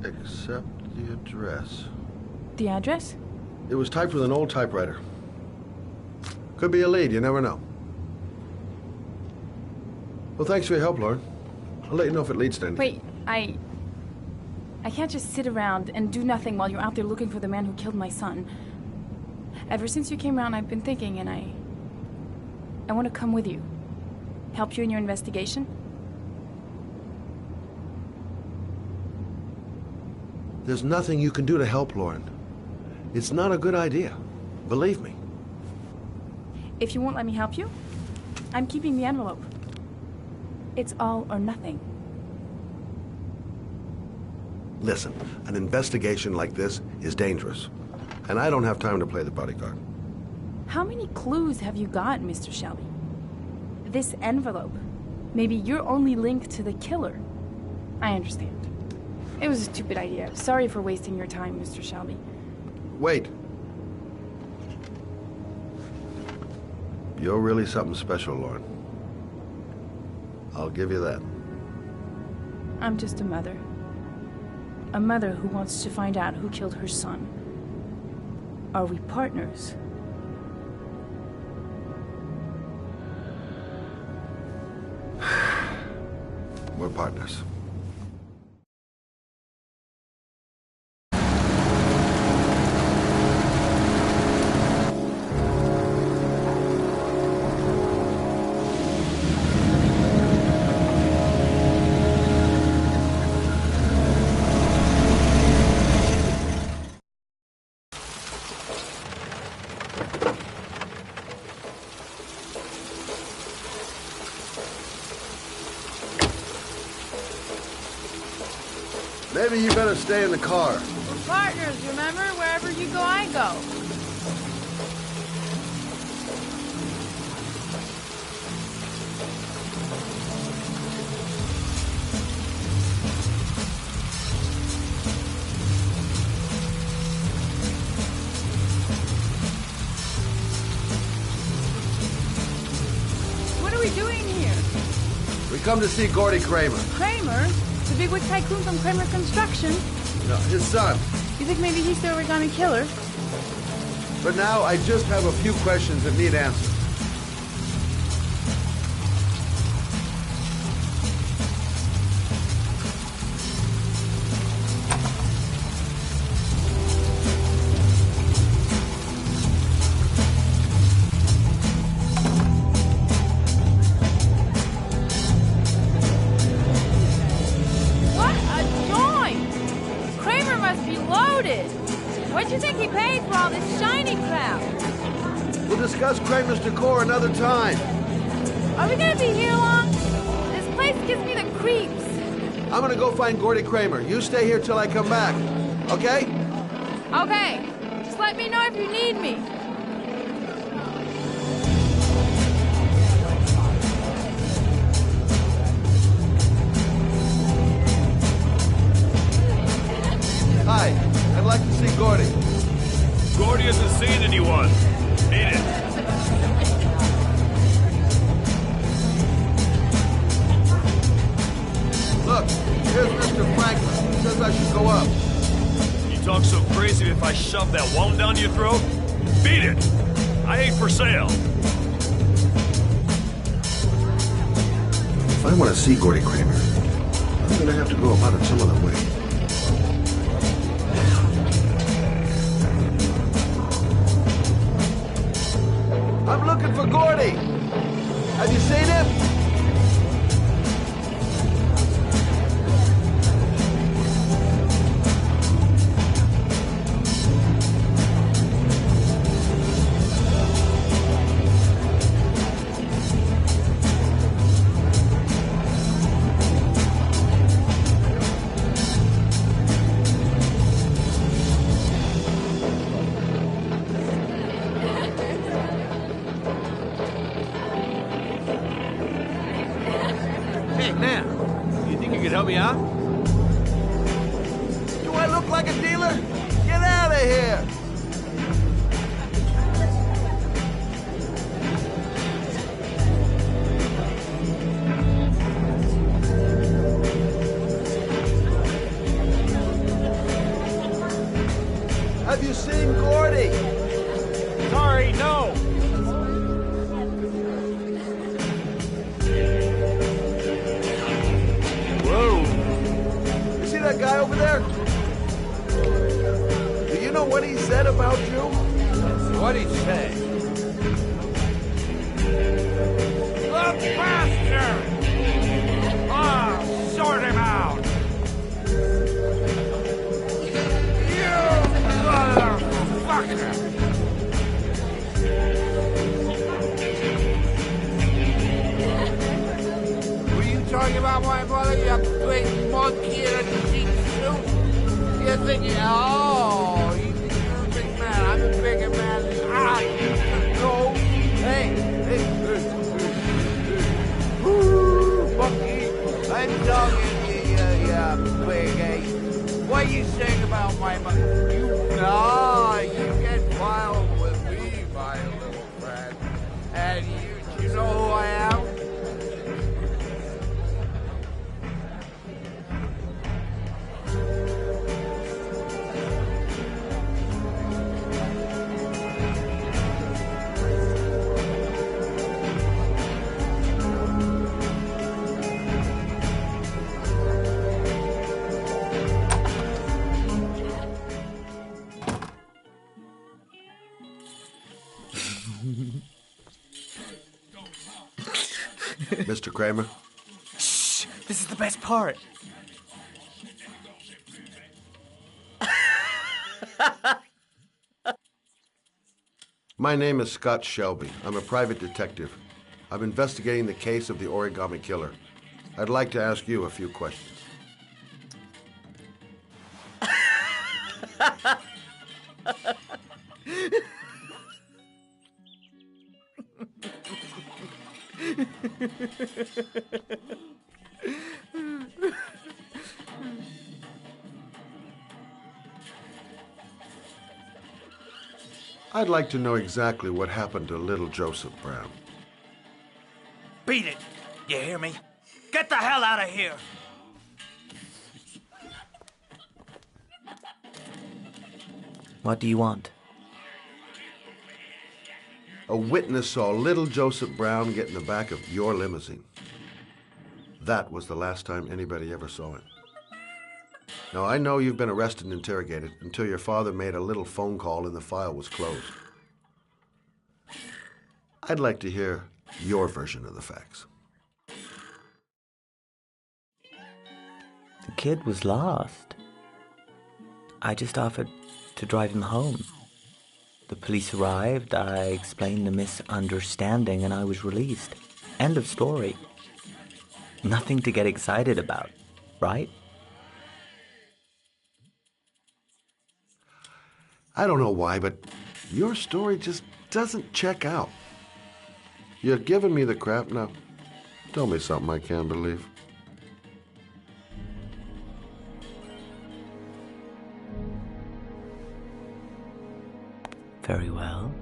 except the address. The address? It was typed with an old typewriter. Could be a lead, you never know. Well, thanks for your help, Lauren. I'll let you know if it leads to anything. Wait, I can't just sit around and do nothing while you're out there looking for the man who killed my son. Ever since you came around, I've been thinking, and I want to come with you. Help you in your investigation. There's nothing you can do to help, Lauren. It's not a good idea. Believe me. If you won't let me help you, I'm keeping the envelope. It's all or nothing. Listen, an investigation like this is dangerous, and I don't have time to play the bodyguard. How many clues have you got, Mr. Shelby? This envelope may be your only link to the killer. I understand. It was a stupid idea. Sorry for wasting your time, Mr. Shelby. Wait. You're really something special, Lauren. I'll give you that. I'm just a mother. A mother who wants to find out who killed her son. Are we partners? We're partners. Maybe you better stay in the car. We're partners, remember? Wherever you go, I go. What are we doing here? We come to see Gordy Kramer. Kramer? The bigwig tycoon from Kramer Construction? No, his son. You think maybe he's the origami killer? But now I just have a few questions that need answers. What a joint! Kramer must be loaded. What'd you think he paid for all this shiny crap? We'll discuss Kramer's decor another time. Are we gonna be here long? This place gives me the creeps. I'm gonna go find Gordy Kramer. You stay here till I come back. Okay? Okay, just let me know if you need me. Hi, I'd like to see Gordy. Gordy hasn't seen anyone. Beat it. Look, here's Mr. Franklin. He says I should go up. You talk so crazy if I shove that wallet down your throat? Beat it. I ain't for sale. If I want to see Gordy Kramer, I'm gonna have to go about it some other way. I'm looking for Gordy. Have you seen him? Hey, man. You think you could help me out? Do I look like a dealer? Get out of here! Have you seen Gordy? Sorry, no. Whoa! You see that guy over there? Do you know what he said about you? What'd he say? The bastard! I'll sort him out! You motherfucker! Were you talking about my brother, you big monkey in a cheap suit? You're thinking, oh, you're a big man. I'm a bigger man than I. No. Hey. Ooh, monkey. I'm talking to you, big ape. What you saying about my mother? You get wild with me, my little friend. And you know who I am? Mr. Kramer? Shh! This is the best part. My name is Scott Shelby. I'm a private detective. I'm investigating the case of the Origami Killer. I'd like to ask you a few questions. I'd like to know exactly what happened to little Joseph Brown. Beat it! You hear me? Get the hell out of here! What do you want? A witness saw little Joseph Brown get in the back of your limousine. That was the last time anybody ever saw him. Now, I know you've been arrested and interrogated until your father made a little phone call and the file was closed. I'd like to hear your version of the facts. The kid was lost. I just offered to drive him home. The police arrived, I explained the misunderstanding, and I was released. End of story. Nothing to get excited about, right? I don't know why, but your story just doesn't check out. You're giving me the crap now. Tell me something I can't believe. Very well.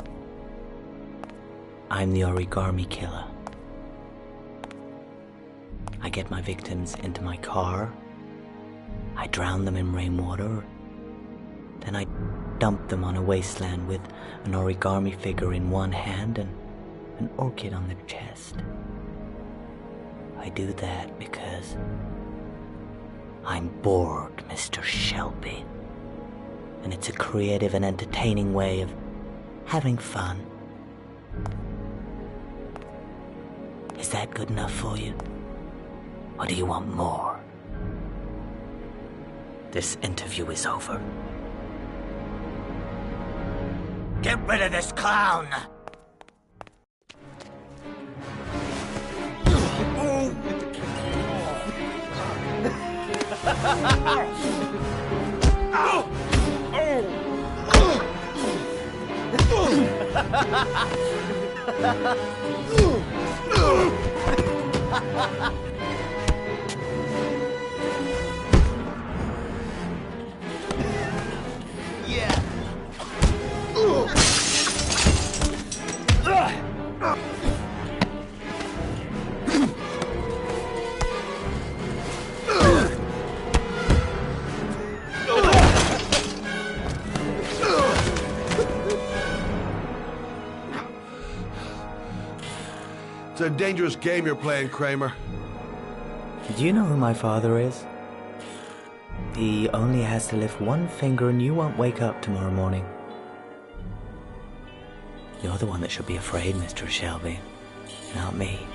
I'm the origami killer. I get my victims into my car. I drown them in rainwater. Then I dump them on a wasteland with an origami figure in one hand and an orchid on their chest. I do that because I'm bored, Mr. Shelby. And it's a creative and entertaining way of having fun. Is that good enough for you? Or do you want more? This interview is over. Get rid of this clown! Yeah. It's a dangerous game you're playing, Kramer. Do you know who my father is? He only has to lift one finger and you won't wake up tomorrow morning. You're the one that should be afraid, Mr. Shelby, not me.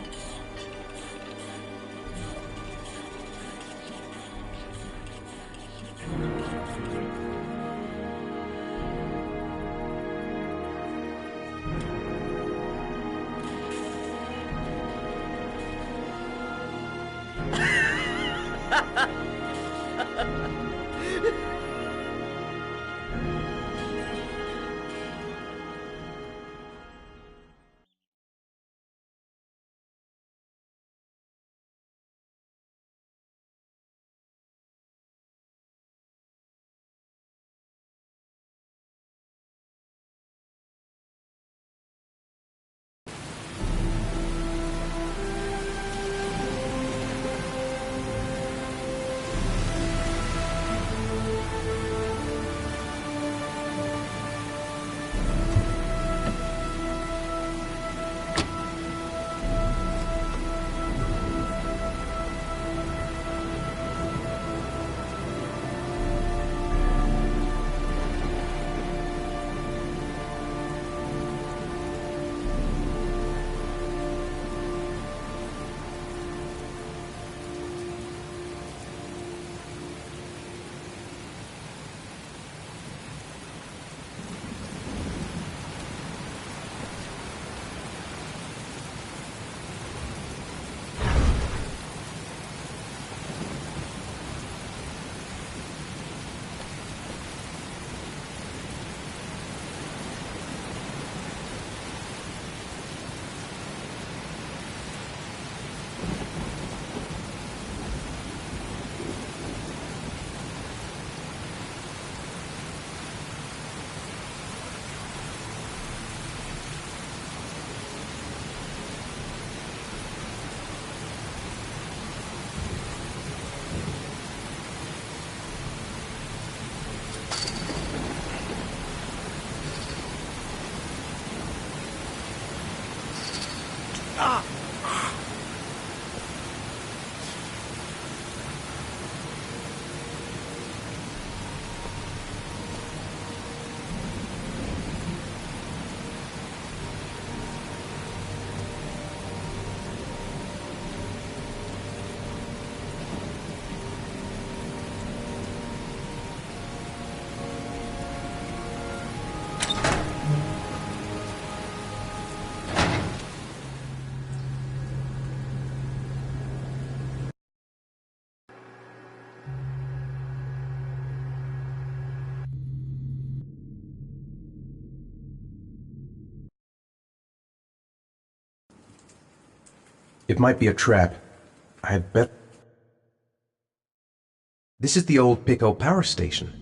It might be a trap. I had bet... This is the old Pico power station.